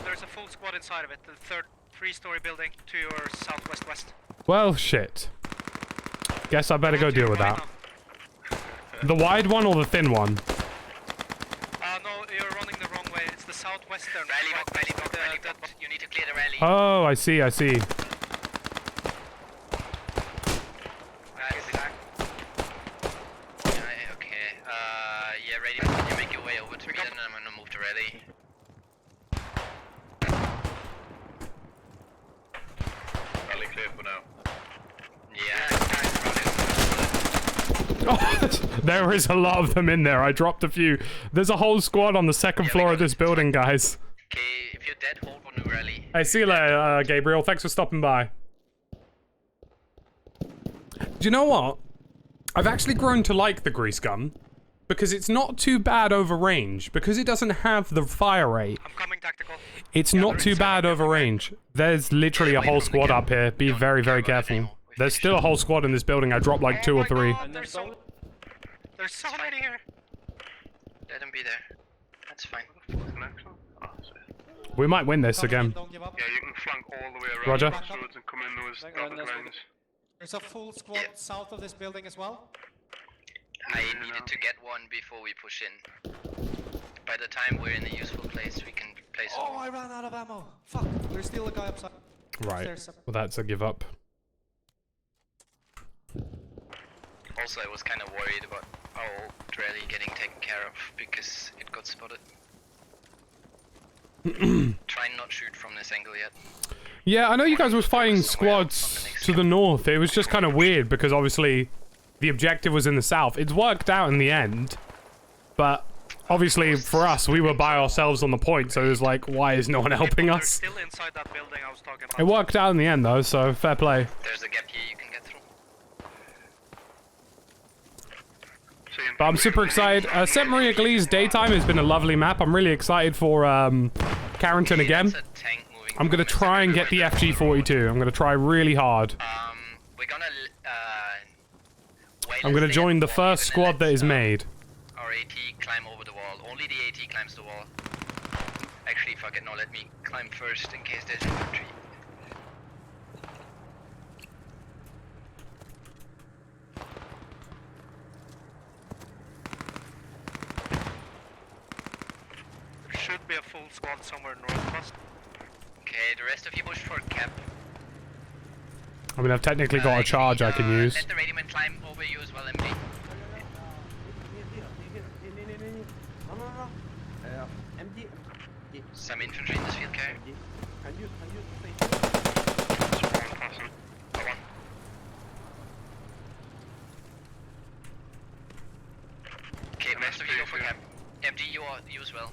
S3: there's a full squad inside of it. The third three-story building to your southwest-west.
S1: Well, shit. Guess I better go deal with that. The wide one or the thin one?
S3: No, you're running the wrong way. It's the southwestern.
S10: rally block. You need to clear the rally.
S1: Oh, I see, I see.
S10: Okay. Yeah, ready. You make your way over to me, then I'm gonna move to ready.
S4: Rally clear for now.
S10: Yeah.
S1: There is a lot of them in there. I dropped a few. There's a whole squad on the second floor of this building, guys.
S10: Okay, if you're dead, hold for new rally.
S1: Hey, see you later, Gabriel. Thanks for stopping by. Do you know what? I've actually grown to like the grease gun because it's not too bad over range. Because it doesn't have the fire rate.
S3: I'm coming tactical.
S1: It's not too bad over range. There's literally a whole squad up here. Be very, very careful. There's still a whole squad in this building. I dropped like 2 or 3.
S3: God, there's so many here.
S10: Let him be there. That's fine.
S1: We might win this again.
S8: Yeah, you can flank all the way around
S1: Roger.
S8: the roads and come in those other grounds.
S11: There's a full squad south of this building as well.
S10: I needed to get one before we push in. By the time we're in a useful place, we can place.
S11: Oh, I ran out of ammo. Fuck, there's still a guy upside.
S1: Right.
S11: Upstairs.
S1: Well, that's a give up.
S10: Also, I was kind of worried about Oh, rally getting taken care of because it got spotted. Try and not shoot from this angle yet.
S1: Yeah, I know you guys was fighting squads to the north. It was just kind of weird because obviously the objective was in the south. It's worked out in the end, but obviously for us, we were by ourselves on the point, so it was like, why is no one helping
S3: They're
S1: us?
S3: still inside that building I was talking about.
S1: It worked out in the end though, so fair play.
S10: There's a gap here you can get through.
S1: But I'm super excited. St. Maria Glee's daytime has been a lovely map. I'm really excited for CARENTAN again. I'm gonna try and get the FG42. I'm gonna try really hard.
S10: We're gonna wait.
S1: I'm gonna join the first squad that is made.
S10: Our AT climb over the wall. Only the AT climbs the wall. Actually, fuck it, no, let me climb first in case there's infantry.
S3: There should be a full squad somewhere north of us.
S10: Okay, the rest of you push for cap.
S1: I mean, I've technically got a charge I can use.
S10: Let the regiment climb over you as well, MD. Some infantry in this field, carry. Okay, rest of you go for cap. MD, you as well.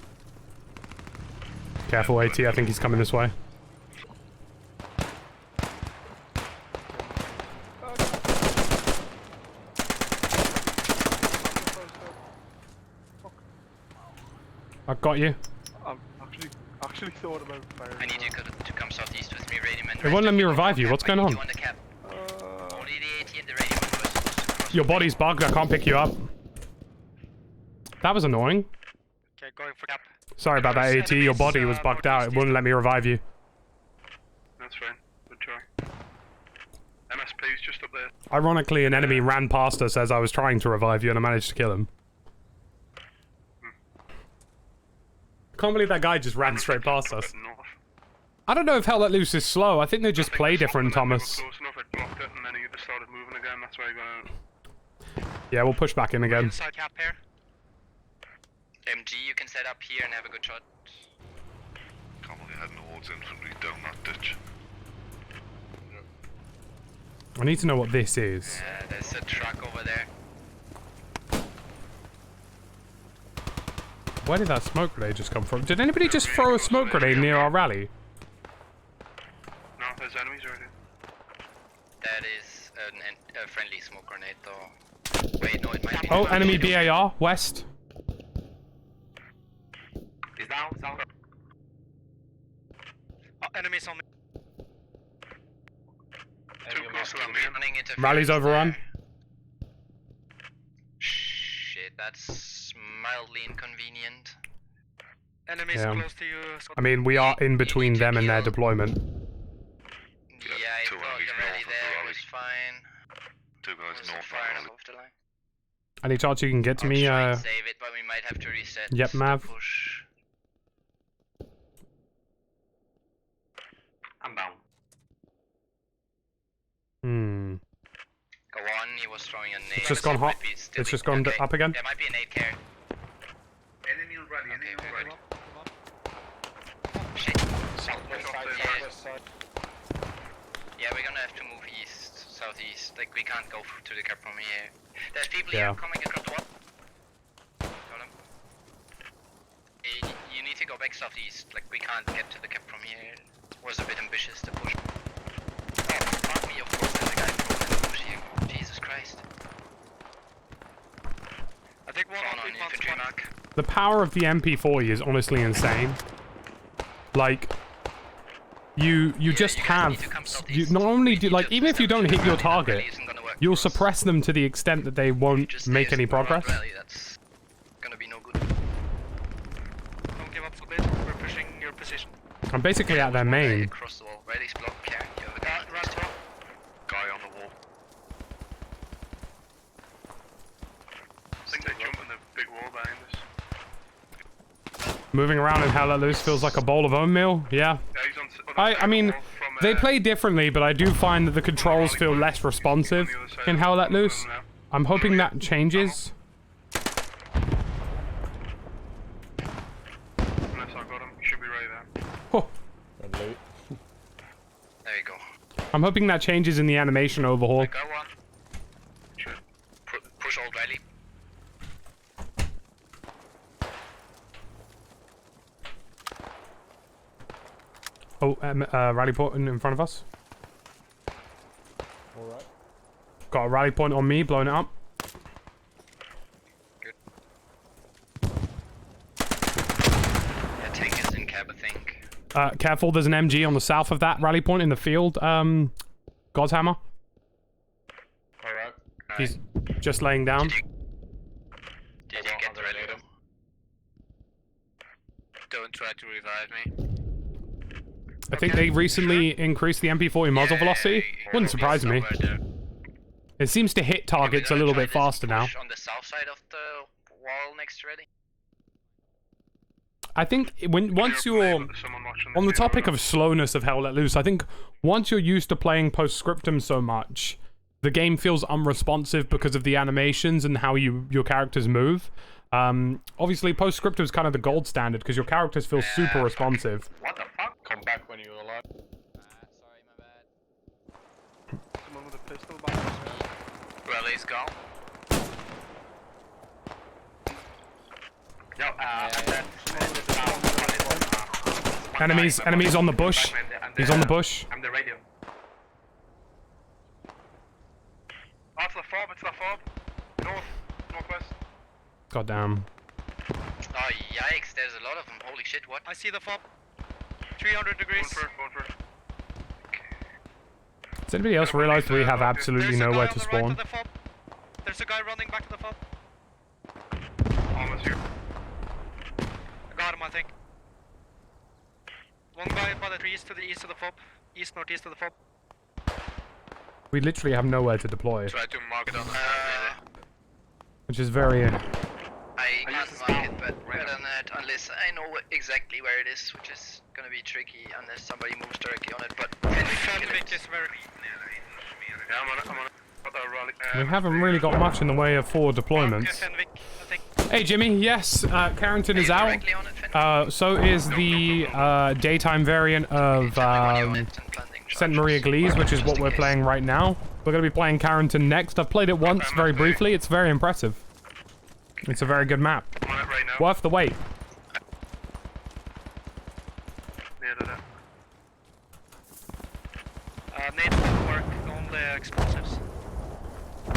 S1: Careful, AT. I think he's coming this way. I've got you.
S8: Actually thought about firing.
S10: I need you to come southeast with me, regiment.
S1: It won't let me revive you. What's going on?
S10: Only the AT and the regiment were supposed to cross.
S1: Your body's bugged. I can't pick you up. That was annoying.
S3: Okay, going for cap.
S1: Sorry about that, AT. Your body was bugged out. It wouldn't let me revive you.
S8: That's fine. Good try. MSP's just up there.
S1: Ironically, an enemy ran past us as I was trying to revive you, and I managed to kill him. I can't believe that guy just ran straight past us. I don't know if Hell Let Loose is slow. I think they just play different, Thomas.
S8: Close enough, it blocked it, and then he just started moving again. That's why he got.
S1: Yeah, we'll push back in again.
S3: Inside cap here.
S10: MG, you can set up here and have a good shot.
S8: Can't believe I had no odds infantry down that ditch.
S1: I need to know what this is.
S10: There's a truck over there.
S1: Where did that smoke grenade just come from? Did anybody just throw a smoke grenade near our rally?
S8: No, there's enemies right here.
S10: That is a friendly smoke grenade, though. Wait, no, it might be.
S1: Oh, enemy BAR, west.
S2: He's down.
S3: Oh, enemies on me.
S8: Too close to that man.
S10: Running into
S1: Rally's overrun.
S10: Shit, that's mildly inconvenient.
S3: Enemies
S1: Yeah.
S3: close to you.
S1: I mean, we are in between them and their deployment.
S10: Yeah, I thought the rally there was fine.
S8: Two guys
S10: Wasn't
S8: north
S10: far
S8: of
S10: enough
S8: the
S10: off the line.
S1: Any chance you can get to
S10: I'll
S1: me?
S10: try and save it, but we might have to reset.
S1: Yep,
S10: the
S1: Mav.
S10: Push.
S2: I'm down.
S10: Go on, he was throwing a nade.
S1: It's just gone hot. It's just gone up again.
S10: There might be a nade carry.
S2: Enemy already. Enemy already.
S10: Shit.
S8: Southwest side.
S10: Yeah, we're gonna have to move east, southeast. Like, we can't go to the cap from here. There's people
S1: Yeah.
S10: here coming across the wall. Got him. You need to go back southeast. Like, we can't get to the cap from here. It was a bit ambitious to push. Oh, fuck me, of course there's a guy from the push here. Jesus Christ.
S3: I think one
S10: Going on infantry mark.
S1: The power of the MP40 is honestly insane. Like, you just have, you not only do, like, even if you don't hit your target, you'll suppress them to the extent that they won't make any progress.
S10: That's gonna be no good.
S3: Don't give up so bit. We're pushing your position.
S1: I'm basically at their main.
S10: Across the wall. Ready's blocked, carry. You have a guy.
S3: Right top.
S8: Guy on the wall. I think they jump in the big wall behind us.
S1: Moving around in Hell Let Loose feels like a bowl of oatmeal. Yeah.
S8: Yeah, he's on
S1: I mean, they play differently, but I do find that the controls feel less responsive in Hell Let Loose. I'm hoping that changes. I'm hoping that changes in the animation overhaul.
S10: Got one.
S8: Sure.
S10: Push old rally.
S1: Oh, rally point in front of us.
S9: Alright.
S1: Got a rally point on me, blowing it up.
S10: Yeah, tank is in cab, I think.
S1: Careful, there's an MG on the south of that rally point in the field. God's hammer.
S4: Alright.
S1: He's just laying down.
S10: Did you get the rally? Don't try to revive me.
S1: I think they recently increased the MP40 muzzle velocity. Wouldn't surprise me. It seems to hit targets a little bit faster now.
S10: On the south side of the wall next to ready.
S1: I think once you're on the topic of slowness of Hell Let Loose, I think once you're used to playing Postscriptum so much, the game feels unresponsive because of the animations and how your characters move. Obviously, Postscriptum is kind of the gold standard because your characters feel super responsive.
S4: What the fuck? Come back when you're alive.
S10: Sorry, my bad.
S8: Someone with a pistol back there.
S10: Rally's gone.
S1: Enemies on the bush. He's on the bush.
S8: I'm the radio. Oh, it's the fob, northwest.
S1: Goddamn.
S10: Oh, yikes, there's a lot of them. Holy shit, what?
S3: I see the fob. 300 degrees.
S8: Going for it.
S1: Does anybody else realize we have absolutely
S3: There's a
S1: nowhere
S3: guy
S1: to
S3: on the right
S1: spawn?
S3: of the fob. There's a guy running back to the fob.
S8: Almost here.
S3: I got him, I think. One guy by the trees to the east of the fob. East-northeast of the fob.
S1: We literally have nowhere to deploy,
S10: Try to mark it on the map,
S1: which is very...
S10: I can't mark it, but better than that, unless I know exactly where it is, which is gonna be tricky unless somebody moves directly on it, but...
S3: Fenwick is very...
S8: Yeah, I'm on it. Got that rally.
S1: We haven't really got much in the way of forward deployments.
S3: Fenwick, I think.
S1: Hey Jimmy, yes, CARENTAN is out.
S10: Directly on it, Fenwick.
S1: So is the daytime variant of St. Maria Glees, which is what we're playing right now. We're going to be playing CARENTAN next. I've played it once, very briefly. It's very impressive. It's a very good map.
S8: I'm on it right now.
S1: Worth the wait.
S8: Near to that.
S3: Nade won't work on the explosives.
S8: I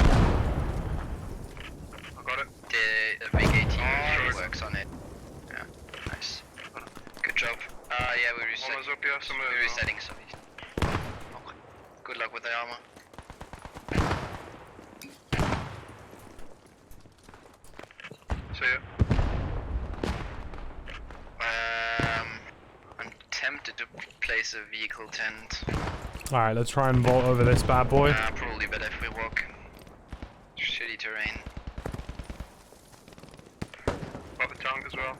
S8: got it.
S10: The big 18 really works on it. Yeah, nice. Good job. Yeah, we're resetting.
S8: Almost up here, somewhere.
S10: We're resetting some. Okay. Good luck with the armor.
S8: See ya.
S10: I'm tempted to place a vehicle tent.
S1: Alright, let's try and vault over this bad boy.
S10: Probably better if we walk. Shitty terrain.
S8: Got the tank as well.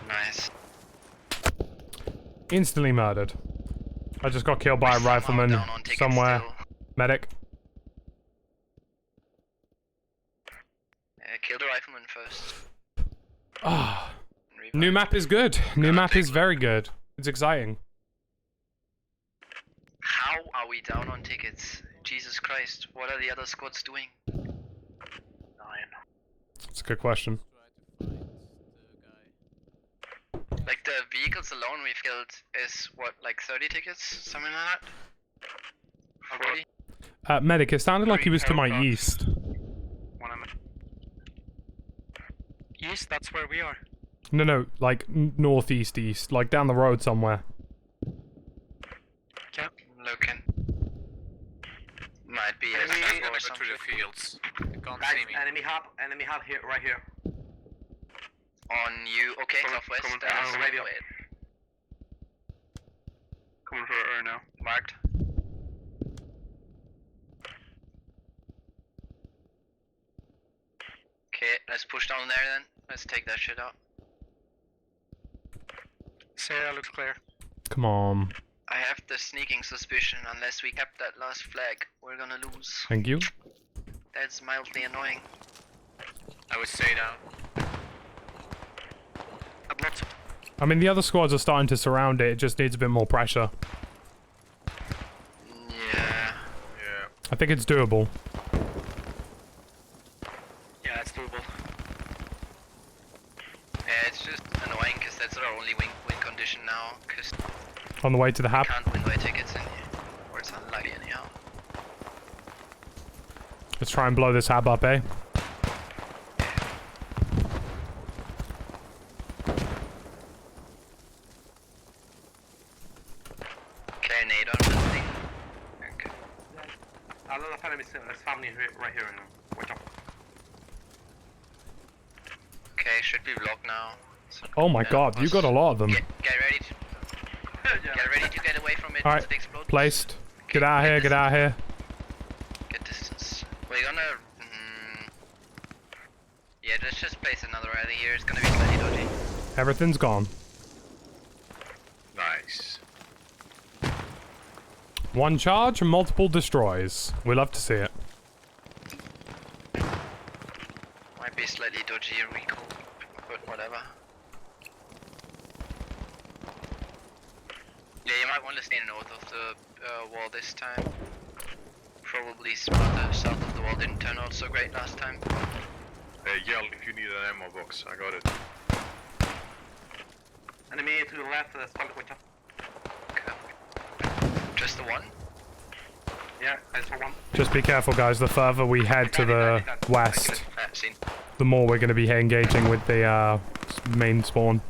S10: Nice.
S1: Instantly murdered. I just got killed by a rifleman
S10: Down on tickets
S1: somewhere.
S10: still.
S1: Medic.
S10: Kill the rifleman first.
S1: Ah,
S10: Revive.
S1: new map is good. New map is very good. It's exciting.
S10: How are we down on tickets? Jesus Christ, what are the other squads doing? 9.
S1: It's a good question.
S10: Like the vehicles alone we've killed is what, like 30 tickets? Something like that? 40?
S1: Medic, it sounded like he was to my east.
S8: One of them.
S3: East, that's where we are.
S1: No, like northeast east, like down the road somewhere.
S3: Okay.
S10: Looking. Might be a circle or something.
S6: fields. You can't
S2: Guys, enemy hub here, right here.
S10: On you, okay, southwest.
S8: coming
S10: That's
S8: down,
S2: radio.
S10: wait.
S8: Coming for her now.
S10: Marked. Okay, let's push down there then. Let's take that shit out.
S3: Sarah looks clear.
S1: Come on.
S10: I have the sneaking suspicion unless we kept that last flag, we're gonna lose.
S1: Thank you.
S10: That's mildly annoying.
S6: I would stay down.
S3: I'd love to.
S1: I mean, the other squads are starting to surround it. It just needs a bit more pressure. I think it's doable.
S3: Yeah, it's doable.
S10: Yeah, it's just annoying because that's our only win condition now. Because
S1: On the way to the hub.
S10: can't win by tickets in here, or it's unlikely anyhow.
S1: Let's try and blow this hub up, eh?
S10: Okay, nade on this thing. Okay.
S6: There's family right here. Watch out.
S10: Okay, should be blocked now. So,
S1: Oh my god, you got a lot of them.
S10: Get ready to get ready to get away from it.
S1: Alright,
S10: once it explodes.
S1: placed. Get out here, get out here.
S10: Get distance. We're gonna. Yeah, let's just place another rally here. It's gonna be slightly dodgy.
S1: Everything's gone.
S4: Nice.
S1: One charge, multiple destroys. We love to see it.
S10: Might be slightly dodgy in recall, but whatever. Yeah, you might want to stay north of the wall this time. Probably smarter. South of the wall didn't turn out so great last time.
S4: Yell if you need an ammo box. I got it.
S6: Enemy to the left, watch out.
S10: Okay. Just the one?
S6: Yeah, I saw one.
S1: Just be careful, guys. The further we head to the west,
S10: Seen.
S1: the more we're going to be engaging with the main spawn.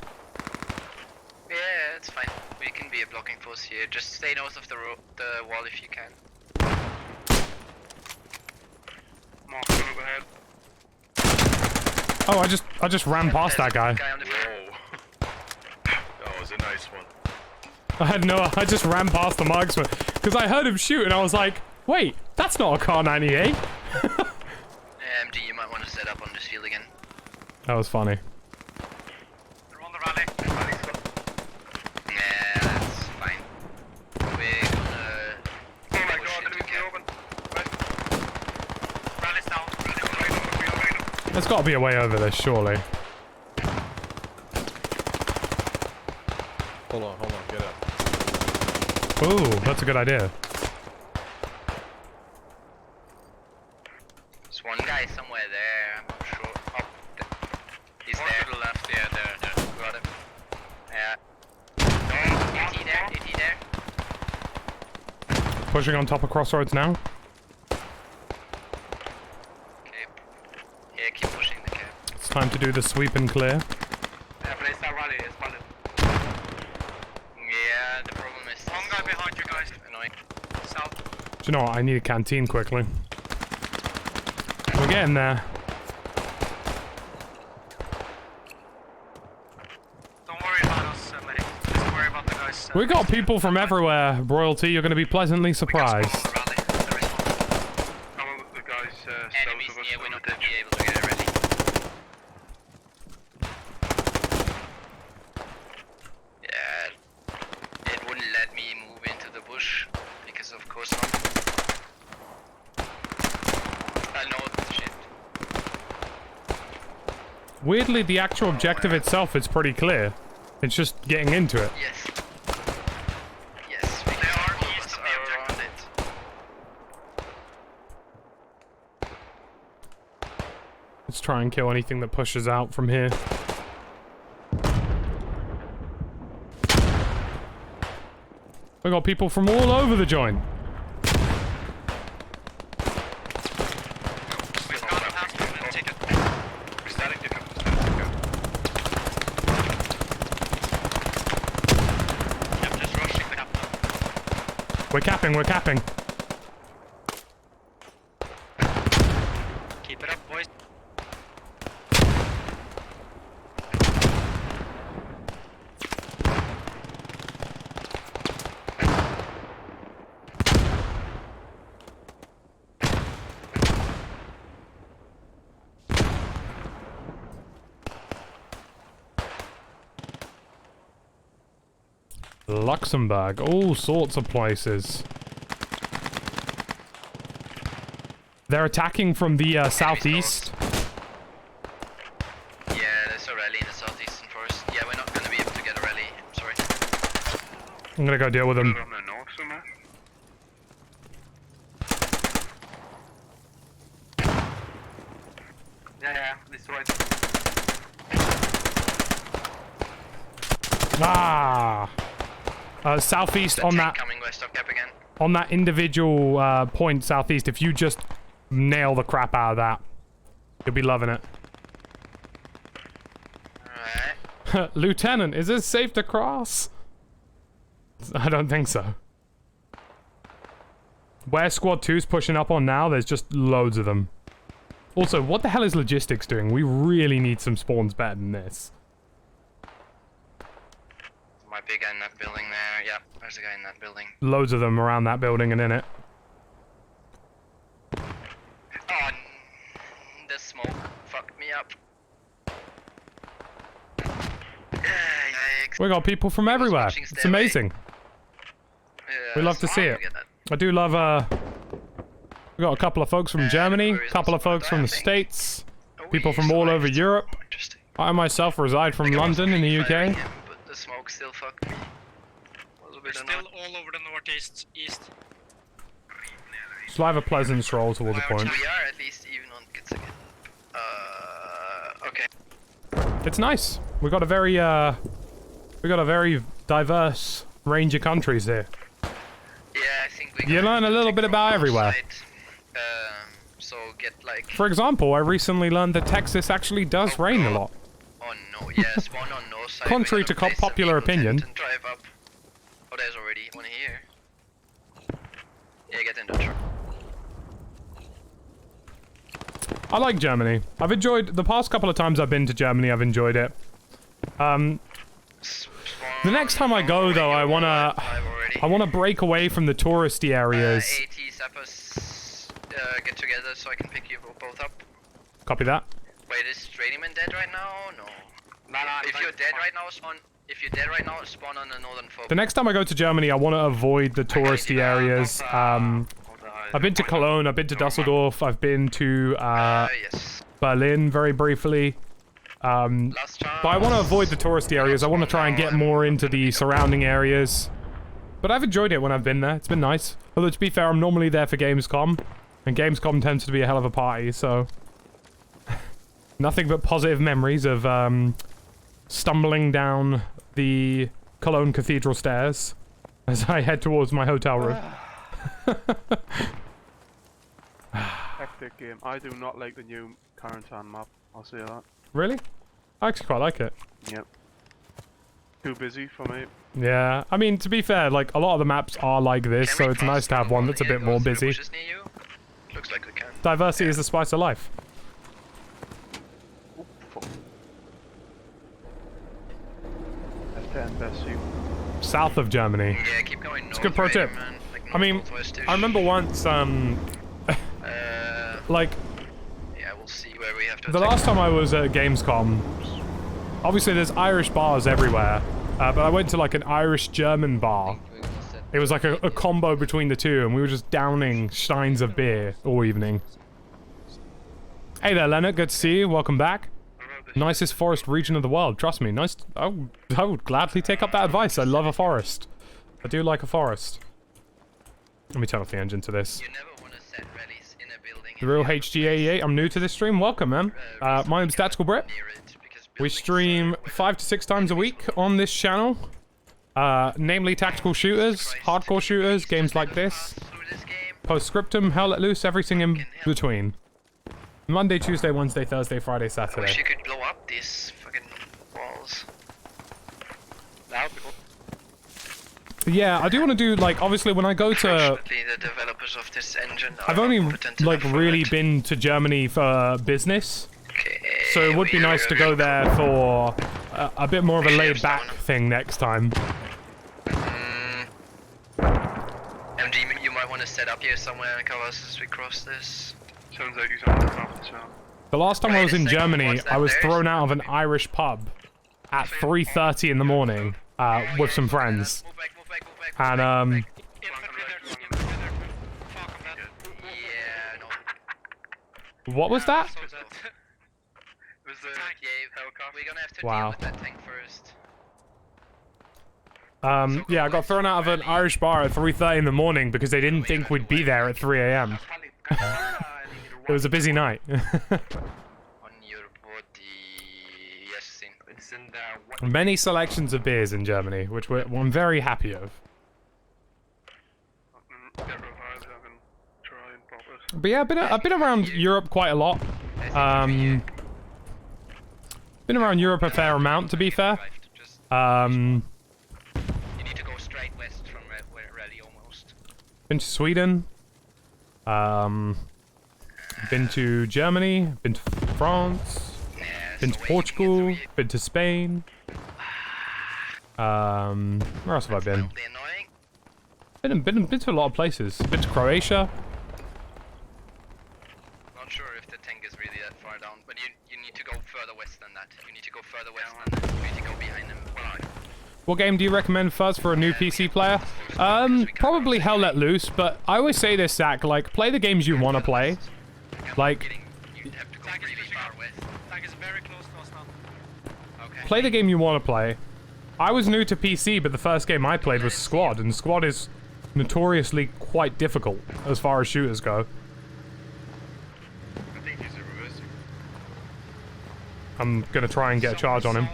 S10: Yeah, it's fine. We can be a blocking force here. Just stay north of the wall if you can.
S8: Mark, overhead.
S1: Oh, I just ran past that guy.
S10: Guy on the floor.
S4: Whoa. That was a nice one.
S1: I just ran past the marksman because I heard him shoot and I was like, wait, that's not a Car 98.
S10: MD, you might want to set up on this field again.
S1: That was funny.
S3: They're on the rally.
S10: Yeah, that's fine. We're gonna.
S6: Oh my god, enemy open.
S3: Rally's down.
S1: There's got to be a way over this, surely.
S5: Hold on, get up.
S1: Ooh, that's a good idea.
S10: There's one guy somewhere there. I'm not sure. Oh, he's there. To the left. Yeah, there. Got him. Yeah. AT there. AT there.
S1: Pushing on top of crossroads now.
S10: Okay. Yeah, keep pushing the cap.
S1: It's time to do the sweep and clear.
S6: Yeah, place that rally is one.
S10: Yeah, the problem is.
S3: One guy behind you guys.
S10: Annoying.
S3: South.
S1: Do you know what? I need a canteen quickly. We're getting there.
S3: Don't worry about us, medic. Just worry about the guys.
S1: We got people from everywhere, Royalty. You're going to be pleasantly surprised.
S8: Some of the guys
S10: Enemies
S8: south of us
S10: near, we're
S8: on
S10: not
S8: the
S10: gonna
S8: ditch.
S10: be able to get it ready. Yeah, it wouldn't let me move into the bush because of course not. I know it's shit.
S1: Weirdly, the actual objective itself is pretty clear. It's just getting into it.
S10: Yes. Yes, because all of us are around it.
S1: Let's try and kill anything that pushes out from here. We got people from all over the joint.
S3: We've got a pass through the ticket.
S4: We're starting to come.
S3: I'm just rushing the captain.
S1: We're capping, we're capping.
S3: Keep it up, boys.
S1: Luxembourg, all sorts of places. They're attacking from the southeast.
S10: Yeah, there's a rally in the southeastern forest. Yeah, we're not gonna be able to get a rally. I'm sorry.
S1: I'm gonna go deal with them.
S8: On the north somewhere.
S1: Southeast
S10: The
S1: on
S10: tank
S1: that
S10: coming west of Cap again.
S1: on that individual point southeast. If you just nail the crap out of that, you'll be loving it.
S10: Alright.
S1: Lieutenant, is it safe to cross? I don't think so. Where Squad 2's pushing up on now, there's just loads of them. Also, what the hell is logistics doing? We really need some spawns better than this.
S10: Might be a guy in that building there. Yeah, there's a guy in that building.
S1: Loads of them around that building and in it.
S10: Oh, the smoke fucked me up. Yikes.
S1: We got people from everywhere.
S10: watching
S1: It's
S10: Stairway.
S1: amazing.
S10: Yeah,
S1: We love to see it.
S10: get that.
S1: I do love, we got a couple of folks from Germany,
S10: where
S1: a
S10: is
S1: couple of
S10: this one?
S1: folks from the
S10: I think.
S1: States,
S10: Oh,
S1: people
S10: we
S1: from all over
S10: survived.
S1: Europe.
S10: Interesting.
S1: I myself reside from
S10: Like, I was
S1: London in the
S10: firing
S1: UK.
S10: him, but the smoke still fucked me. Was a
S3: We're
S10: bit
S3: still
S10: annoying.
S3: all over the northeast, east.
S1: So I have a pleasant stroll towards the point.
S10: We are at least even on kids again. Okay.
S1: It's nice. We got a very diverse range of countries here.
S10: Yeah, I think we
S1: You
S10: gotta
S1: learn a little
S10: take
S1: bit
S10: from
S1: about
S10: north
S1: everywhere.
S10: side, so get like.
S1: For example, I recently learned that Texas actually does rain a lot.
S10: Oh no, yeah, spawn on north side.
S1: Contrary
S10: We're
S1: to
S10: gonna place
S1: popular
S10: a beacon
S1: opinion.
S10: tent and drive up. Oh, there's already one here. Yeah, get in the truck.
S1: I like Germany. I've enjoyed the past couple of times I've been to Germany. I've enjoyed it. The next time I go, though, I wanna break away from the touristy areas.
S10: AT Zappers, get together so I can pick you both up.
S1: Copy that.
S10: Wait, is Tradingman dead right now? No. If you're dead right now, spawn. If you're dead right now, spawn on the northern foe.
S1: The next time I go to Germany, I want to avoid the touristy areas. I've been to Cologne, I've been to Dusseldorf, I've been to
S10: Yes.
S1: Berlin very briefly.
S10: Last chance.
S1: But I want to avoid the touristy areas. I want to try and get more into the surrounding areas. But I've enjoyed it when I've been there. It's been nice. Although, to be fair, I'm normally there for Gamescom. And Gamescom tends to be a hell of a party, so... Nothing but positive memories of, stumbling down the Cologne Cathedral stairs as I head towards my hotel room.
S8: Hectic game. I do not like the new CARENTAN map. I'll say that.
S1: Really? I actually quite like it.
S8: Yep. Too busy for me.
S1: Yeah, I mean, to be fair, like, a lot of the maps are like this,
S10: Can
S1: so
S10: we
S1: it's
S10: cross
S1: nice to have
S10: from
S1: one that's a
S10: here,
S1: bit
S10: go
S1: more
S10: through the
S1: busy.
S10: bushes near you? Looks like we can.
S1: Diversity is the spice of life.
S8: Oh, fuck. F10 best view.
S1: South of Germany.
S10: Yeah, keep going north.
S1: It's a good pro
S10: right,
S1: tip.
S10: man. Like
S1: I mean,
S10: northwest-ish.
S1: I remember once, like,
S10: Yeah, we'll see where we have to
S1: the
S10: attack.
S1: last time I was at Gamescom, obviously there's Irish bars everywhere, but I went to like an Irish-German bar. It was like a combo between the two, and we were just downing steins of beer all evening. Hey there, Leonard, good to see you, welcome back. Nicest forest region of the world, trust me, nice. I would gladly take up that advice, I love a forest. I do like a forest. Let me turn off the engine to this.
S10: You never want to set rallies in a building.
S1: The real HG88, I'm new to this stream, welcome man. My name's Tactical Brit. We stream 5 to 6 times a week on this channel. Namely tactical shooters, hardcore shooters, games like this. Post Scriptum, Hell Let Loose, everything in between. Monday, Tuesday, Wednesday, Thursday, Friday,
S10: I wish
S1: Saturday.
S10: you could blow up these fucking walls.
S8: That would be good.
S1: Yeah, I do want to do, like, obviously when I go to...
S10: Unfortunately, the developers of this engine are
S1: I've only,
S10: competent
S1: like,
S10: enough for
S1: really
S10: it.
S1: been to Germany for business.
S10: Okay,
S1: So it would be nice to go there for a bit more of a laid-back thing next time.
S10: MG, you might want to set up here somewhere and cover us as we cross this.
S8: Sounds like you don't have to sound.
S1: The last time I was in Germany,
S10: what's that
S1: I was
S10: there?
S1: thrown out of an Irish pub at 3:30 in the morning with some friends.
S10: Move back, move back, move back.
S1: And,
S3: Infantry there. Infantry there. Fuck on that.
S10: Yeah, no.
S1: what was that?
S3: So that.
S8: Was the
S10: Yeah, we're gonna have to
S1: Wow.
S10: deal with that tank first.
S1: Yeah, I got thrown out of an Irish bar at 3:30 in the morning because they didn't think we'd be there at 3 a.m. It was a busy night.
S10: On your body. Yes, same.
S1: Many selections of beers in Germany, which I'm very happy of.
S8: Get revived, I can try and pop it.
S1: But yeah, I've been around Europe quite a lot. Been around Europe a fair amount, to be fair.
S10: You need to go straight west from Rally almost.
S1: Been to Sweden. Been to Germany. Been to France. Been to Portugal. Been to Spain. Where else have I been? Been to a lot of places. Been to Croatia.
S10: Not sure if the tank is really that far down, but you need to go further west than that. You need to go further west than that. You need to go behind them.
S1: What game do you recommend first for a new PC player? Probably Hell Let Loose, but I always say this, Zach, like, play the games you want to play. Like,
S10: You have to go really far west.
S3: Tank is very close to us now.
S10: Okay.
S1: play the game you want to play. I was new to PC, but the first game I played was Squad, and Squad is notoriously quite difficult as far as shooters go.
S4: I think he's reversing.
S1: I'm gonna try and get a charge on him.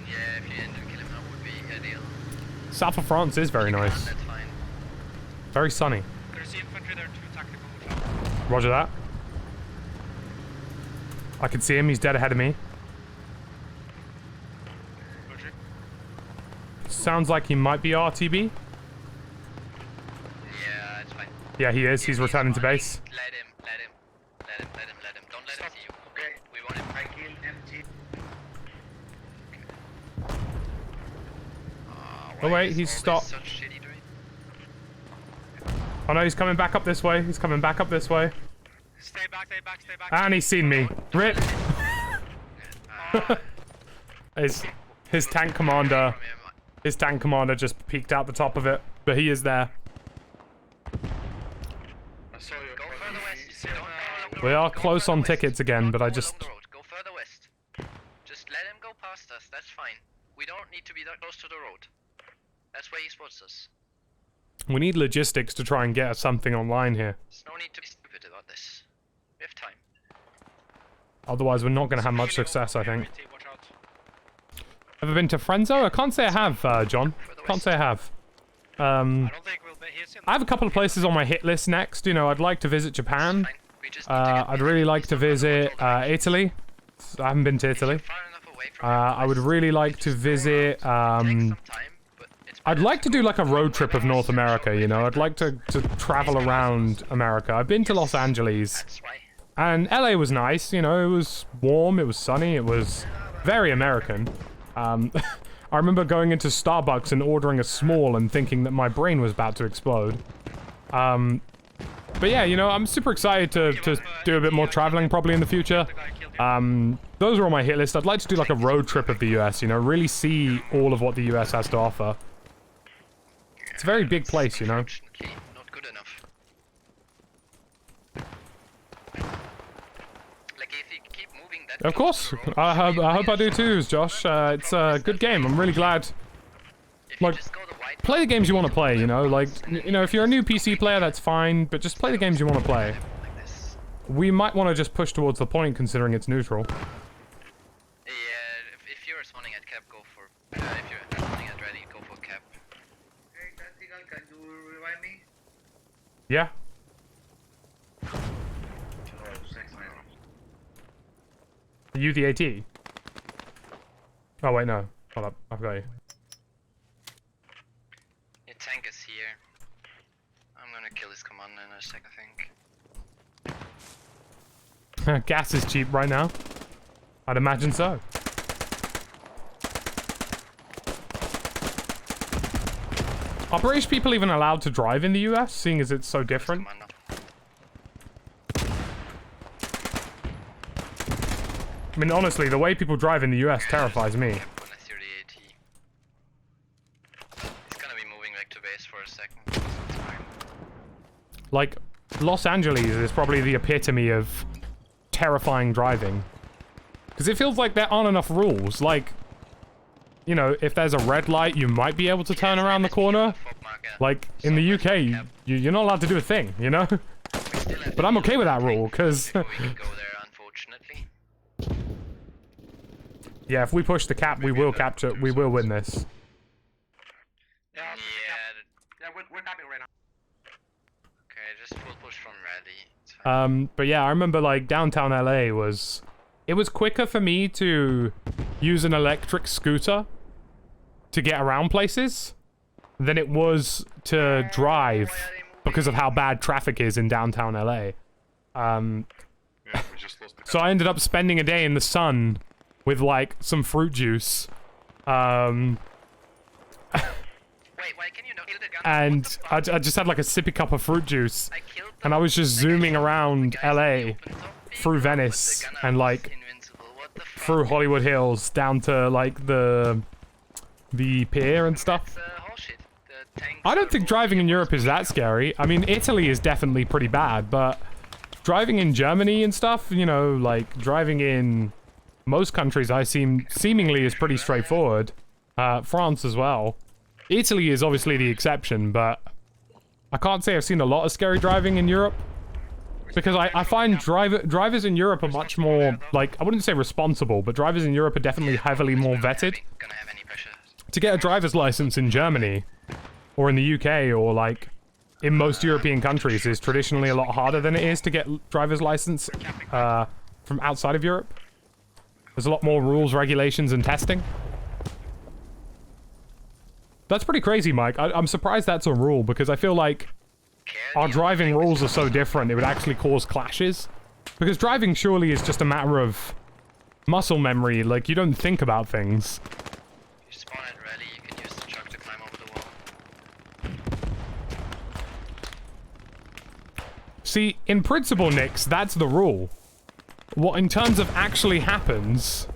S10: Yeah, if you end and kill him, that would be ideal.
S1: South of France is very nice.
S10: That's fine.
S1: Very sunny.
S3: There's infantry there, 2 tactical.
S1: Roger that. I can see him, he's dead ahead of me. Sounds like he might be RTB.
S10: Yeah, it's fine.
S1: Yeah, he is. He's returning to base.
S10: Let him. Don't let him see you. Okay. We want him. I killed MT.
S1: Oh wait, he's stopped. Oh no, he's coming back up this way.
S3: Stay back.
S1: And he's seen me. Rip. His tank commander. His tank commander just peeked out the top of it, but he is there.
S4: I saw your
S10: Go further west. Don't go along the
S1: We
S10: road.
S1: are
S10: Go
S1: close
S10: further
S1: on
S10: west.
S1: tickets again,
S10: Don't
S1: but
S10: go
S1: I
S10: along
S1: just...
S10: the road. Go further west. Just let him go past us. That's fine. We don't need to be that close to the road. That's where he spots us.
S1: We need logistics to try and get something online here.
S10: There's no need to be stupid about this. We have time.
S1: Otherwise, we're not going to have much success, I think.
S3: Watch out.
S1: Ever been to Frenzo? I can't say I have, John. Can't say I have.
S3: I don't think we'll be here soon.
S1: I have a couple of places on my hit list next. You know, I'd like to visit Japan.
S10: Fine. We just need to get
S1: I'd really like to visit Italy. I haven't been to Italy.
S10: far enough away from
S1: I would really like to visit...
S10: take some time, but it's
S1: I'd like to do like a road trip of North America, you know? I'd like to travel around America. I've been to Los Angeles.
S10: that's why.
S1: And LA was nice, you know, it was warm, it was sunny, it was very American. I remember going into Starbucks and ordering a small and thinking that my brain was about to explode. But yeah, you know, I'm super excited to do a bit more traveling probably in the future. Those are on my hit list. I'd like to do like a road trip of the US, you know, really see all of what the US has to offer. It's a very big place, you know.
S10: Unfortunately, not good enough. Like if you keep moving that
S1: Of
S10: close
S1: course,
S10: to the road,
S1: I
S10: should be
S1: hope I do
S10: obvious.
S1: too, Josh. It's a good game. I'm really glad.
S10: If you
S1: Like,
S10: just go the wide
S1: play the games you want to play, you know? Like, you know, if you're a new PC player, that's fine, but just play the games you want to play.
S10: like this.
S1: We might want to just push towards the point, considering it's neutral.
S10: Yeah, if you're spawning at cap, go for. If you're spawning at ready, go for cap.
S2: Hey, Tactical, can you revive me?
S1: Yeah. Are you the AT? Oh, wait, no. Hold up. I've got you.
S10: Your tank is here. I'm gonna kill his commander in a sec, I think.
S1: Gas is cheap right now. I'd imagine so. Are British people even allowed to drive in the US, seeing as it's so different?
S10: Commander.
S1: I mean, honestly, the way people drive in the US terrifies me.
S10: Cap unless you're the AT. He's gonna be moving back to base for a second. So it's fine.
S1: Like, Los Angeles is probably the epitome of terrifying driving. Because it feels like there aren't enough rules. Like, you know, if there's a red light, you might be able to turn around the corner. Like, in the UK, you're not allowed to do a thing, you know? But I'm okay with that rule, because...
S10: We can go there, unfortunately.
S1: Yeah, if we push the cap, we will capture. We will win this.
S2: Yeah,
S10: Yeah.
S2: we're capping right now.
S10: Okay, just full push from rally. It's fine.
S1: But yeah, I remember like downtown LA was. It was quicker for me to use an electric scooter to get around places than it was to drive because of how bad traffic is in downtown LA.
S8: Yeah, we just lost the
S1: So I ended up spending a day in the sun with like some fruit juice.
S10: Wait, why can you not kill the gun?
S1: And I just had like a sippy cup of fruit juice.
S10: I killed them.
S1: And I was just zooming around
S10: Guys,
S1: LA
S10: open top
S1: through
S10: with
S1: Venice
S10: the gun
S1: and
S10: out,
S1: like
S10: invincible. What the fuck?
S1: through Hollywood Hills down to like the pier and stuff.
S10: That's horseshit. The tanks
S1: I don't
S10: are
S1: think driving in Europe is that scary. I mean, Italy is definitely pretty bad, but driving in Germany and stuff, you know, like driving in most countries seemingly is pretty straightforward. France as well. Italy is obviously the exception, but I can't say I've seen a lot of scary driving in Europe. Because I find drivers in Europe are much more, like, I wouldn't say responsible, but drivers in Europe are definitely heavily more vetted.
S10: gonna have any pressure.
S1: To get a driver's license in Germany, or in the UK, or like, in most European countries is traditionally a lot harder than it is to get driver's license from outside of Europe. There's a lot more rules, regulations, and testing. That's pretty crazy, Mike. I'm surprised that's a rule, because I feel like our driving rules are so different, it would actually cause clashes. Because driving surely is just a matter of muscle memory, like, you don't think about things.
S10: You spawn at rally, you can use the truck to climb over the wall.
S1: See, in principle, Nix, that's the rule. What in terms of actually happens...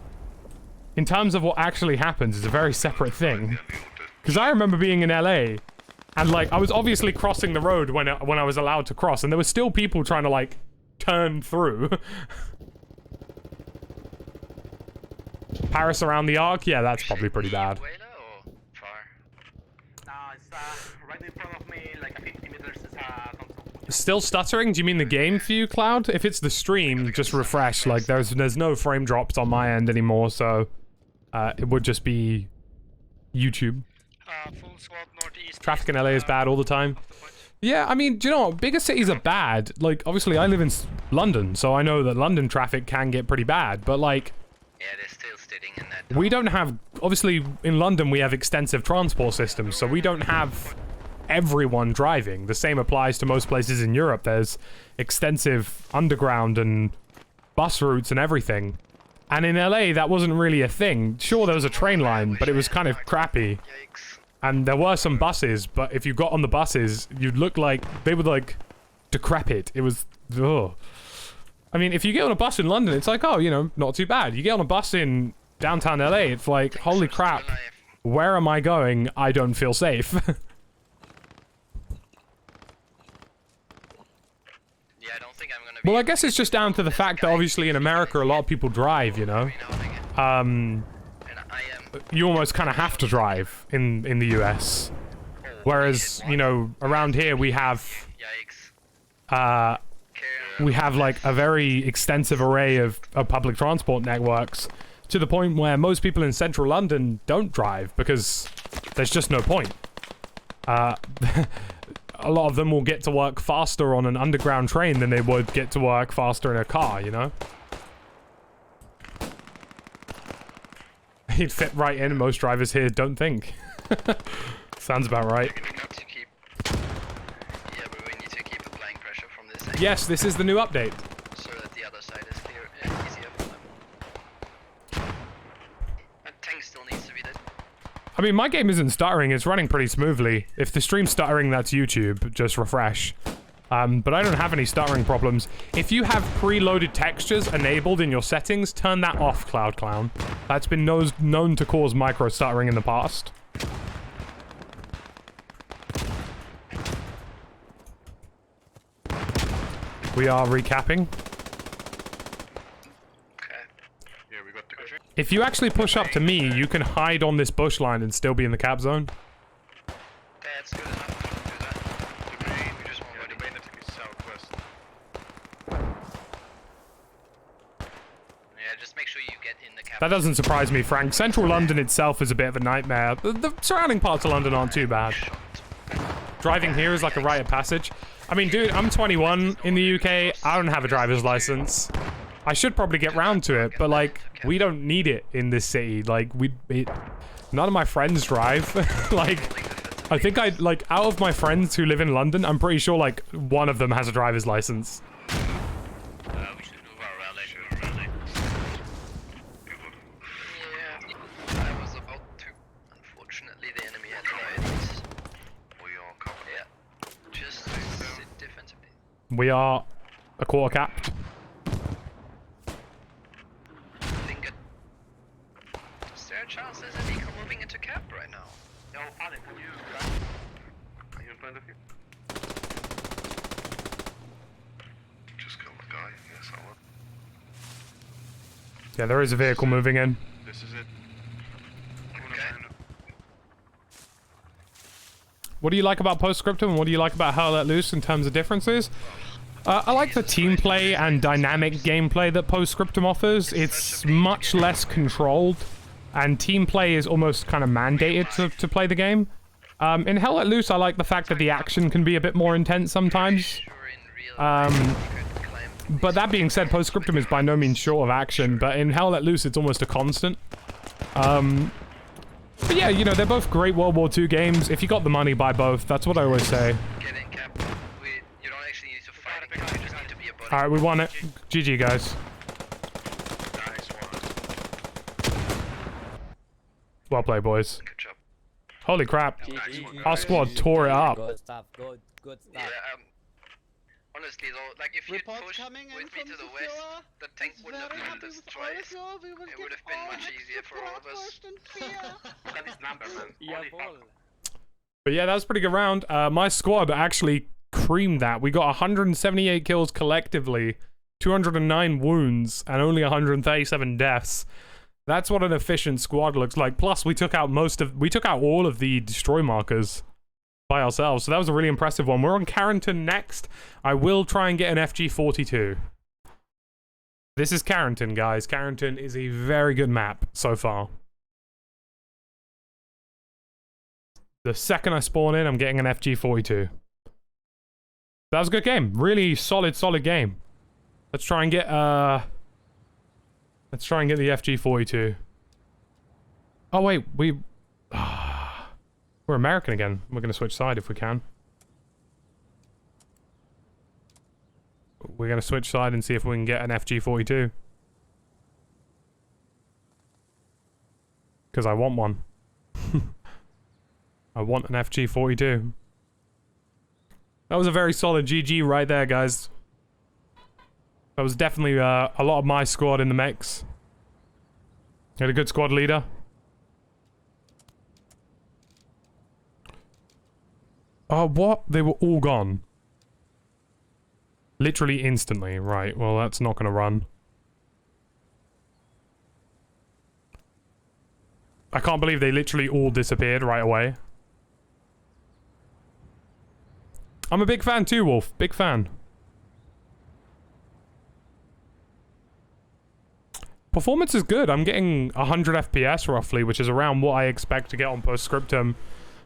S1: In terms of what actually happens is a very separate thing. Because I remember being in LA, and like, I was obviously crossing the road when I was allowed to cross, and there were still people trying to like, turn through. Paris around the arc? Yeah, that's probably pretty bad.
S10: Way low or far?
S2: No, it's right in front of me, like 50 meters is console.
S1: Still stuttering? Do you mean the game for you, Cloud? If it's the stream, just refresh. Like, there's no frame drops on my end anymore, so... it would just be... YouTube.
S3: Full squad northeast.
S1: Traffic in LA is bad all the time. Yeah, I mean, do you know what? Bigger cities are bad. Like, obviously, I live in London, so I know that London traffic can get pretty bad. But, like,
S10: Yeah, they're still sitting in that.
S1: we don't have... Obviously, in London, we have extensive transport systems, so we don't have everyone driving. The same applies to most places in Europe. There's extensive underground and bus routes and everything. And in LA, that wasn't really a thing. Sure, there was a train line, but it was kind of crappy.
S10: Yikes.
S1: And there were some buses, but if you got on the buses, you'd look like... They were, like, decrepit. It was... Ugh. I mean, if you get on a bus in London, it's like, oh, you know, not too bad. You get on a bus in downtown LA, it's like, holy crap. Where am I going? I don't feel safe.
S10: Yeah, I don't think I'm gonna be.
S1: Well, I guess it's just down to the fact that obviously in America, a lot of people drive, you know?
S10: And I am.
S1: You almost kind of have to drive in the US. Whereas, you know, around here we have...
S10: Yikes.
S1: we have like a very extensive array of public transport networks to the point where most people in central London don't drive because there's just no point. A lot of them will get to work faster on an underground train than they would get to work faster in a car, you know? He'd fit right in, most drivers here don't think. Sounds about right.
S10: Yeah, but we need to keep applying pressure from this angle.
S1: Yes, this is the new update.
S10: So that the other side is clear, easier for them. That tank still needs to be dead.
S1: I mean, my game isn't stuttering, it's running pretty smoothly. If the stream's stuttering, that's YouTube, just refresh. But I don't have any stuttering problems. If you have preloaded textures enabled in your settings, turn that off, Cloud Clown. That's been known to cause micro stuttering in the past. We are recapping.
S8: Yeah, we got the...
S1: If you actually push up to me, you can hide on this bush line and still be in the cap zone.
S10: That's good enough to do that.
S8: The main, we just want the main attack is southwest.
S10: Yeah, just make sure you get in the cap
S1: That doesn't surprise me, Frank. Central London itself is a bit of a nightmare. The surrounding parts of London aren't too bad. Driving here is like a rite of passage. I mean, dude, I'm 21 in the UK. I don't have a driver's license. I should probably get round to it, but like, we don't need it in this city. Like, none of my friends drive. Like, I think out of my friends who live in London, I'm pretty sure like one of them has a driver's license.
S10: We should move our rally. Yeah, I was about to. Unfortunately, the enemy had riots.
S8: We all covered.
S10: Yeah, just sit defensively.
S1: We are a quarter capped.
S10: Is there a chance there's an eco moving into cap right now?
S8: Yo, Alec, can you are you in front of you? Just killed the guy. Yes, I will.
S1: Yeah, there is a vehicle moving in.
S8: This is it.
S1: What do you like about Postscriptum and what do you like about How Let Loose in terms of differences? I like the team play and dynamic gameplay that Postscriptum offers. It's much less controlled, and team play is almost kind of mandated to play the game. In Hell Let Loose, I like the fact that the action can be a bit more intense sometimes. But that being said, Postscriptum is by no means short of action, but in Hell Let Loose, it's almost a constant. But yeah, you know, they're both great World War II games. If you got the money, buy both. That's what I always say.
S10: You don't actually need to fight it, you just need to be a buddy.
S1: Alright, we won it. GG, guys. Well played, boys.
S10: Good job.
S1: Holy crap. Our squad tore it up.
S12: Good stuff, good stuff.
S10: Yeah, honestly though, like if you pushed with me to the west, the tank wouldn't have done this twice. It would have been much easier for all of us.
S8: That is number, man.
S1: But yeah, that was a pretty good round. My squad actually creamed that. We got 178 kills collectively, 209 wounds, and only 137 deaths. That's what an efficient squad looks like. Plus, we took out all of the destroy markers by ourselves. So that was a really impressive one. We're on CARENTAN next. I will try and get an FG42. This is CARENTAN, guys. CARENTAN is a very good map so far. The second I spawn in, I'm getting an FG42. That was a good game. Really solid game. Let's try and get the FG42. Oh wait, we're American again. We're gonna switch side if we can. We're gonna switch side and see if we can get an FG42. Because I want one. I want an FG42. That was a very solid GG right there, guys. That was definitely a lot of my squad in the mix. Had a good squad leader. Oh, what? They were all gone. Literally instantly. Right, well, that's not gonna run. I can't believe they literally all disappeared right away. I'm a big fan too, Wolf. Big fan. Performance is good. I'm getting 100 FPS roughly, which is around what I expect to get on Postscriptum.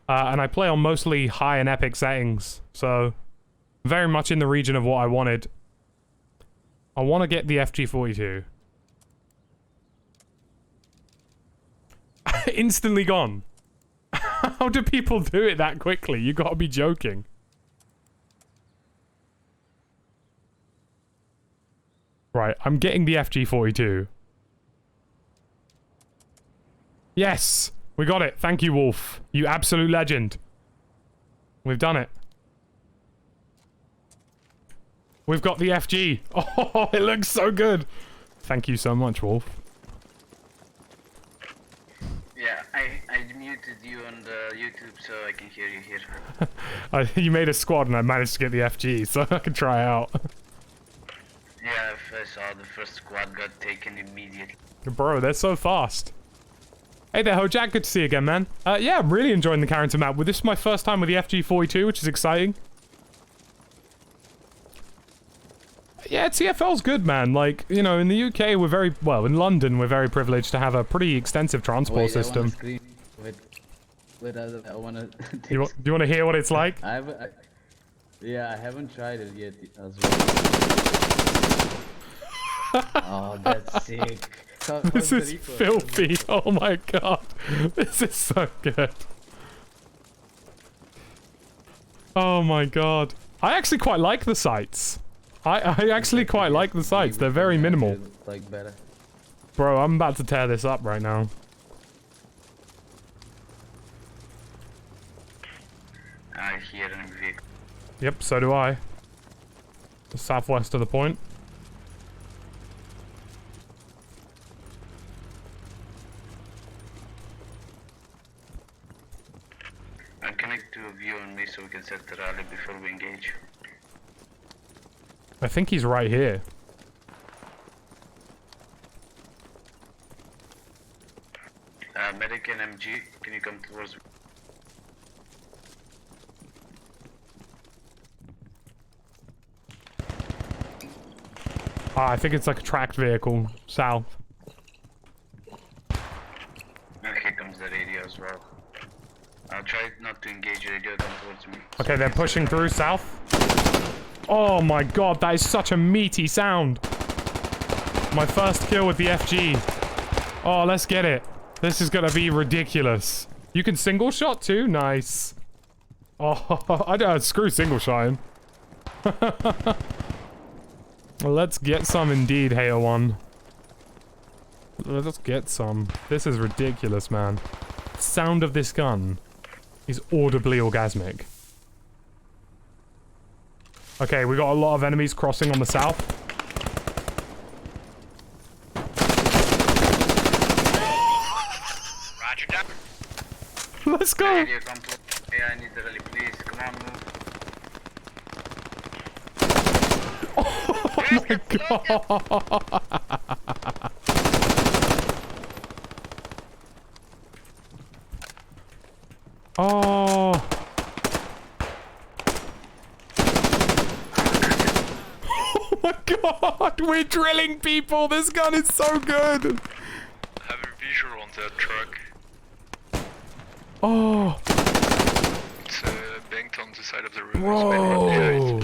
S1: And I play on mostly high and epic settings, so very much in the region of what I wanted. I want to get the FG42. Instantly gone. How do people do it that quickly? You gotta be joking. Right, I'm getting the FG42. Yes! We got it. Thank you, Wolf. You absolute legend. We've done it. We've got the FG. Oh, it looks so good. Thank you so much, Wolf.
S13: Yeah, I muted you on the YouTube so I can hear you here.
S1: You made a squad and I managed to get the FG, so I can try out.
S13: Yeah, I saw the first squad got taken immediately.
S1: Bro, they're so fast. Hey there, Hojak. Good to see you again, man. Yeah, I'm really enjoying the CARENTAN map. Well, this is my first time with the FG42, which is exciting. Yeah, TFL's good, man. Like, you know, in the UK, we're very... Well, in London, we're very privileged to have a pretty extensive transport system.
S9: Wait, I wanna...
S1: Do you want to hear what it's like?
S9: Yeah, I haven't tried it yet as well. Oh, that's sick.
S1: This is filthy. Oh my god. This is so good. Oh my god. I actually quite like the sights. I actually quite like the sights. They're very minimal.
S9: Like better.
S1: Bro, I'm about to tear this up right now.
S13: I hear an vehicle.
S1: Yep, so do I. Southwest of the point.
S13: I'll connect to a view on me so we can set the rally before we engage.
S1: I think he's right here.
S13: Medic and MG, can you come towards me?
S1: Ah, I think it's like a tracked vehicle. South.
S13: Okay, comes the radio as well. I'll try not to engage radio, come towards me.
S1: Okay, they're pushing through south. Oh my god, that is such a meaty sound. My first kill with the FG. Oh, let's get it. This is gonna be ridiculous. You can single shot too? Nice. Oh, I don't screw single shotting. Well, let's get some indeed, Hale 1. Let's get some. This is ridiculous, man. The sound of this gun is audibly orgasmic. Okay, we got a lot of enemies crossing on the south.
S2: Roger that.
S1: Let's go!
S13: Radio, come to me, I need the rally, please. Come on, move.
S1: Oh my god! Oh! Oh my god! We're drilling people! This gun is so good!
S4: I have a visual on that truck.
S1: Oh!
S4: It's banked on the side of the road.
S1: Bro!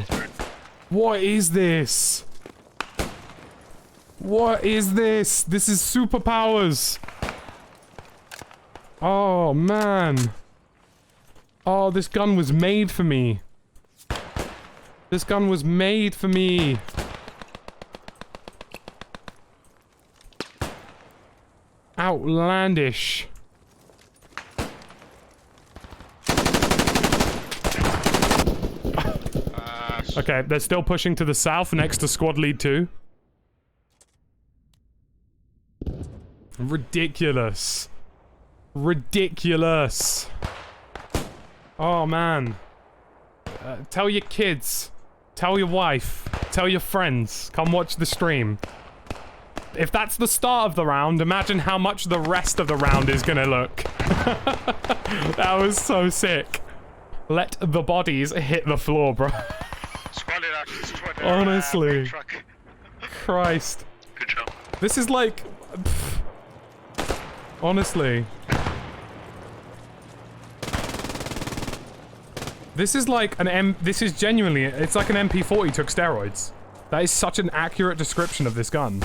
S1: What is this? What is this? This is superpowers! Oh, man. Oh, this gun was made for me. This gun was made for me. Outlandish. Okay, they're still pushing to the south next to squad lead 2. Ridiculous. Ridiculous. Oh, man. Tell your kids. Tell your wife. Tell your friends. Come watch the stream. If that's the start of the round, imagine how much the rest of the round is gonna look. That was so sick. Let the bodies hit the floor, bro. Honestly. Christ.
S4: Good job.
S1: This is like... pff. Honestly. This is like an this is genuinely, it's like an MP40 took steroids. That is such an accurate description of this gun.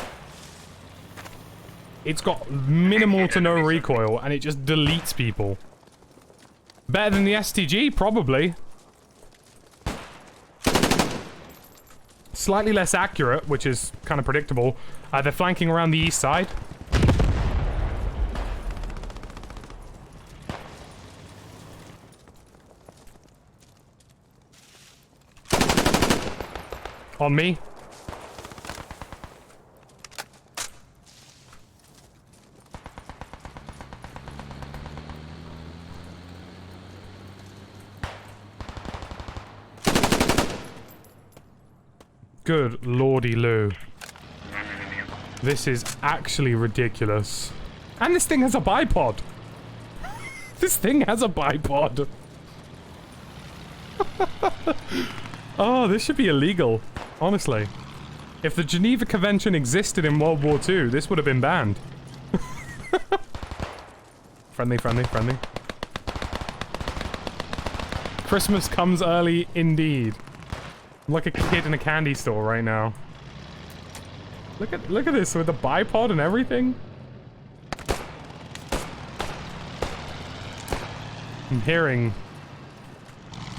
S1: It's got minimal to no recoil, and it just deletes people. Better than the STG, probably. Slightly less accurate, which is kind of predictable. They're flanking around the east side. On me. Good lordy Lou. This is actually ridiculous. And this thing has a bipod. This thing has a bipod. Oh, this should be illegal. Honestly. If the Geneva Convention existed in World War II, this would have been banned. Friendly, friendly, friendly. Christmas comes early indeed. I'm like a kid in a candy store right now. Look at this with the bipod and everything. I'm hearing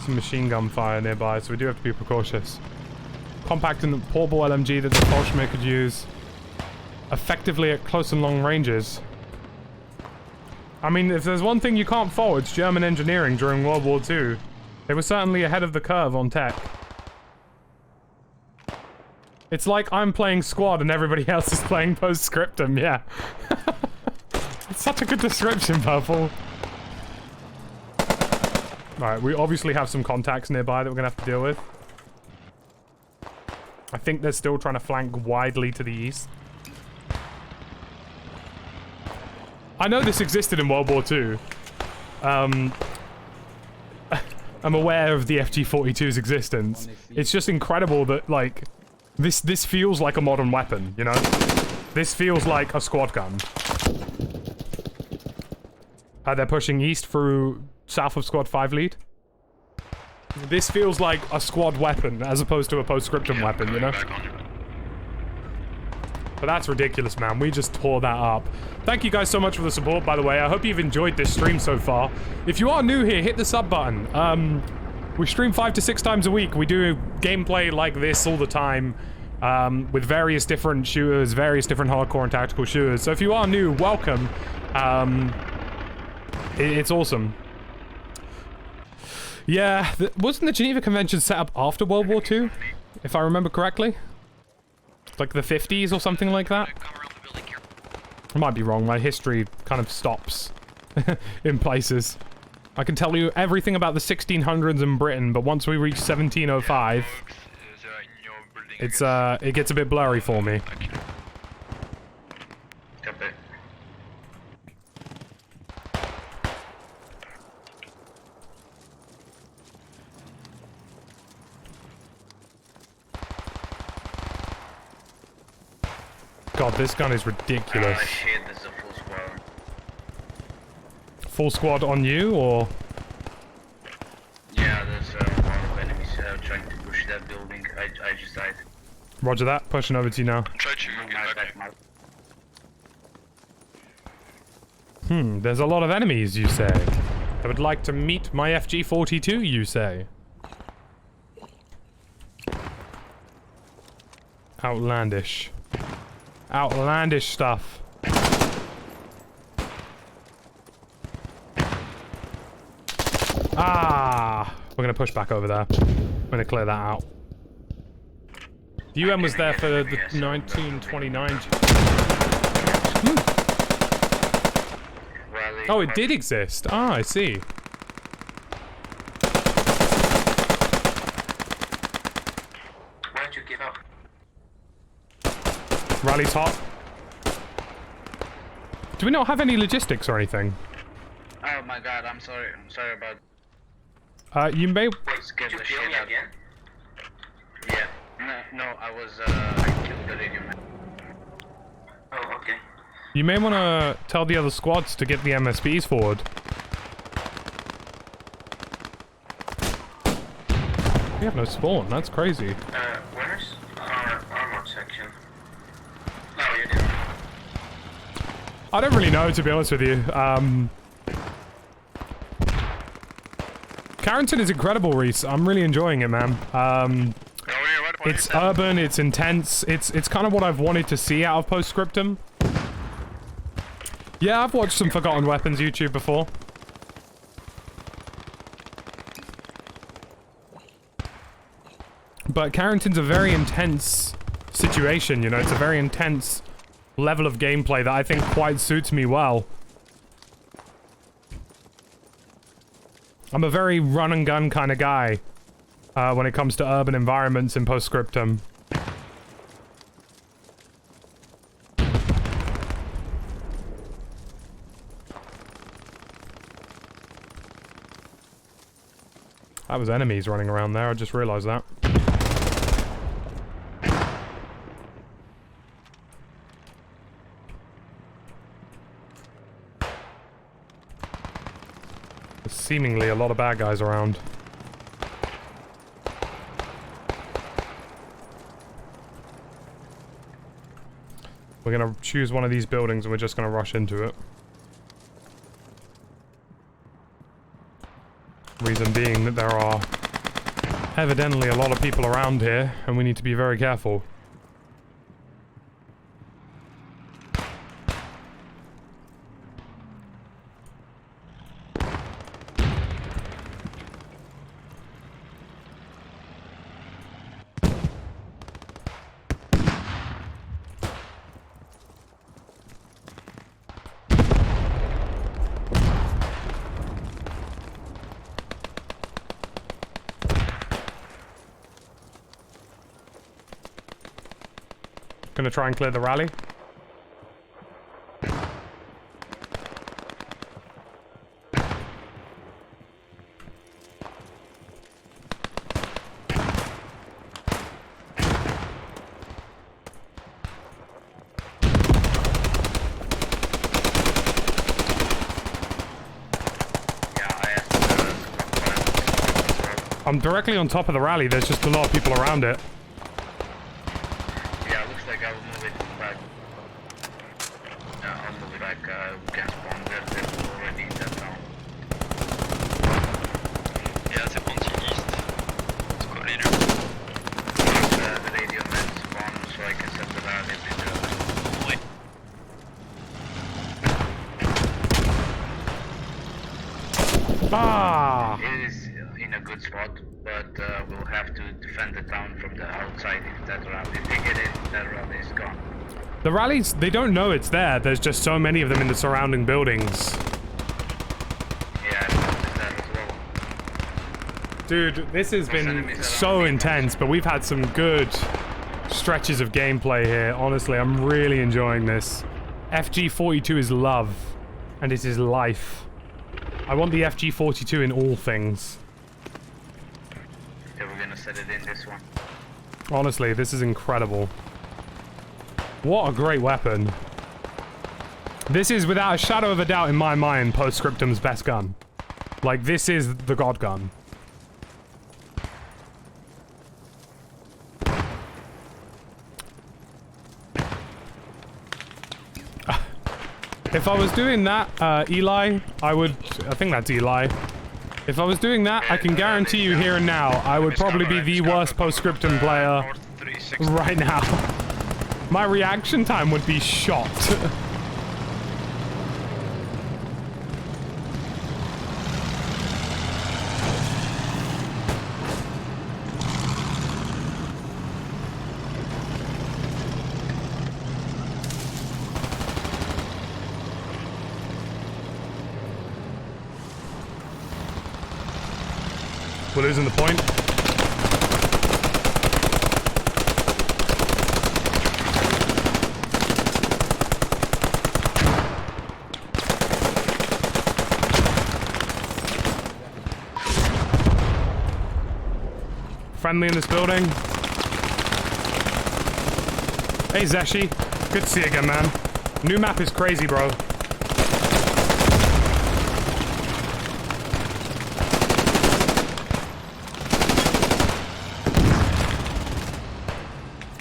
S1: some machine gun fire nearby, so we do have to be precautious. Compact and portable LMG that the Bolshevik could use effectively at close and long ranges. I mean, if there's one thing you can't fault, it's German engineering during World War II. They were certainly ahead of the curve on tech. It's like I'm playing Squad and everybody else is playing Post-Scriptum, yeah. It's such a good description, Purple. Alright, we obviously have some contacts nearby that we're gonna have to deal with. I think they're still trying to flank widely to the east. I know this existed in World War II. I'm aware of the FG-42's existence. It's just incredible that, like, this feels like a modern weapon, you know? This feels like a squad gun. They're pushing east through south of Squad 5 lead. This feels like a squad weapon as opposed to a Post-Scriptum weapon, you know? But that's ridiculous, man. We just tore that up. Thank you guys so much for the support, by the way. I hope you've enjoyed this stream so far. If you are new here, hit the sub button. We stream 5 to 6 times a week. We do gameplay like this all the time, with various different shooters, various different hardcore and tactical shooters. So if you are new, welcome. It's awesome. Yeah, wasn't the Geneva Convention set up after World War II? If I remember correctly? Like the 50s or something like that? I might be wrong, my history kind of stops in places. I can tell you everything about the 1600s in Britain, but once we reach 1705, it gets a bit blurry for me. God, this gun is ridiculous.
S13: Shit, there's a full squad.
S1: Full squad on you, or?
S13: Yeah, there's a lot of enemies trying to push that building. I just died.
S1: Roger that. Pushing over to you now.
S13: Try to get back.
S1: There's a lot of enemies, you say. I would like to meet my FG-42, you say. Outlandish. Outlandish stuff. Ah! We're gonna push back over there. We're gonna clear that out. The UN was there for the 1929... Oh, it did exist. Ah, I see.
S13: Why'd you give up?
S1: Rally's hot. Do we not have any logistics or anything?
S13: Oh my god, I'm sorry. I'm sorry about...
S1: You may...
S13: Wait, did you kill me again? Yeah. No, I was, I killed the radio man. Oh, okay.
S1: You may want to tell the other squads to get the MSBs forward. We have no spawn, that's crazy.
S13: Where's our armor section? Oh, you do.
S1: I don't really know, to be honest with you. CARENTAN is incredible, Reese. I'm really enjoying it, man. It's urban, it's intense, it's kind of what I've wanted to see out of Post-Scriptum. Yeah, I've watched some Forgotten Weapons YouTube before. But CARENTAN's a very intense situation, you know, it's a very intense level of gameplay that I think quite suits me well. I'm a very run and gun kind of guy when it comes to urban environments in Post-Scriptum. That was enemies running around there, I just realized that. seemingly a lot of bad guys around. We're gonna choose one of these buildings and we're just gonna rush into it. Reason being that there are evidently a lot of people around here and we need to be very careful. Gonna try and clear the rally. I'm directly on top of the rally, there's just a lot of people around it.
S13: Yeah, looks like I'll move it back. I'll move it back. We can spawn there. There's already in that town.
S10: Yeah, c'est parti east. Let's go later.
S13: The radio man spawn so I can set the rally with
S10: Ouais.
S1: Ah!
S13: It is in a good spot, but we'll have to defend the town from the outside if that rally. If they get in, that rally is gone.
S1: The rallies, they don't know it's there. There's just so many of them in the surrounding buildings.
S13: Yeah, I noticed that as well.
S1: Dude, this has been so intense, but we've had some good stretches of gameplay here. Honestly, I'm really enjoying this. FG42 is love, and it is life. I want the FG42 in all things.
S13: Yeah, we're gonna set it in this one.
S1: Honestly, this is incredible. What a great weapon. This is, without a shadow of a doubt in my mind, Postscriptum's best gun. Like, this is the god gun. If I was doing that, Eli, I think that's Eli. If I was doing that, I can guarantee you here and now, I would probably be the worst Postscriptum player right now. My reaction time would be shot. We're losing the point. Friendly in this building. Hey Zeshi, good to see you again, man. New map is crazy, bro.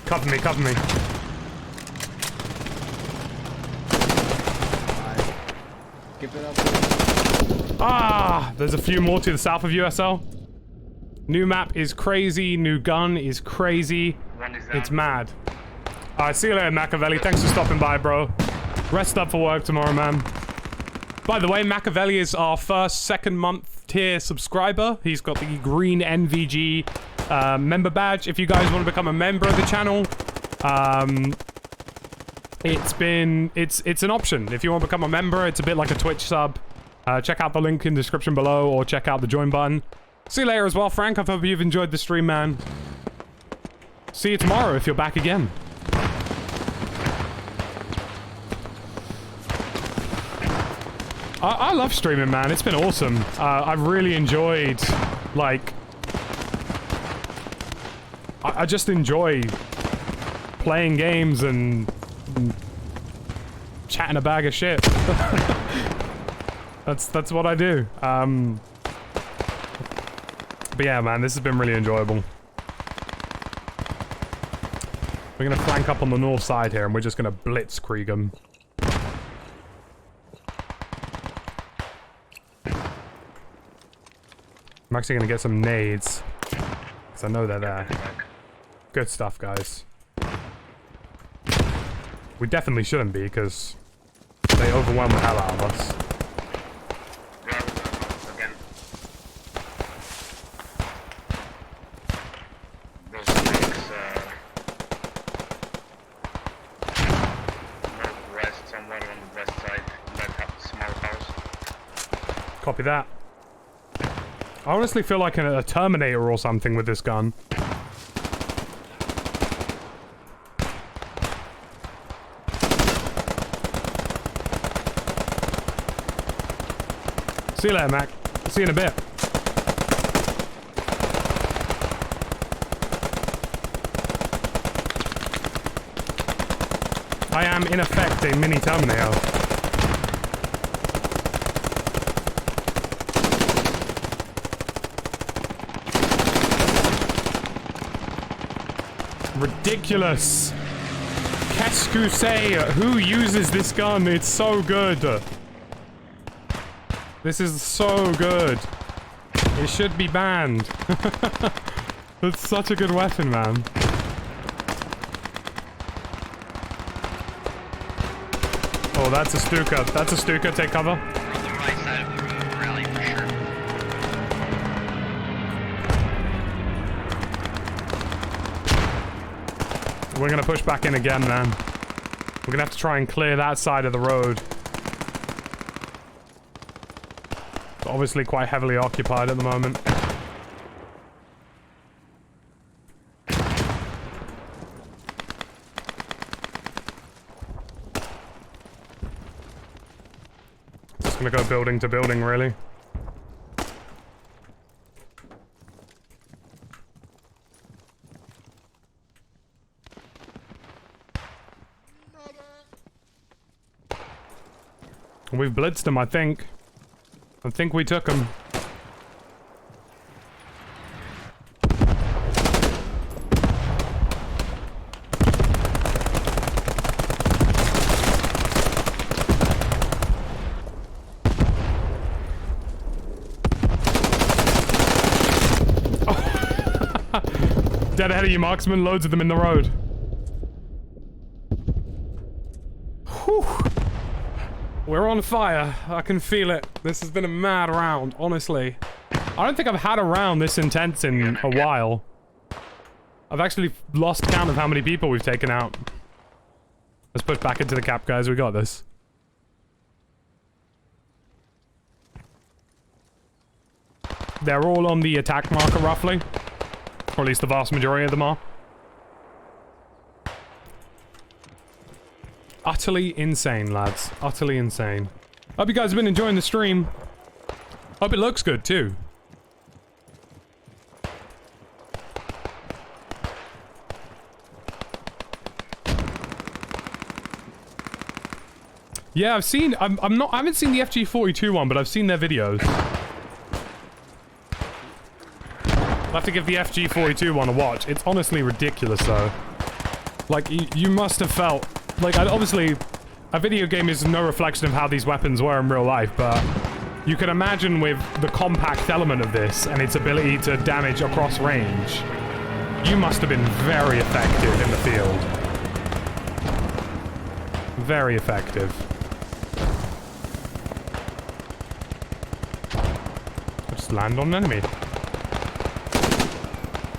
S1: Cover me, cover me.
S9: Keep it up.
S1: Ah, there's a few more to the south of USL. New map is crazy, new gun is crazy. It's mad. Alright, see you later, Machiavelli. Thanks for stopping by, bro. Rest up for work tomorrow, man. By the way, Machiavelli is our first second-month tier subscriber. He's got the green NVG member badge. If you guys want to become a member of the channel, it's an option. If you want to become a member, it's a bit like a Twitch sub. Check out the link in the description below, or check out the join button. See you later as well, Frank. I hope you've enjoyed the stream, man. See you tomorrow if you're back again. I love streaming, man. It's been awesome. I've really enjoyed, like... I just enjoy playing games and chatting a bag of shit. That's what I do. But yeah, man, this has been really enjoyable. We're gonna flank up on the north side here, and we're just gonna blitzkrieg them. I'm actually gonna get some nades, because I know they're there. Good stuff, guys. We definitely shouldn't be, because they overwhelm the hell out of us.
S13: Again. Those northwest, somewhere on the west side, that have a small house.
S1: Copy that. I honestly feel like a Terminator or something with this gun. See you later, Mac. See you in a bit. I am, in effect, a mini Terminator. Ridiculous. Qu'est-ce que c'est? Who uses this gun? It's so good. This is so good. It should be banned. It's such a good weapon, man. Oh, that's a Stuka. That's a Stuka. Take cover.
S10: We're on the right side of the road, rally for sure.
S1: We're gonna push back in again, man. We're gonna have to try and clear that side of the road. It's obviously quite heavily occupied at the moment. Just gonna go building to building, really. We've blitzed them, I think. I think we took them. Dead ahead of you, marksman. Loads of them in the road. Whew. We're on fire. I can feel it. This has been a mad round, honestly. I don't think I've had a round this intense in a while. I've actually lost count of how many people we've taken out. Let's push back into the cap, guys. We got this. They're all on the attack marker, roughly. Or at least the vast majority of them are. Utterly insane, lads. Utterly insane. Hope you guys have been enjoying the stream. Hope it looks good, too. Yeah, I've seen... I haven't seen the FG42 one, but I've seen their videos. I'll have to give the FG42 one a watch. It's honestly ridiculous, though. Like, you must have felt... Like, obviously, a video game is no reflection of how these weapons were in real life, but you can imagine with the compact element of this and its ability to damage across range, you must have been very effective in the field. Very effective. Just land on an enemy.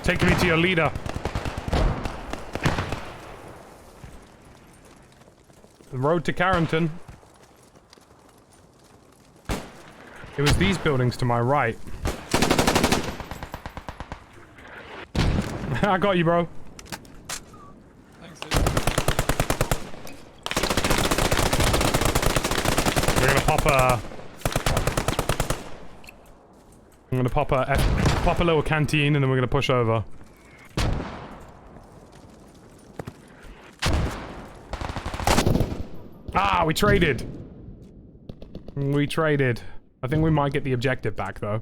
S1: Take me to your leader. The road to CARENTAN. It was these buildings to my right. I got you, bro.
S11: Thanks, dude.
S1: We're gonna pop a... I'm gonna pop a little canteen and then we're gonna push over. Ah, we traded. We traded. I think we might get the objective back, though.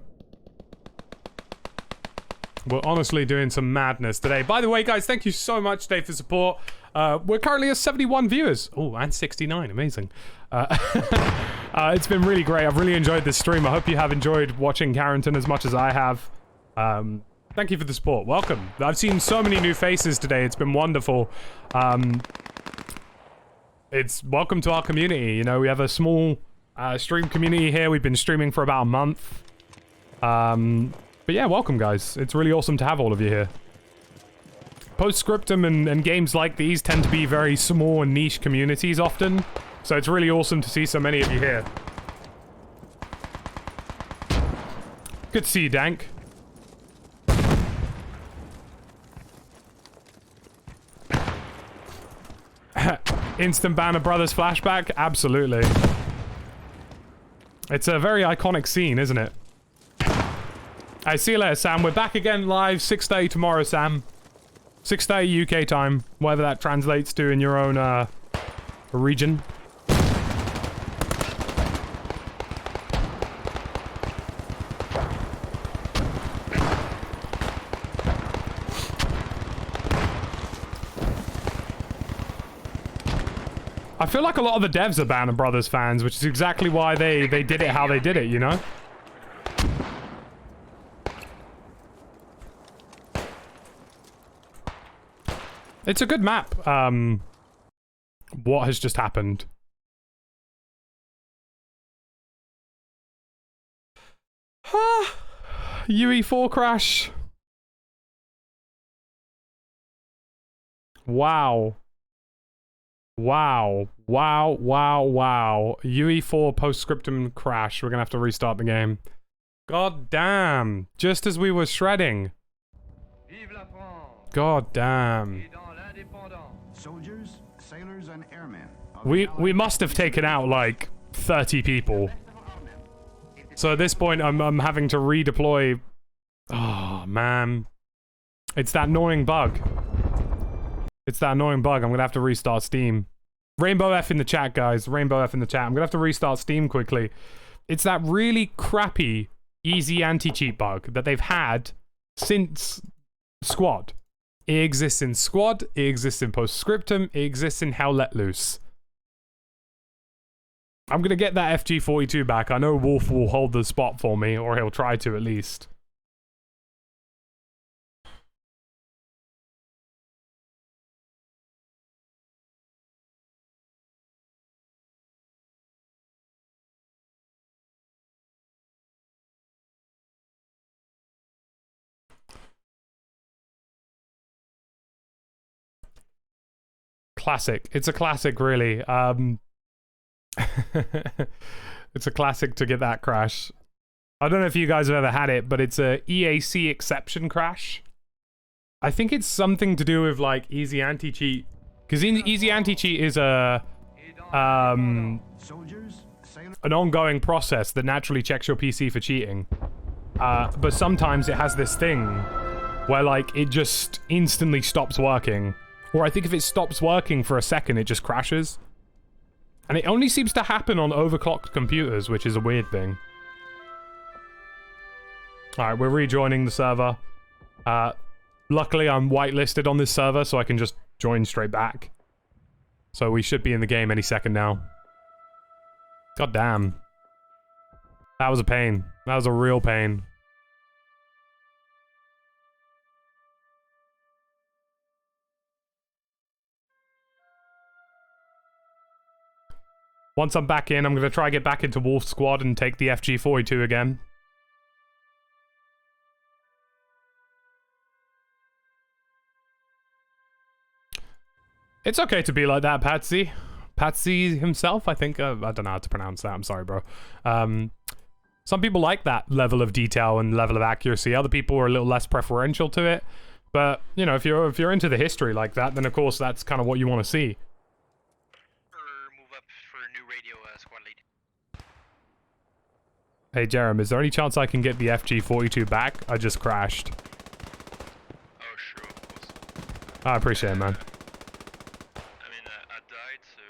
S1: We're honestly doing some madness today. By the way, guys, thank you so much today for support. We're currently at 71 viewers. Oh, and 69. Amazing. It's been really great. I've really enjoyed this stream. I hope you have enjoyed watching CARENTAN as much as I have. Thank you for the support. Welcome. I've seen so many new faces today. It's been wonderful. It's welcome to our community. You know, we have a small stream community here. We've been streaming for about a month. But yeah, welcome, guys. It's really awesome to have all of you here. Post-Scriptum and games like these tend to be very small and niche communities often. So it's really awesome to see so many of you here. Good to see you, Dank. Instant Banner Brothers flashback? Absolutely. It's a very iconic scene, isn't it? I see you later, Sam. We're back again live 6:30 tomorrow, Sam. 6:30 UK time, whatever that translates to in your own region. I feel like a lot of the devs are Banner Brothers fans, which is exactly why they did it how they did it, you know? It's a good map. What has just happened? UE4 crash. Wow. Wow. Wow, wow, wow. UE4 post-scriptum crash. We're gonna have to restart the game. God damn. Just as we were shredding. God damn.
S12: Soldiers, sailors, and airmen.
S1: We must have taken out like 30 people. So at this point I'm having to redeploy. Oh man. It's that annoying bug. It's that annoying bug. I'm gonna have to restart Steam. Rainbow F in the chat, guys. Rainbow F in the chat. I'm gonna have to restart Steam quickly. It's that really crappy easy anti-cheat bug that they've had since Squad. It exists in Squad, it exists in Post-Scriptum, it exists in Hell Let Loose. I'm gonna get that FG42 back. I know Wolf will hold the spot for me, or he'll try to at least. Classic. It's a classic, really. It's a classic to get that crash. I don't know if you guys have ever had it, but it's a EAC exception crash. I think it's something to do with like easy anti-cheat, because easy anti-cheat is an ongoing process that naturally checks your PC for cheating. But sometimes it has this thing where like it just instantly stops working. Or I think if it stops working for a second, it just crashes. And it only seems to happen on overclocked computers, which is a weird thing. Alright, we're rejoining the server. Luckily, I'm whitelisted on this server, so I can just join straight back. So we should be in the game any second now. God damn. That was a pain. That was a real pain. Once I'm back in, I'm going to try to get back into Wolf Squad and take the FG42 again. It's okay to be like that, Patsy. Patsy himself, I think. I don't know how to pronounce that. I'm sorry, bro. Some people like that level of detail and level of accuracy. Other people are a little less preferential to it. But, you know, if you're into the history like that, then of course that's kind of what you want to see. Hey, Jerem, is there any chance I can get the FG42 back? I just crashed.
S4: Oh, sure, of course.
S1: I appreciate it, man.
S4: I mean, I died, so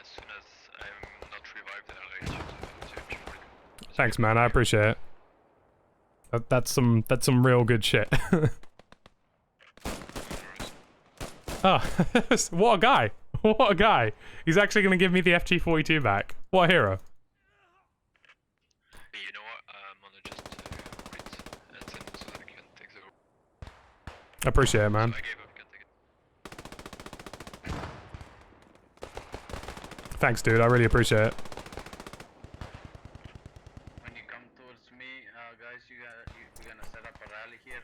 S4: as soon as I'm not revived, then I'll let you to FG42.
S1: Thanks, man. I appreciate it. That's some real good shit. Oh, what a guy! What a guy! He's actually gonna give me the FG-42 back. What a hero!
S10: You know what? I'm gonna just wait and send so that I can take the.
S1: I appreciate it, man.
S10: I gave up. Can take it.
S1: Thanks, dude. I really appreciate it.
S13: When you come towards me, guys, you're gonna set up a rally here.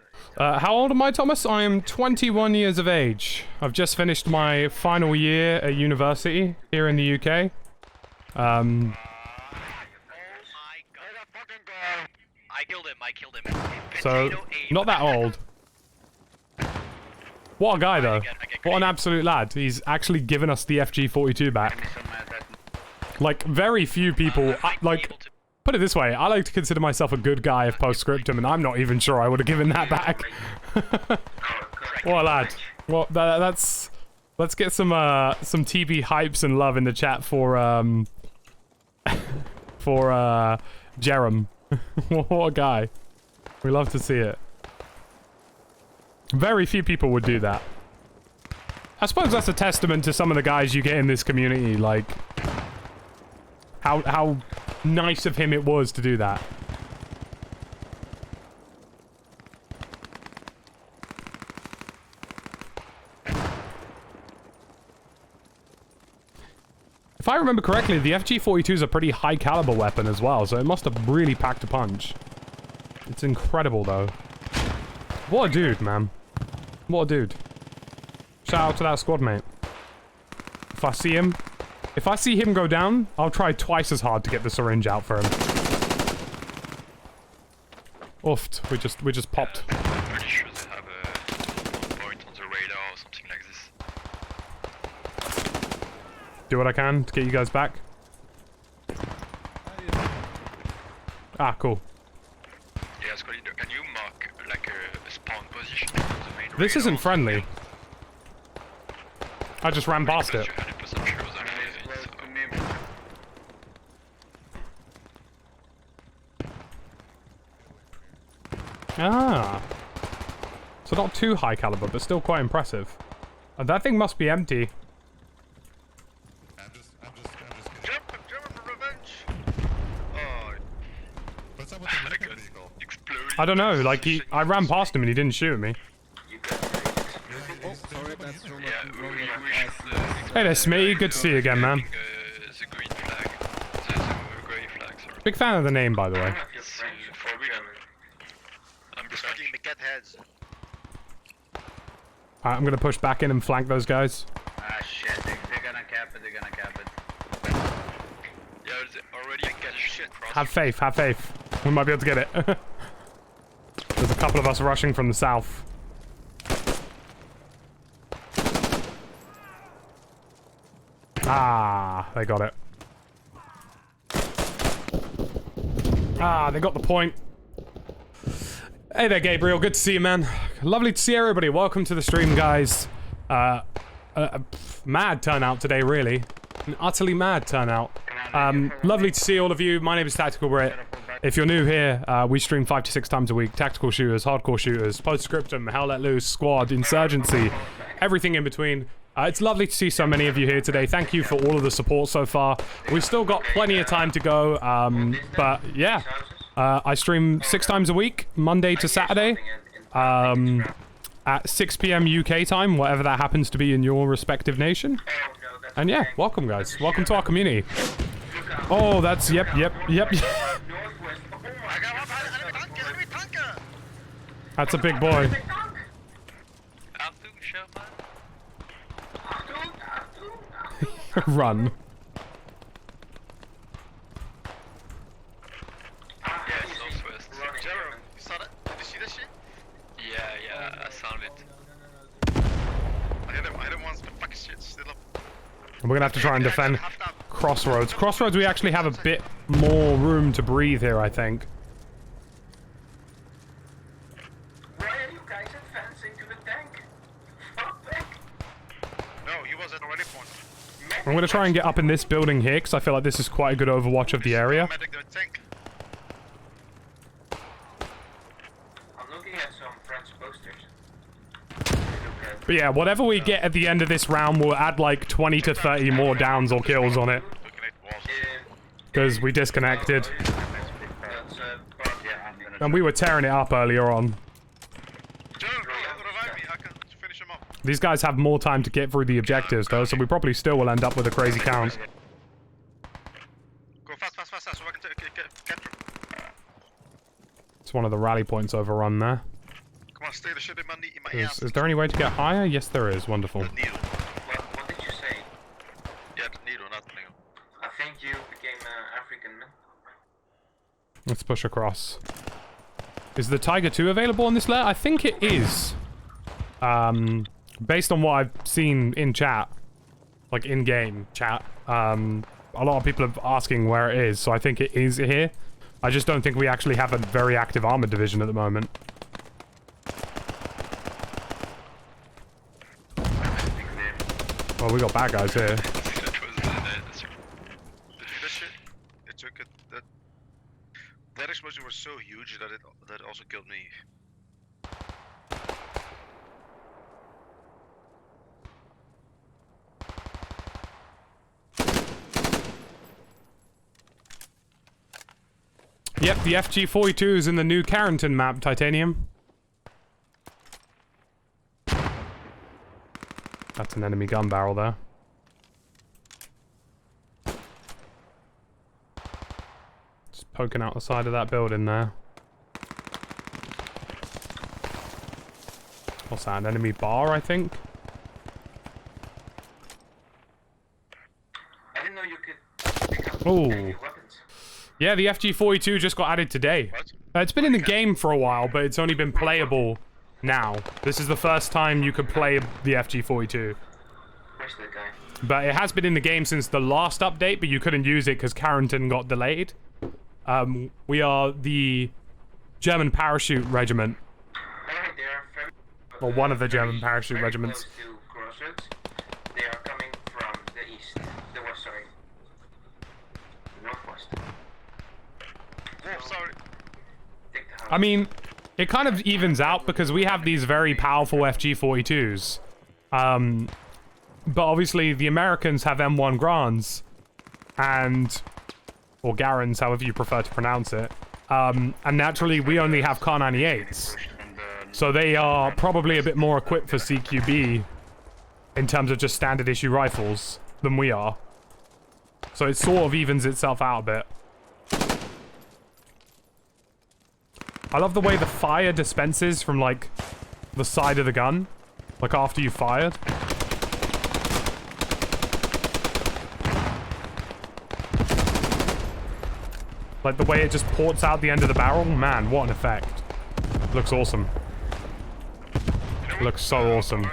S1: How old am I, Thomas? I am 21 years of age. I've just finished my final year at university here in the UK.
S10: I killed him.
S1: So, not that old. What a guy, though. What an absolute lad. He's actually given us the FG-42 back. Like, very few people... like, put it this way, I like to consider myself a good guy of post-scriptum, and I'm not even sure I would have given that back. What a lad. Well, that's... Let's get some TB hypes and love in the chat for, Jerem. What a guy. We love to see it. Very few people would do that. I suppose that's a testament to some of the guys you get in this community, like... How nice of him it was to do that. If I remember correctly, the FG-42 is a pretty high caliber weapon as well, so it must have really packed a punch. It's incredible, though. What a dude, man. What a dude. Shout out to that squad mate. If I see him go down, I'll try twice as hard to get the syringe out for him. Oofed. We just popped.
S10: I'm pretty sure they have a point on the radar or something like this.
S1: Do what I can to get you guys back. Ah, cool.
S10: Yeah, Scully, can you mark like a spawn position?
S1: This isn't friendly. I just ran past it. Ah. So not too high caliber, but still quite impressive. And that thing must be empty.
S14: I'm just
S6: Jump for revenge! Oh.
S14: What's up with the weapon vehicle?
S10: Exploded.
S1: I don't know, like I ran past him and he didn't shoot me. Hey there, Smitty. Good to see you again, man.
S10: The green flag. The grey flag, sorry.
S1: Big fan of the name, by the way.
S10: It's forbidden. I'm just fucking the cat heads.
S1: Alright, I'm gonna push back in and flank those guys.
S13: Ah shit, they're gonna cap it,
S10: Yeah, they already got shit cross.
S1: Have faith, have faith. We might be able to get it. There's a couple of us rushing from the south. Ah, they got it. Ah, they got the point. Hey there, Gabriel. Good to see you, man. Lovely to see everybody. Welcome to the stream, guys. Mad turnout today, really. An utterly mad turnout. Lovely to see all of you. My name is Tactical Brit. If you're new here, we stream 5 to 6 times a week. Tactical shooters, hardcore shooters, post-scriptum, Hell Let Loose, squad, insurgency, everything in between. It's lovely to see so many of you here today. Thank you for all of the support so far. We've still got plenty of time to go, but yeah. I stream 6 times a week, Monday to Saturday, at 6 PM UK time, whatever that happens to be in your respective nation. And yeah, welcome guys. Welcome to our community. Oh, that's, yep. That's a big boy. Run.
S10: Yeah, I sound it.
S6: I hit him once, but fuck shit, still up.
S1: And we're gonna have to try and defend Crossroads. Crossroads, we actually have a bit more room to breathe here, I think.
S6: Why are you guys advancing to the tank? Fuck back! No, he was at already point.
S1: I'm gonna try and get up in this building here, because I feel like this is quite a good overwatch of the area.
S13: looking at some French posters.
S1: But yeah, whatever we get at the end of this round will add like 20 to 30 more downs or kills on it. Because we disconnected. And we were tearing it up earlier on. These guys have more time to get through the objectives though, so we probably still will end up with a crazy count.
S3: Go fast, fast, fast, so I can get through.
S1: It's one of the rally points overrun there.
S3: Come on, stay the shit in my ass.
S1: Is there any way to get higher? Yes, there is. Wonderful.
S13: What did you say?
S3: Yeah, the needle, not the needle.
S13: I think you became African.
S1: Let's push across. Is the Tiger 2 available on this layer? I think it is. Based on what I've seen in chat, like in-game chat, a lot of people are asking where it is, so I think it is here. I just don't think we actually have a very active armored division at the moment. Well, we got bad guys here.
S3: That explosion was so huge that it also killed me.
S1: Yep, the FG-42 is in the new CARENTAN map, Titanium. That's an enemy gun barrel there. Just poking out the side of that building there. What's that, an enemy bar, I think?
S13: I didn't know you could pick up
S1: Ooh.
S13: enemy weapons.
S1: Yeah, the FG-42 just got added today. It's been in the game for a while, but it's only been playable now. This is the first time you could play the FG-42.
S13: Where's the guy?
S1: But it has been in the game since the last update, but you couldn't use it because CARENTAN got delayed. We are the German Parachute Regiment. Or one of the German Parachute Regiments.
S13: They are coming from the east. The west, sorry. Northwest.
S3: Oh, sorry.
S1: I mean, it kind of evens out because we have these very powerful FG-42s. But obviously the Americans have M1 Grands and... or Garens, however you prefer to pronounce it. And naturally we only have Car 98s. So they are probably a bit more equipped for CQB in terms of just standard issue rifles than we are. So it sort of evens itself out a bit. I love the way the fire dispenses from, like, the side of the gun. Like, after you fired. Like, the way it just ports out the end of the barrel. Man, what an effect. Looks awesome. Looks so awesome.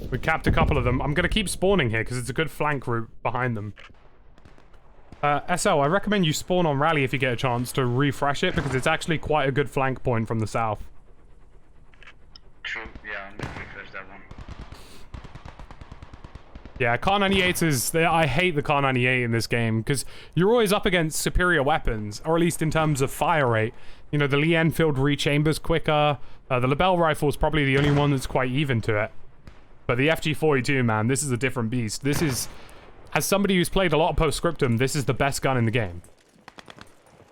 S1: We capped a couple of them. I'm going to keep spawning here because it's a good flank route behind them. SL, I recommend you spawn on Rally if you get a chance to refresh it because it's actually quite a good flank point from the south.
S13: True, yeah, I'm gonna refresh that one.
S1: Yeah, Car 98 is... I hate the Car 98 in this game because you're always up against superior weapons, or at least in terms of fire rate. You know, the Lee Enfield re-chambers quicker. The Lebel rifle is probably the only one that's quite even to it. But the FG-42, man, this is a different beast. This is... As somebody who's played a lot of post-scriptum, this is the best gun in the game.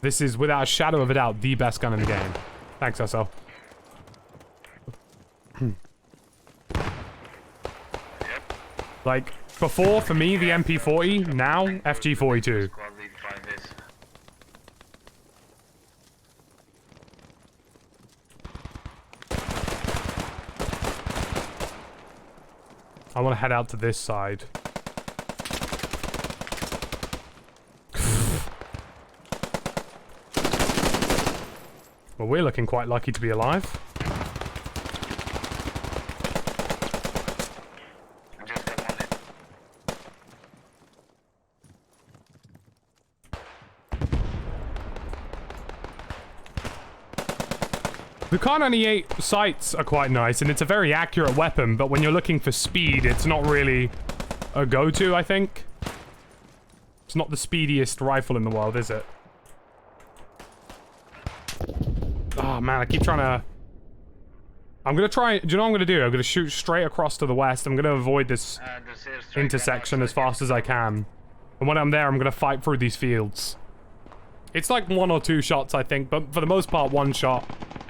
S1: This is, without a shadow of a doubt, the best gun in the game. Thanks, SL. Like, before, for me, the MP40, now, FG-42. I want to head out to this side. Well, we're looking quite lucky to be alive. The Kar 98 sights are quite nice, and it's a very accurate weapon, but when you're looking for speed, it's not really a go-to, I think. It's not the speediest rifle in the world, is it? Oh, man, I keep trying to... I'm gonna try... Do you know what I'm gonna do? I'm gonna shoot straight across to the west. I'm gonna avoid this intersection as fast as I can. And when I'm there, I'm gonna fight through these fields. It's like 1 or 2 shots, I think, but for the most part, 1 shot.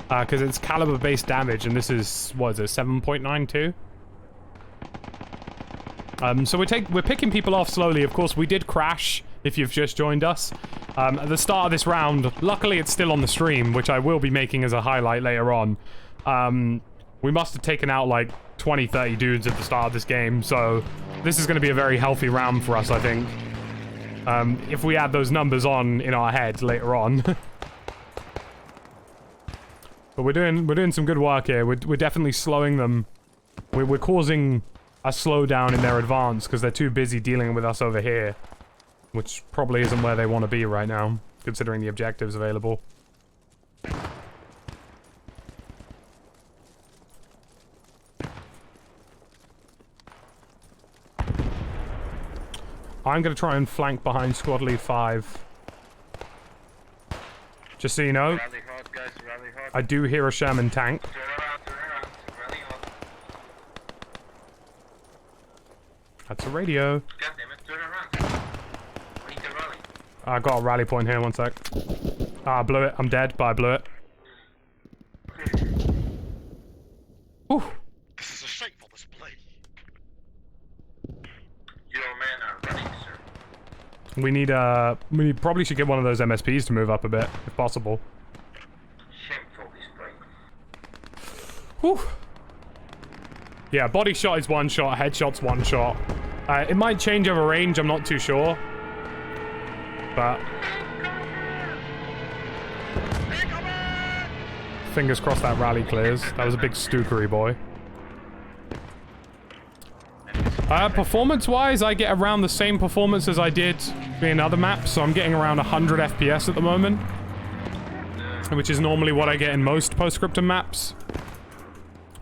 S1: Because it's caliber-based damage, and this is, what is it, 7.92? So we're picking people off slowly. Of course, we did crash, if you've just joined us. At the start of this round, luckily it's still on the stream, which I will be making as a highlight later on. We must have taken out like 20, 30 dudes at the start of this game, so this is going to be a very healthy round for us, I think. If we add those numbers on in our heads later on. But we're doing some good work here. We're definitely slowing them. We're causing a slowdown in their advance because they're too busy dealing with us over here, which probably isn't where they want to be right now, considering the objectives available. I'm going to try and flank behind Squad Lead 5. Just so you know, I do hear a Sherman tank. That's a radio. I got a rally point here, 1 sec. Ah, I blew it. I'm dead, but I blew it. Whew.
S4: This is a shameful display. Your men are running, sir.
S1: We probably should get one of those MSPs to move up a bit, if possible.
S4: Shameful display.
S1: Whew. Yeah, body shot is 1 shot, headshot's 1 shot. It might change over range, I'm not too sure. But... fingers crossed that rally clears. That was a big stookery, boy. Performance-wise, I get around the same performance as I did in other maps, so I'm getting around 100 FPS at the moment. Which is normally what I get in most post-scriptum maps.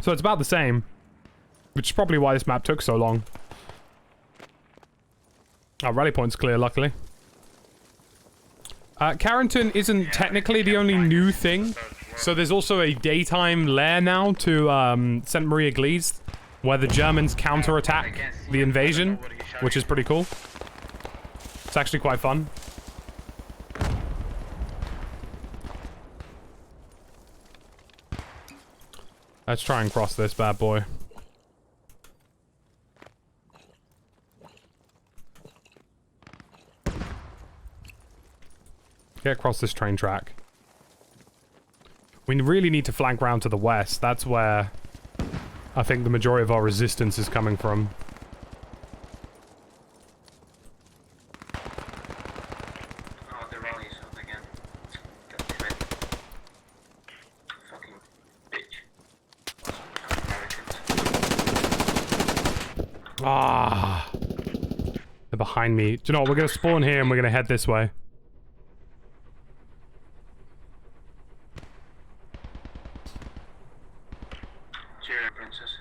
S1: So it's about the same. Which is probably why this map took so long. Oh, rally point's clear, luckily. CARENTAN isn't technically the only new thing. So there's also a daytime lair now to St. Maria Glees, where the Germans counterattack the invasion, which is pretty cool. It's actually quite fun. Let's try and cross this bad boy. Get across this train track. We really need to flank round to the west. That's where I think the majority of our resistance is coming from.
S4: Oh, the rally is up again. God damn it. Fucking bitch.
S1: Ah. They're behind me. Do you know what? We're going to spawn here and we're going to head this way.
S4: Cheer, princess.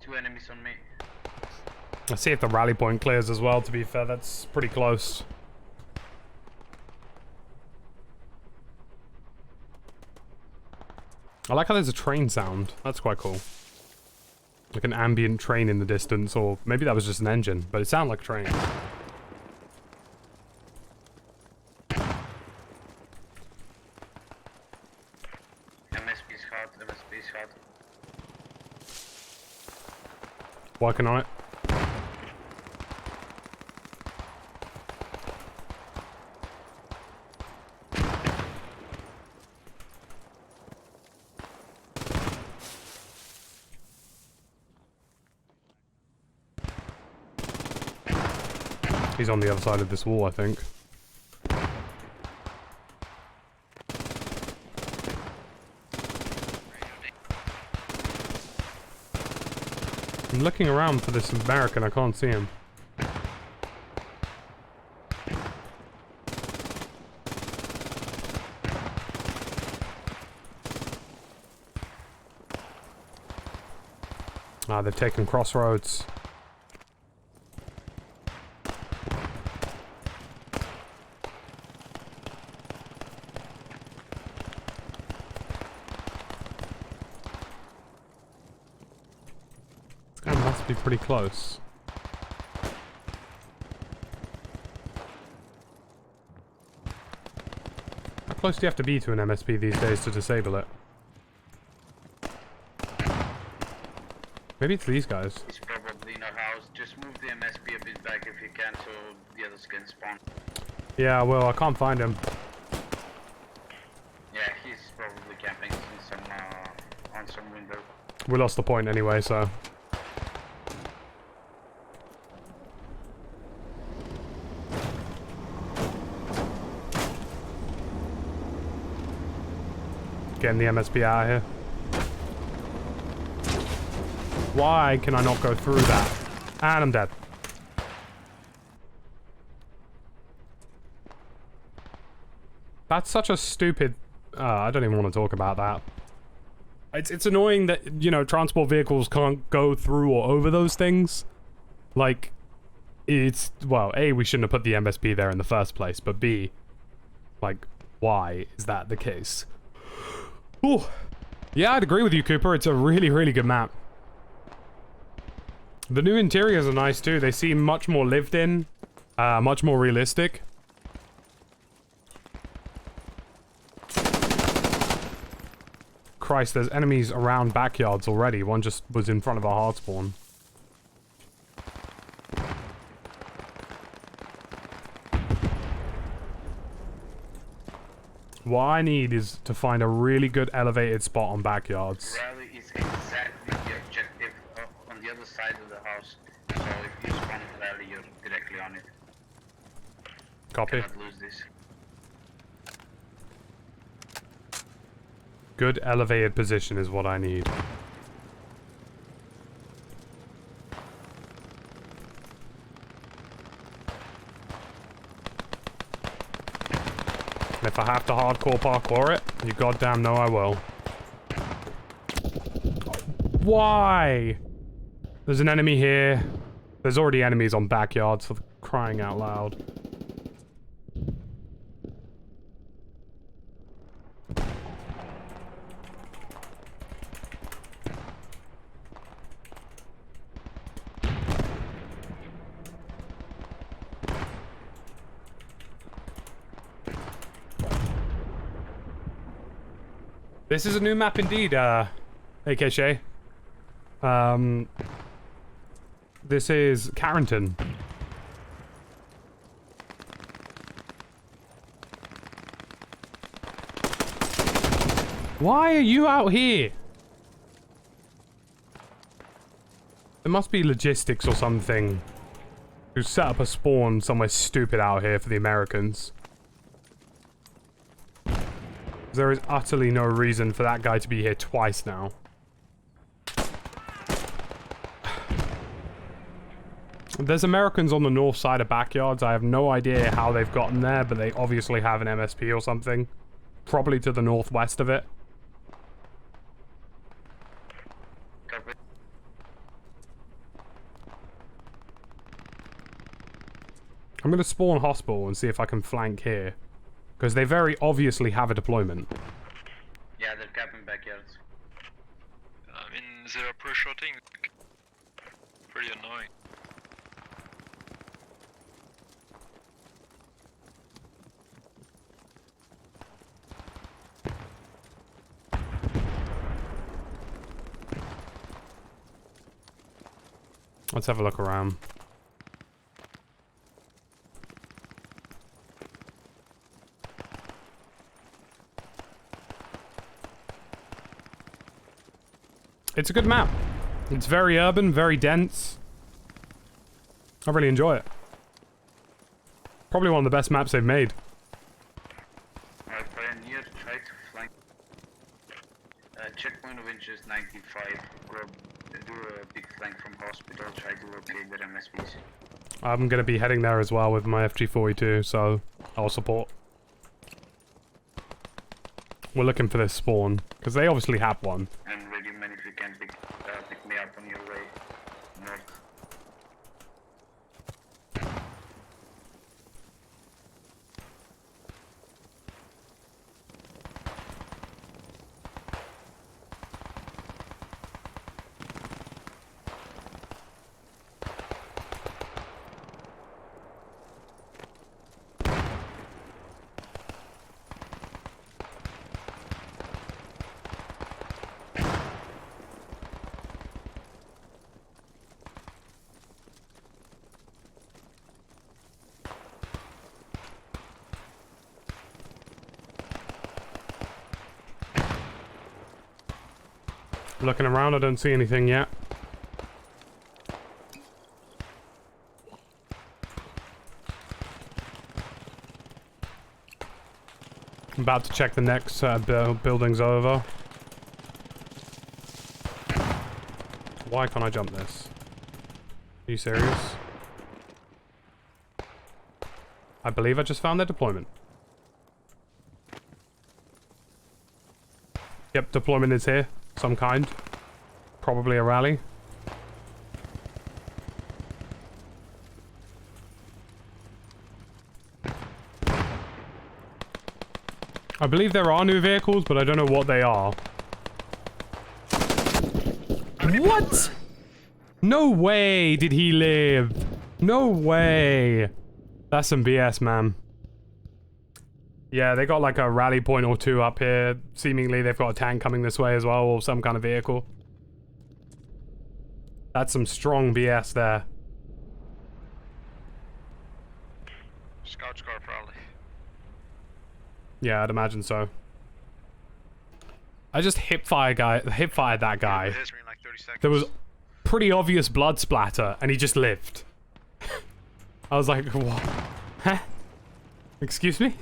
S4: Two enemies on me.
S1: Let's see if the rally point clears as well, to be fair. That's pretty close. I like how there's a train sound. That's quite cool. Like an ambient train in the distance, or maybe that was just an engine, but it sounded like a train.
S13: MSP's hot, MSP's hot.
S1: Working on it. He's on the other side of this wall, I think. I'm looking around for this American, I can't see him. Ah, they've taken Crossroads. That must be pretty close. How close do you have to be to an MSP these days to disable it? Maybe it's these guys.
S13: He's probably in a house. Just move the MSP a bit back if you can so the others can spawn.
S1: Yeah, well, I can't find him.
S13: Yeah, he's probably camping in some, on some window.
S1: We lost the point anyway, so... Getting the MSP out of here. Why can I not go through that? And I'm dead. That's such a stupid... I don't even want to talk about that. It's annoying that, you know, transport vehicles can't go through or over those things. Like, it's... Well, A, we shouldn't have put the MSP there in the first place, but B, like, why is that the case? Ooh. Yeah, I'd agree with you, Cooper. It's a really, really good map. The new interiors are nice too. They seem much more lived in, much more realistic. Christ, there's enemies around backyards already. One just was in front of our hard spawn. What I need is to find a really good elevated spot on backyards.
S13: Rally is exactly the objective on the other side of the house. So if you spawn in rally, you're directly on it.
S1: Copy.
S13: You cannot lose this.
S1: Good elevated position is what I need. And if I have to hardcore parkour it, you goddamn know I will. Why? There's an enemy here. There's already enemies on backyards, for crying out loud. This is a new map indeed, AK Shay. This is CARENTAN. Why are you out here? There must be logistics or something. Who set up a spawn somewhere stupid out here for the Americans. There is utterly no reason for that guy to be here twice now. There's Americans on the north side of backyards. I have no idea how they've gotten there, but they obviously have an MSP or something. Probably to the northwest of it.
S13: Copy.
S1: I'm gonna spawn hospital and see if I can flank here. Because they very obviously have a deployment.
S13: Yeah, they're capping backyards.
S7: I mean, they're pre-shooting. Pretty annoying.
S1: Let's have a look around. It's a good map. It's very urban, very dense. I really enjoy it. Probably one of the best maps they've made.
S13: Alright, Pioneer, try to flank. Checkpoint of interest 95. Or do a big flank from hospital, try to locate their MSPs.
S1: I'm gonna be heading there as well with my FG42, so I'll support. We're looking for this spawn, because they obviously have one.
S13: And ready man if you can pick me up on your way.
S1: Looking around, I don't see anything yet. I'm about to check the next buildings over. Why can't I jump this? Are you serious? I believe I just found their deployment. Yep, deployment is here. Some kind. Probably a rally. I believe there are new vehicles, but I don't know what they are. What? No way did he live. No way. That's some BS, man. Yeah, they got like a rally point or two up here. Seemingly they've got a tank coming this way as well, or some kind of vehicle. That's some strong BS there.
S7: Scout car, probably.
S1: Yeah, I'd imagine so. I just hip-fired that guy. There was pretty obvious blood splatter, and he just lived. I was like, what? Huh? Excuse me?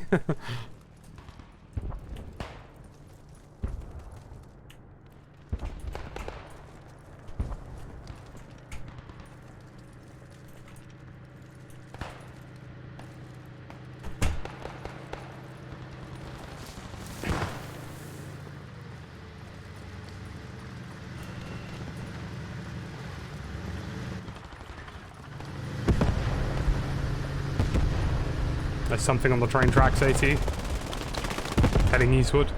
S1: There's something on the train tracks, AT. Heading eastward.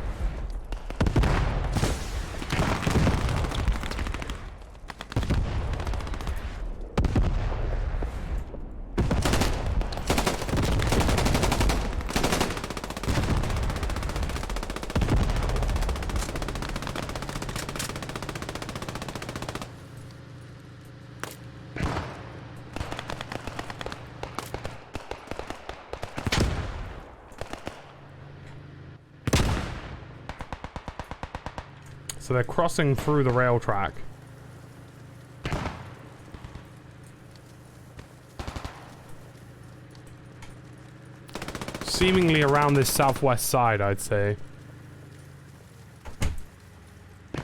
S1: So they're crossing through the rail track. Seemingly around this southwest side, I'd say.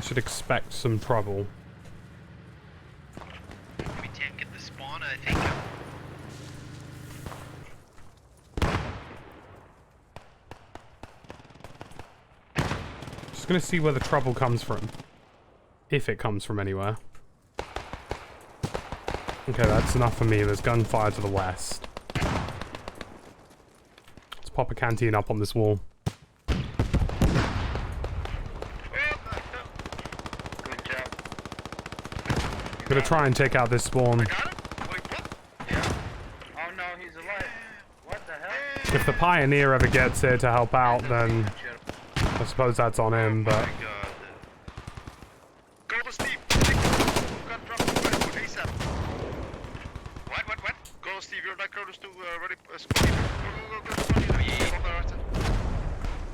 S1: Should expect some trouble.
S3: We can't get the spawn, I think.
S1: Just gonna see where the trouble comes from. If it comes from anywhere. Okay, that's enough for me. There's gunfire to the west. Let's pop a canteen up on this wall.
S6: Good job.
S1: Gonna try and take out this spawn.
S6: Wait, what? Yeah. Oh no, he's alive. What the hell?
S1: If the Pioneer ever gets here to help out, then I suppose that's on him, but...
S8: Go to Steve! Gun drop ASAP. What? Go to Steve, you're not close to ready.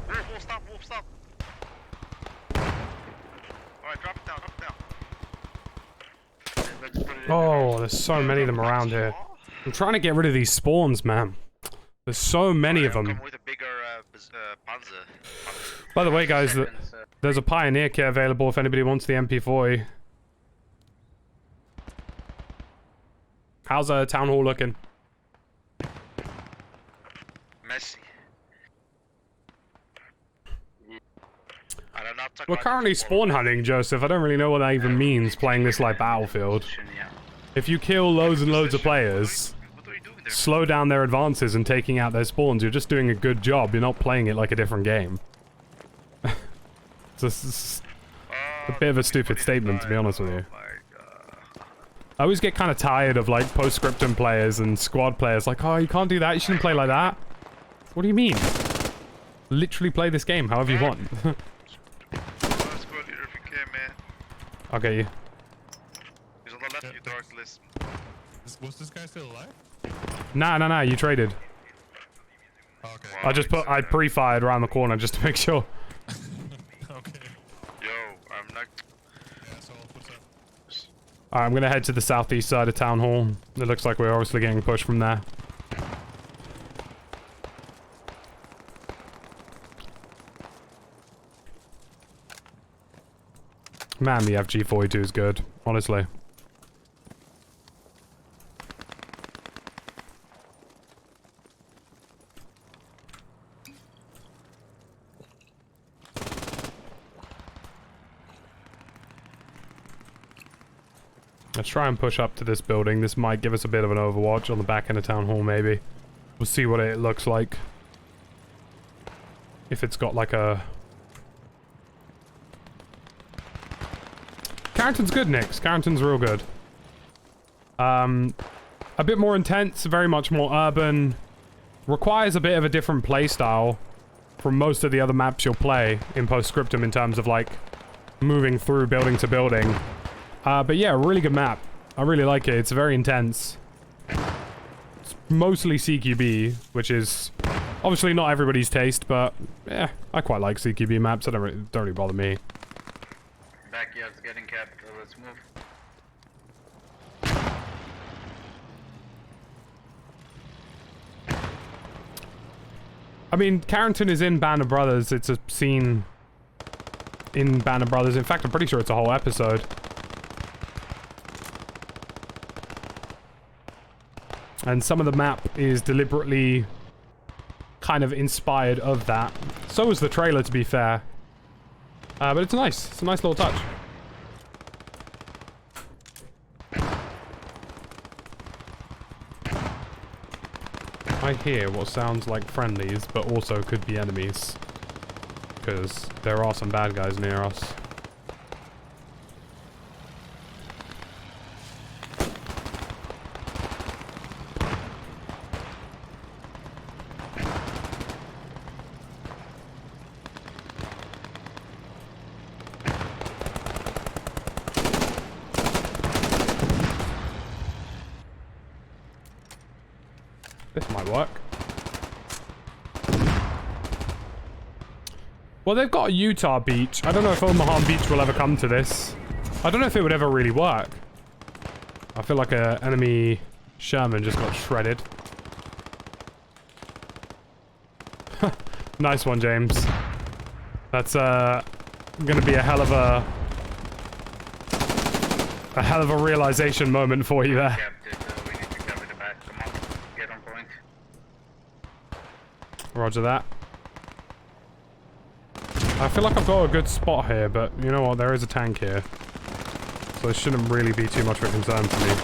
S8: Go. Wolf, stop. Alright, drop it down.
S1: Oh, there's so many of them around here. I'm trying to get rid of these spawns, man. There's so many of them. By the way, guys, there's a Pioneer kit available if anybody wants the MP40. How's Town Hall looking?
S8: Messy.
S1: We're currently spawn hunting, Joseph. I don't really know what that even means, playing this like Battlefield. If you kill loads and loads of players, slow down their advances and taking out their spawns, you're just doing a good job. You're not playing it like a different game. It's a bit of a stupid statement, to be honest with you. I always get kind of tired of like post-scriptum players and squad players like, oh, you can't do that, you shouldn't play like that. What do you mean? Literally play this game however you want. I'll get you.
S8: He's on the left, you dark list.
S14: Was this guy still alive?
S1: Nah, you traded.
S14: Okay.
S1: I pre-fired around the corner just to make sure.
S14: Okay.
S8: Yo, I'm not...
S1: Alright, I'm gonna head to the southeast side of Town Hall. It looks like we're obviously getting pushed from there. Man, the FG42 is good, honestly. Let's try and push up to this building. This might give us a bit of an overwatch on the back end of Town Hall, maybe. We'll see what it looks like. If it's got like a... CARENTAN's good, Nix. CARENTAN's real good. A bit more intense, very much more urban. Requires a bit of a different playstyle from most of the other maps you'll play in Scriptum in terms of like moving through building to building. But yeah, really good map. I really like it. It's very intense. It's mostly CQB, which is obviously not everybody's taste, but yeah, I quite like CQB maps. Don't really bother me.
S13: Backyard's getting capped. Let's move.
S1: I mean, CARENTAN is in Band of Brothers. It's a scene in Band of Brothers. In fact, I'm pretty sure it's a whole episode. And some of the map is deliberately kind of inspired of that. So is the trailer, to be fair. But it's nice. It's a nice little touch. I hear what sounds like friendlies, but also could be enemies. Because there are some bad guys near us. This might work. Well, they've got a Utah beach. I don't know if Omaha Beach will ever come to this. I don't know if it would ever really work. I feel like an enemy Sherman just got shredded. Nice one, James. That's gonna be a hell of a realization moment for you there. Roger that. I feel like I've got a good spot here, but you know what? There is a tank here. So it shouldn't really be too much of a concern for me.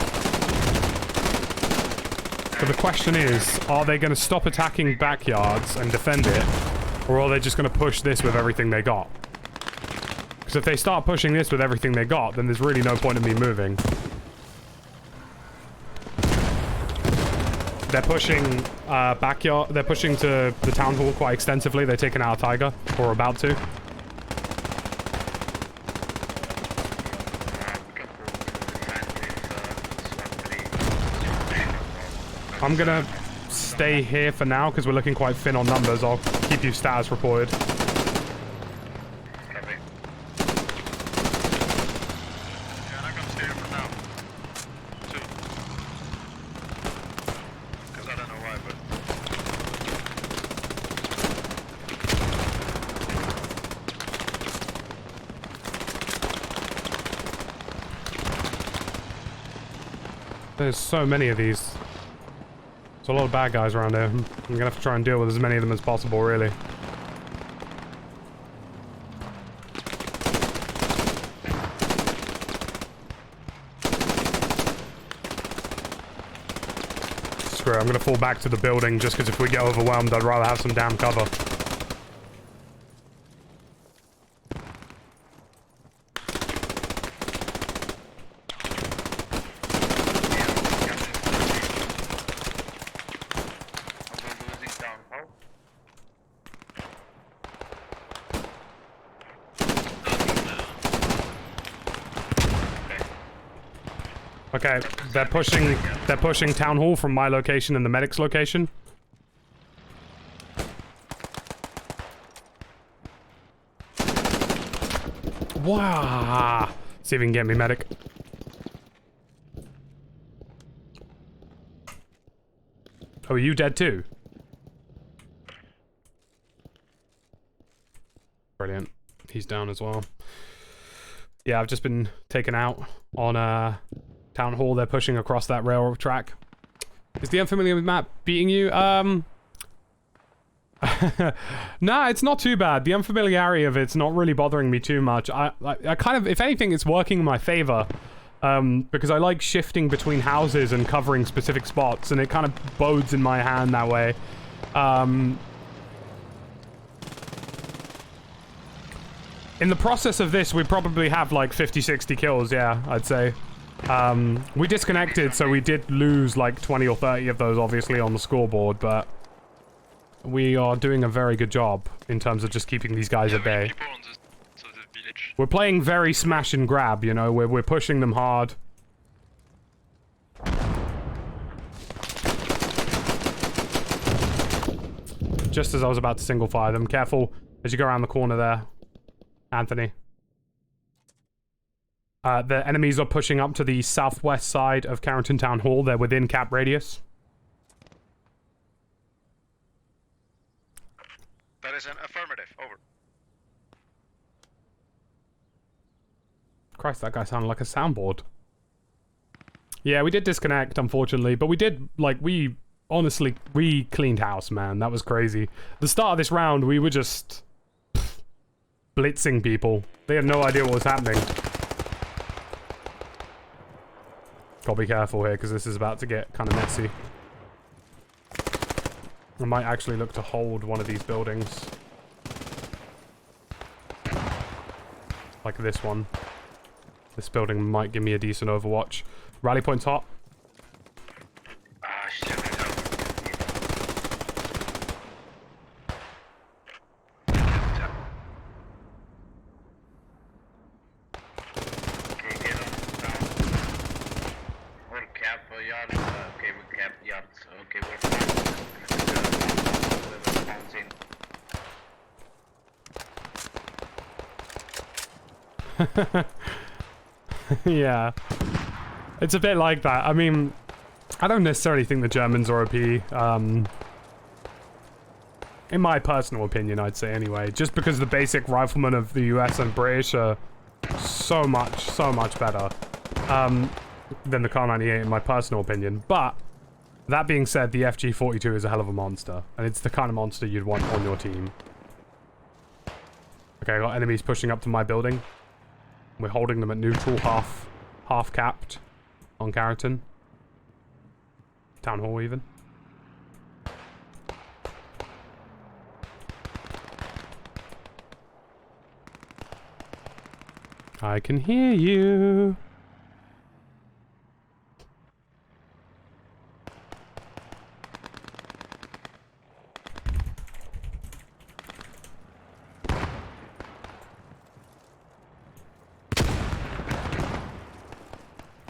S1: But the question is, are they going to stop attacking backyards and defend it? Or are they just going to push this with everything they got? Because if they start pushing this with everything they got, then there's really no point in me moving. They're pushing backyard. They're pushing to the town hall quite extensively. They're taking out a tiger, or about to. I'm gonna stay here for now because we're looking quite thin on numbers. I'll keep you status reported. There's so many of these. There's a lot of bad guys around here. I'm gonna have to try and deal with as many of them as possible, really. Screw it, I'm gonna fall back to the building just because if we get overwhelmed, I'd rather have some damn cover. Okay, they're pushing town hall from my location and the medic's location. Wow! See if we can get me medic. Oh, are you dead too? Brilliant. He's down as well. Yeah, I've just been taken out on Town Hall. They're pushing across that railroad track. Is the unfamiliar map beating you? Nah, it's not too bad. The unfamiliarity of it's not really bothering me too much. I kind of, if anything, it's working in my favor. Because I like shifting between houses and covering specific spots, and it kind of bodes in my hand that way. In the process of this, we probably have like 50-60 kills, yeah, I'd say. We disconnected, so we did lose like 20 or 30 of those, obviously, on the scoreboard, but we are doing a very good job in terms of just keeping these guys at bay. We're playing very smash and grab, you know, we're pushing them hard. Just as I was about to single fire them. Careful as you go around the corner there, Anthony. The enemies are pushing up to the southwest side of Carentan Town Hall. They're within cap radius.
S7: That is an affirmative. Over.
S1: Christ, that guy sounded like a soundboard. Yeah, we did disconnect, unfortunately, but we did, like, we cleaned house, man. That was crazy. The start of this round, we were just blitzing people. They had no idea what was happening. Gotta be careful here, because this is about to get kind of messy. I might actually look to hold one of these buildings. Like this one. This building might give me a decent overwatch. Rally point top.
S13: Ah, shit. Okay, get on down. Or cap yard. Okay, we cap yards. Okay, we're fine.
S1: Yeah. It's a bit like that. I mean, I don't necessarily think the Germans are OP. In my personal opinion, I'd say anyway. Just because the basic riflemen of the US and British are so much better than the Kar-98 in my personal opinion. But, that being said, the FG-42 is a hell of a monster. And it's the kind of monster you'd want on your team. Okay, I got enemies pushing up to my building. We're holding them at neutral, half capped on Carentan. Town Hall even. I can hear you.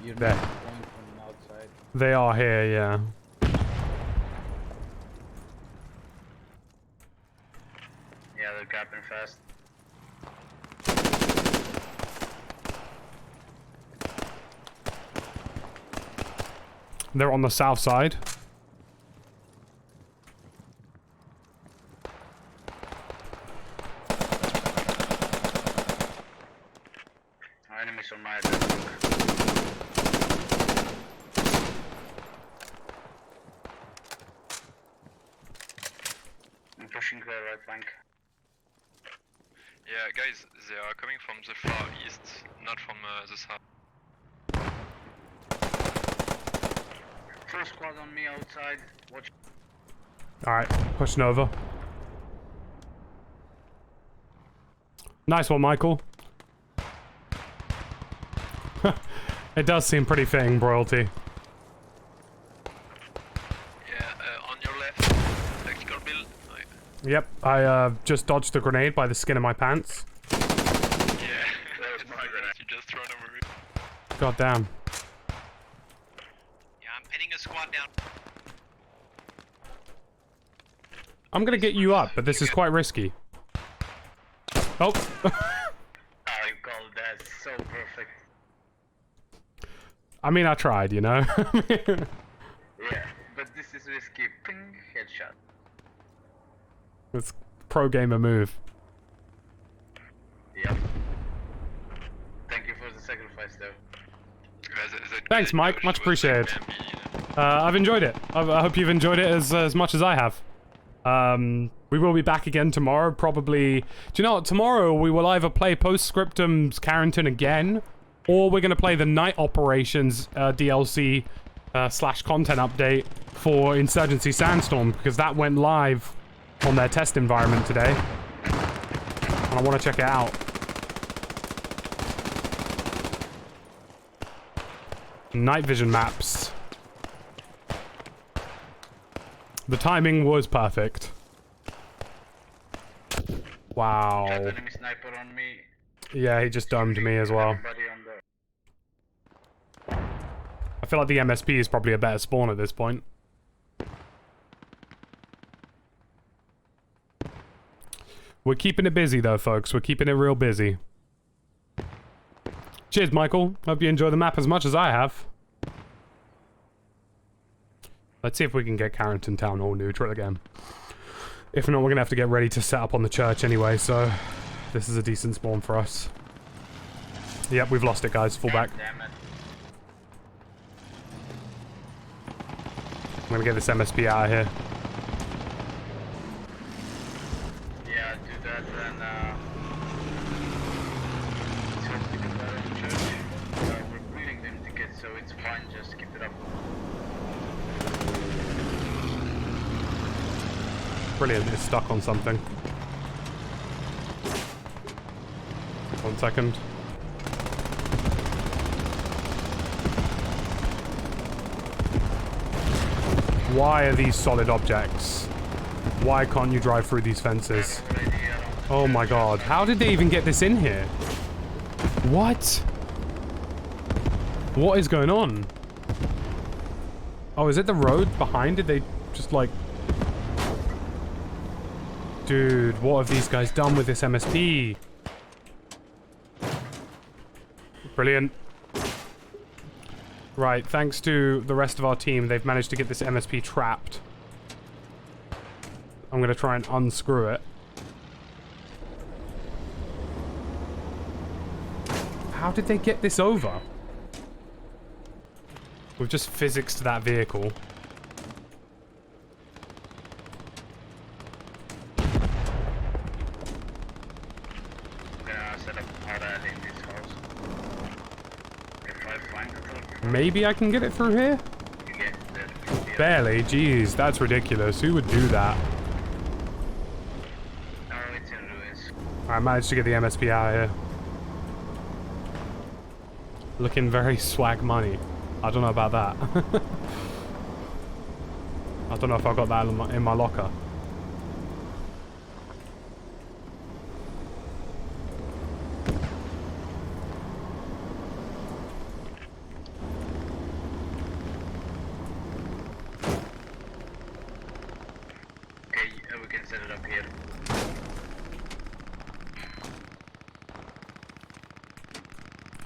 S9: You're
S1: There.
S9: not going from outside.
S1: They are here, yeah.
S13: Yeah, they're capping fast.
S1: They're on the south side.
S13: Our enemies on my desk. I'm pushing the right flank.
S7: Yeah, guys, they are coming from the far east, not from the south.
S13: Full squad on me outside. Watch.
S1: Alright, pushing over. Nice one, Michael. It does seem pretty fitting, Broyalty.
S7: Yeah, on your left, tactical build.
S1: Yep, I just dodged the grenade by the skin of my pants.
S7: Yeah, that was my grenade. You just thrown over it.
S1: God damn.
S3: Yeah, I'm pinning a squad down.
S1: I'm gonna get you up, but this is quite risky. Oh.
S13: Oh, you called that so perfect.
S1: I mean, I tried, you know?
S13: Yeah, but this is whiskey, ping, headshot.
S1: It's pro gamer move.
S13: Yep. Thank you for the sacrifice, though.
S1: Thanks, Mike. Much appreciated. I've enjoyed it. I hope you've enjoyed it as much as I have. We will be back again tomorrow, probably. Do you know what? Tomorrow we will either play Post-Scriptum's CARENTAN again, or we're going to play the Night Operations DLC / content update for Insurgency Sandstorm, because that went live on their test environment today. And I want to check it out. Night vision maps. The timing was perfect. Wow.
S13: Enemy sniper on me.
S1: Yeah, he just domed me as well. I feel like the MSP is probably a better spawn at this point. We're keeping it busy though, folks. We're keeping it real busy. Cheers, Michael. Hope you enjoy the map as much as I have. Let's see if we can get CARENTAN Town Hall neutral again. If not, we're gonna have to get ready to set up on the church anyway, so this is a decent spawn for us. Yep, we've lost it, guys. Fall back. I'm gonna get this MSP out of here.
S13: Yeah, do that then. We're breeding them tickets, so it's fine. Just keep it up.
S1: Brilliant, it's stuck on something. 1 second. Why are these solid objects? Why can't you drive through these fences? Oh my god, how did they even get this in here? What? What is going on? Oh, is it the road behind it? They just like... Dude, what have these guys done with this MSP? Brilliant. Right, thanks to the rest of our team, they've managed to get this MSP trapped. I'm gonna try and unscrew it. How did they get this over? We've just physicsed that vehicle. Maybe I can get it through here? Barely, jeez, that's ridiculous. Who would do that? I managed to get the MSP out of here. Looking very swag money. I don't know about that. I don't know if I got that in my locker.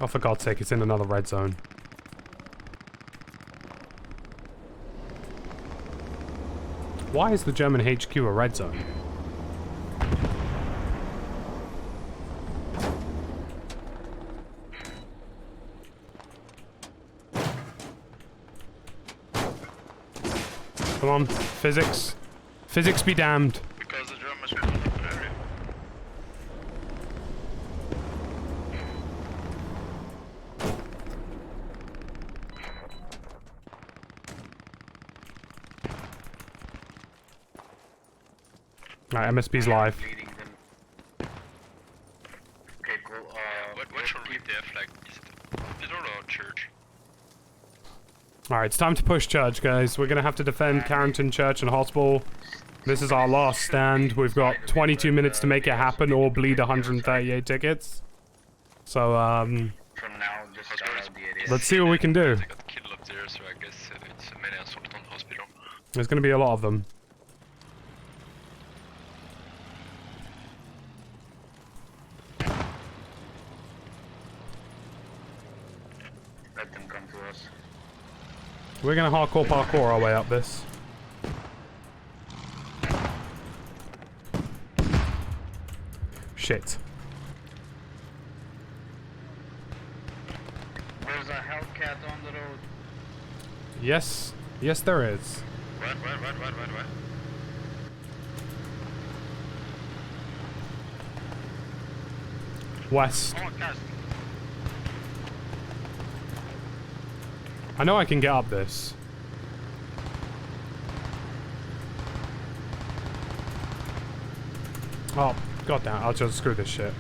S1: Oh, for God's sake, it's in another red zone. Why is the German HQ a red zone? Come on, physics. Physics be damned.
S8: Because the Germans will not have an area.
S1: Alright, MSP's live.
S13: Okay, cool.
S7: What should we have? Like, is it hospital or church?
S1: Alright, it's time to push church, guys. We're gonna have to defend CARENTAN Church and Hospital. This is our last stand. We've got 22 minutes to make it happen or bleed 138 tickets. So,
S13: From now, just
S1: let's see what we can do.
S7: They got killed up there, so I guess it's a melee assault on hospital.
S1: There's gonna be a lot of them.
S13: Let them come to us.
S1: We're gonna hardcore parkour our way up this. Shit.
S13: There's a Hellcat on the road.
S1: Yes. Yes, there is.
S4: What?
S1: West.
S4: Come on, guys.
S1: I know I can get up this. Oh, goddamn. I'll just screw this shit.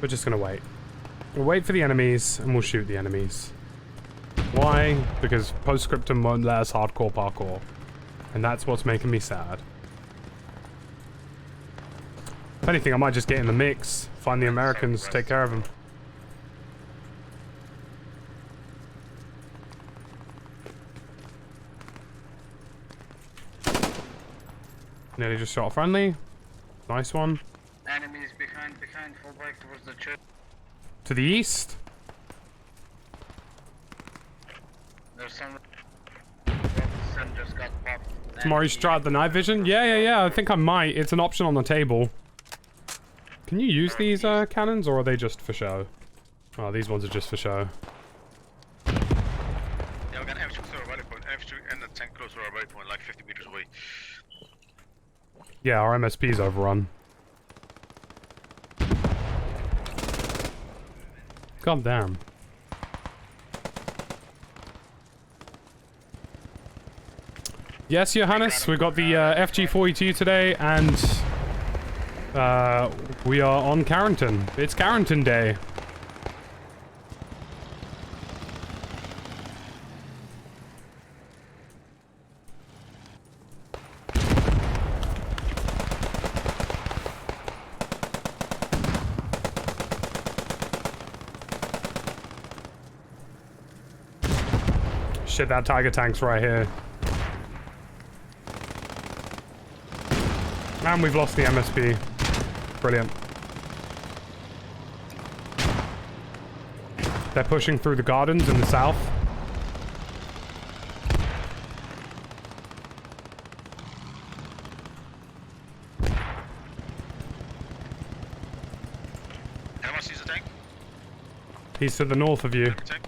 S1: We're just gonna wait. We'll wait for the enemies, and we'll shoot the enemies. Why? Because Postscriptum won't let us hardcore parkour. And that's what's making me sad. If anything, I might just get in the mix, find the Americans, take care of them. Nearly just shot a friendly. Nice one.
S13: Enemies behind, fall back towards the church.
S1: To the east.
S13: There's some... Sun just got popped.
S1: Tomorrow you start the night vision? Yeah. I think I might. It's an option on the table. Can you use these cannons, or are they just for show? Oh, these ones are just for show.
S4: Yeah, we got F2 to our rally point, F2 and the tank close to our rally point, like 50 meters away.
S1: Yeah, our MSP's overrun. God damn. Yes, Johannes, we got the FG42 today, and we are on CARENTAN. It's CARENTAN Day. Shit, that Tiger tank's right here. And we've lost the MSP. Brilliant. They're pushing through the gardens in the south.
S4: How much is the tank?
S1: He's to the north of you.
S4: Tank?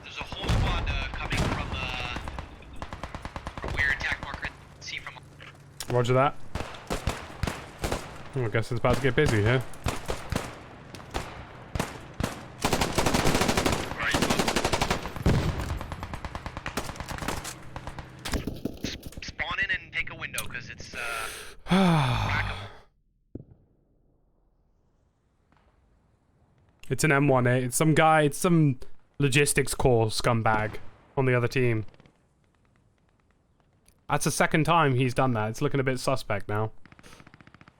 S3: There's a whole squad coming from where attack marker see from.
S1: Roger that. Oh, I guess it's about to get busy here.
S3: Spawn in and take a window, because it's
S1: It's an M1A. It's some guy. It's some logistics core scumbag on the other team. That's the second time he's done that. It's looking a bit suspect now.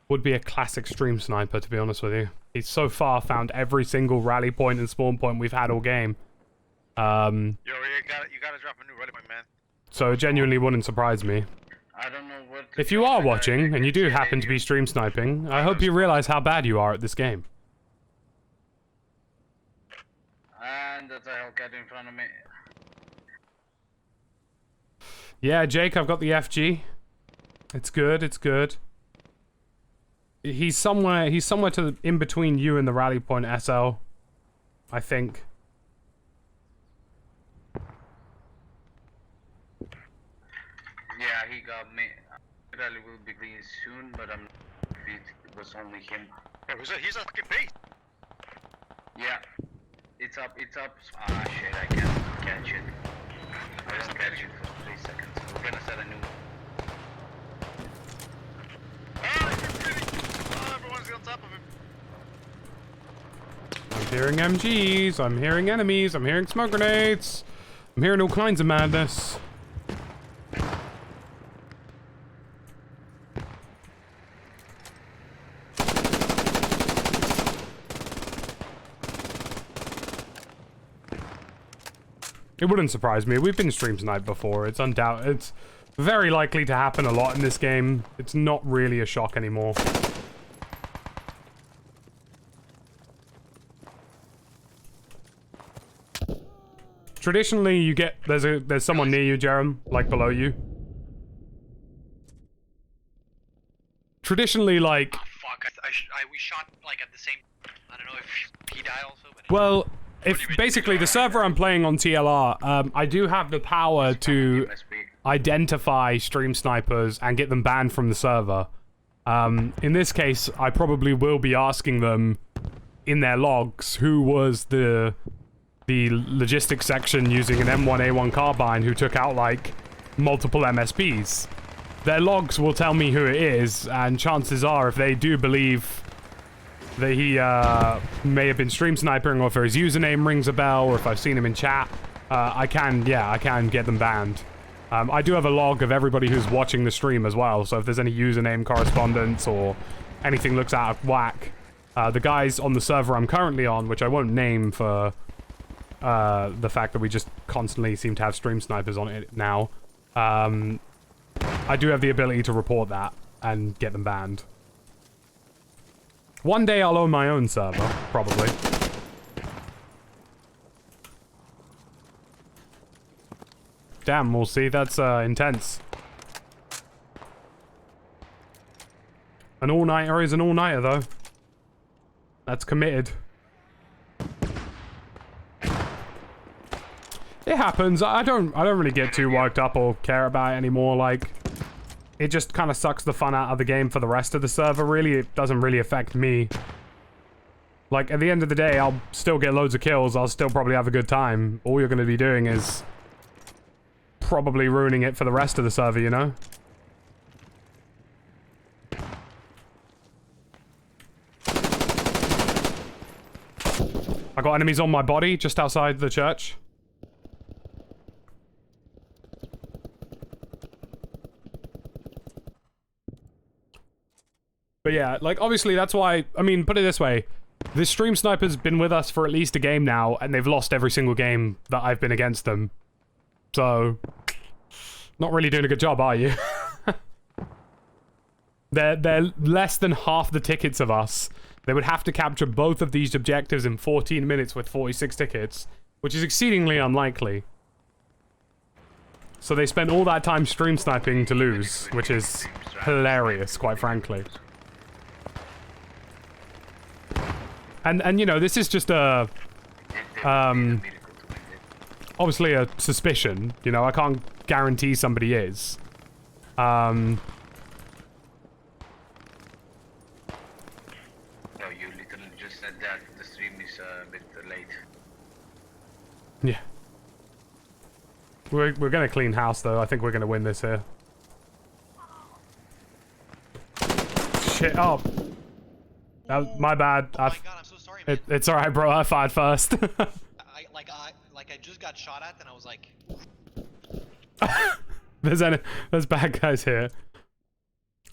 S1: Would be a classic stream sniper, to be honest with you. He's so far found every single rally point and spawn point we've had all game.
S4: Yo, you gotta drop a new rally point, man.
S1: So it genuinely wouldn't surprise me.
S13: I don't know what to
S1: If you are watching, and you do happen to be stream sniping, I hope you realize how bad you are at this game.
S13: And there's a Hellcat in front of me.
S1: Yeah, Jake, I've got the FG. It's good, it's good. He's somewhere to the, in between you and the rally point SL, I think.
S13: Yeah, he got me. Rally will be clean soon, but I'm. It was only him.
S4: Oh, he's a fucking base.
S13: Yeah, it's up. Ah shit, I can't catch it. I won't catch it for 3 seconds. We're gonna set a new.
S4: Everyone's on top of him.
S1: I'm hearing MGs, I'm hearing enemies, I'm hearing smoke grenades. I'm hearing all kinds of madness. It wouldn't surprise me. We've been stream sniped before. It's undoubted. Very likely to happen a lot in this game. It's not really a shock anymore. Traditionally, you get there's someone near you, Jerem, like below you. Traditionally, like.
S3: Oh, fuck! We shot like at the same. I don't know if he died also. But
S1: Well, if basically the server I'm playing on TLR, I do have the power to identify stream snipers and get them banned from the server. In this case, I probably will be asking them in their logs who was the logistics section using an M1A1 carbine who took out like multiple MSPs. Their logs will tell me who it is, and chances are if they do believe that he may have been stream sniping, or if his username rings a bell, or if I've seen him in chat, I can get them banned. I do have a log of everybody who's watching the stream as well, so if there's any username correspondence or anything looks out of whack, the guys on the server I'm currently on, which I won't name for the fact that we just constantly seem to have stream snipers on it now, I do have the ability to report that and get them banned. One day I'll own my own server, probably. Damn, we'll see. That's intense. An all-nighter is an all-nighter, though. That's committed. It happens. I don't really get too worked up or care about it anymore. Like, it just kind of sucks the fun out of the game for the rest of the server, really. It doesn't really affect me. Like, at the end of the day, I'll still get loads of kills. I'll still probably have a good time. All you're going to be doing is probably ruining it for the rest of the server, you know? I got enemies on my body just outside the church. But yeah, like, obviously that's why, I mean, put it this way. This stream sniper's been with us for at least a game now, and they've lost every single game that I've been against them. So, not really doing a good job, are you? They're less than half the tickets of us. They would have to capture both of these objectives in 14 minutes with 46 tickets, which is exceedingly unlikely. So they spent all that time stream sniping to lose, which is hilarious, quite frankly. And you know, this is just a obviously a suspicion, you know, I can't guarantee somebody is.
S13: Oh, you literally just said that the stream is a bit late.
S1: Yeah. We're gonna clean house though. I think we're gonna win this here. Shit, oh. My bad.
S3: Oh my god, I'm so sorry, man.
S1: It's alright, bro. I fired first.
S3: I just got shot at and I was like...
S1: There's bad guys here.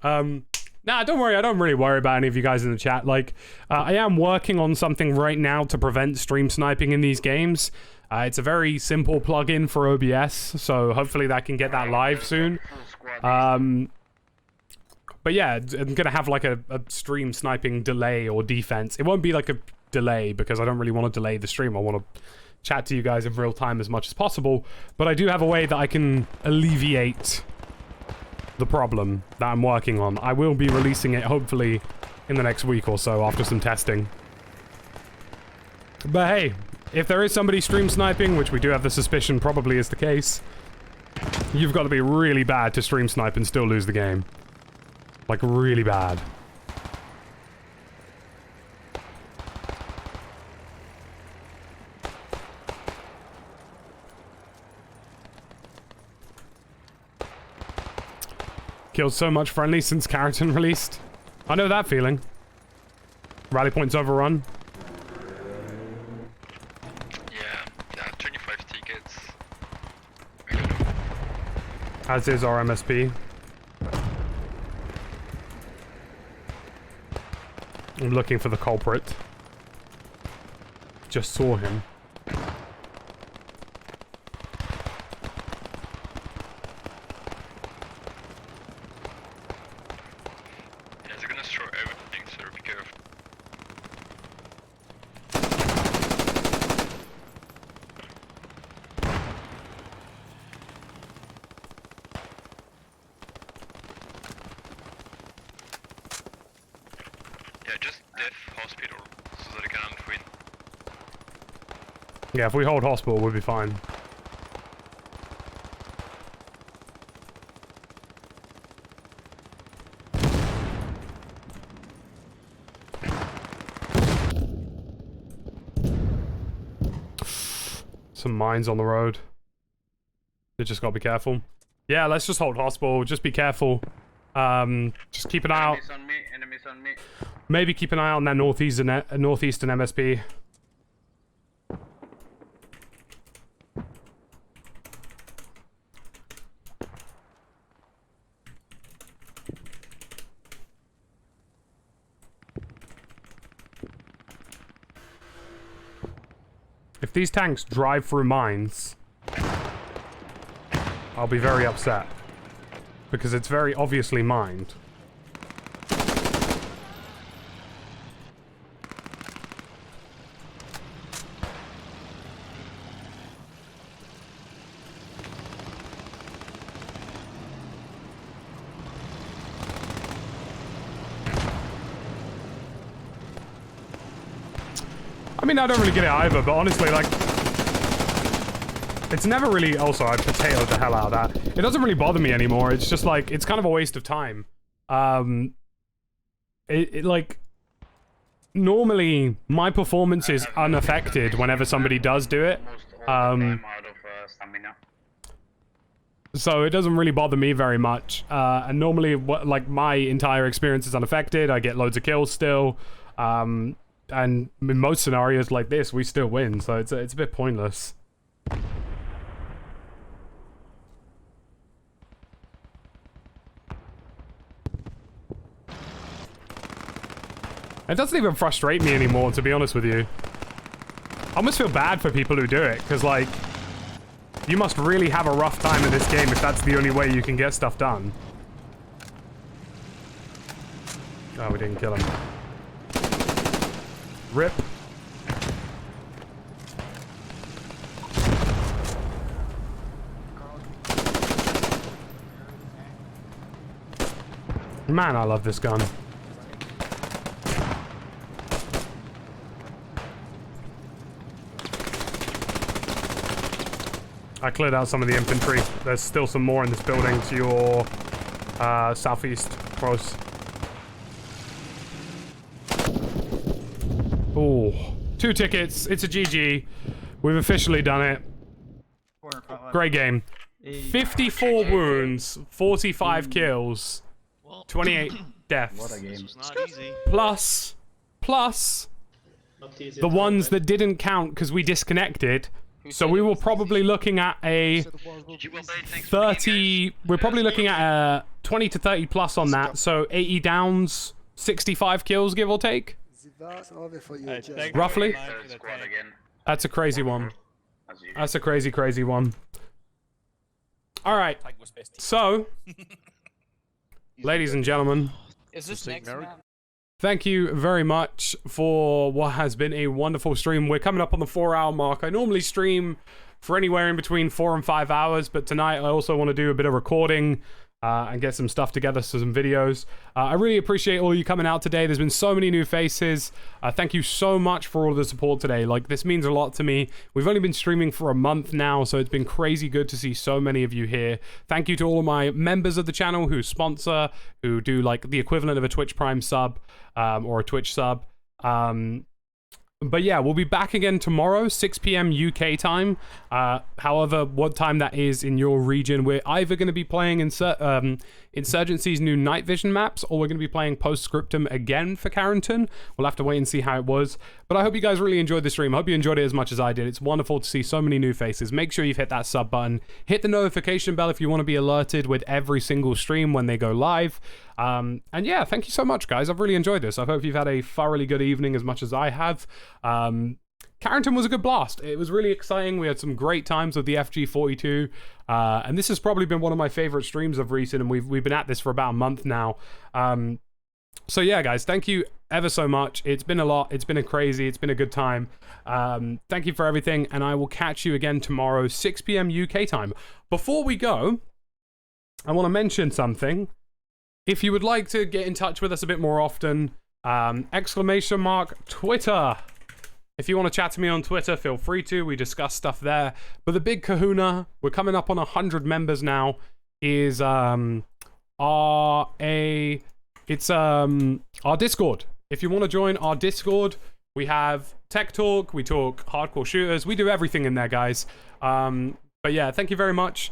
S1: Nah, don't worry. I don't really worry about any of you guys in the chat. Like, I am working on something right now to prevent stream sniping in these games. It's a very simple plugin for OBS, so hopefully that can get that live soon. But yeah, I'm gonna have like a stream sniping delay or defense. It won't be like a delay because I don't really want to delay the stream. I want to chat to you guys in real time as much as possible. But I do have a way that I can alleviate the problem that I'm working on. I will be releasing it hopefully in the next week or so after some testing. But hey, if there is somebody stream sniping, which we do have the suspicion probably is the case, you've got to be really bad to stream snipe and still lose the game. Like, really bad. Killed so much friendly since CARENTAN released. I know that feeling. Rally points overrun.
S7: Yeah, 25 tickets.
S1: As is our MSP. I'm looking for the culprit. Just saw him.
S7: Yeah, they're gonna throw everything, so be careful. Yeah, just def hospital, so that they can't win.
S1: Yeah, if we hold hospital, we'll be fine. Some mines on the road. You just gotta be careful. Yeah, let's just hold hospital. Just be careful. Just keep an eye out.
S13: Enemies on me, enemies on me.
S1: Maybe keep an eye out on that northeastern MSP. If these tanks drive through mines, I'll be very upset. Because it's very obviously mined. I mean, I don't really get it either, but honestly, like, it's never really... Also, I potatoed the hell out of that. It doesn't really bother me anymore. It's just like, it's kind of a waste of time. Like, normally, my performance is unaffected whenever somebody does do it. So it doesn't really bother me very much. And normally, like, my entire experience is unaffected. I get loads of kills still. And in most scenarios like this, we still win. So it's a bit pointless. It doesn't even frustrate me anymore, to be honest with you. I almost feel bad for people who do it, because, like, you must really have a rough time in this game if that's the only way you can get stuff done. Oh, we didn't kill him. Rip. Man, I love this gun. I cleared out some of the infantry. There's still some more in this building to your southeast, close. Ooh, 2 tickets. It's a GG. We've officially done it. Great game. 54 wounds, 45 kills, 28 deaths.
S9: What a game.
S1: Plus the ones that didn't count because we disconnected. So we were probably looking at a 30... We're probably looking at a 20 to 30 plus on that. So 80 downs, 65 kills, give or take. Roughly. That's a crazy one. That's a crazy one. All right. So, ladies and gentlemen,
S15: is this next man?
S1: Thank you very much for what has been a wonderful stream. We're coming up on the 4-hour mark. I normally stream for anywhere in between 4 and 5 hours, but tonight I also want to do a bit of recording and get some stuff together, so some videos. I really appreciate all you coming out today. There's been so many new faces. Thank you so much for all of the support today. Like, this means a lot to me. We've only been streaming for a month now, so it's been crazy good to see so many of you here. Thank you to all of my members of the channel who sponsor, who do like the equivalent of a Twitch Prime sub or a Twitch sub. But yeah, we'll be back again tomorrow, 6 p.m. UK time. However, what time that is in your region, we're either going to be playing Insurgency's new night vision maps, or we're going to be playing Post-Scriptum again for CARENTAN. We'll have to wait and see how it was. But I hope you guys really enjoyed the stream. I hope you enjoyed it as much as I did. It's wonderful to see so many new faces. Make sure you've hit that sub button. Hit the notification bell if you want to be alerted with every single stream when they go live. And yeah, thank you so much, guys. I've really enjoyed this. I hope you've had a thoroughly good evening as much as I have. CARENTAN was a good blast. It was really exciting. We had some great times with the FG42. And this has probably been one of my favorite streams of recent, and we've been at this for about a month now. So yeah, guys, thank you ever so much. It's been a lot. It's been it's been a good time. Thank you for everything, and I will catch you again tomorrow, 6 p.m. UK time. Before we go, I want to mention something. If you would like to get in touch with us a bit more often, !Twitter. If you want to chat to me on Twitter, feel free to. We discuss stuff there. But the big kahuna, we're coming up on 100 members now, is our Discord. If you want to join our Discord, we have tech talk, we talk hardcore shooters, we do everything in there, guys. But yeah, thank you very much.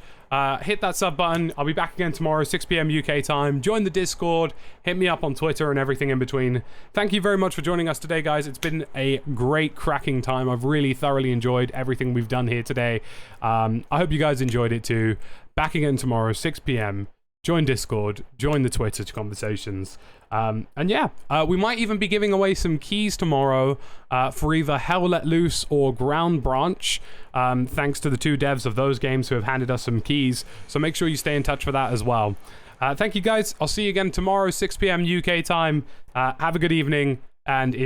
S1: Hit that sub button. I'll be back again tomorrow, 6 p.m. UK time. Join the Discord. Hit me up on Twitter and everything in between. Thank you very much for joining us today, guys. It's been a great cracking time. I've really thoroughly enjoyed everything we've done here today. I hope you guys enjoyed it too. Back again tomorrow, 6 p.m. Join Discord. Join the Twitter conversations. And yeah, we might even be giving away some keys tomorrow for either Hell Let Loose or Ground Branch, thanks to the 2 devs of those games who have handed us some keys. So make sure you stay in touch for that as well. Thank you, guys. I'll see you again tomorrow, 6 p.m. UK time. Have a good evening and enjoy.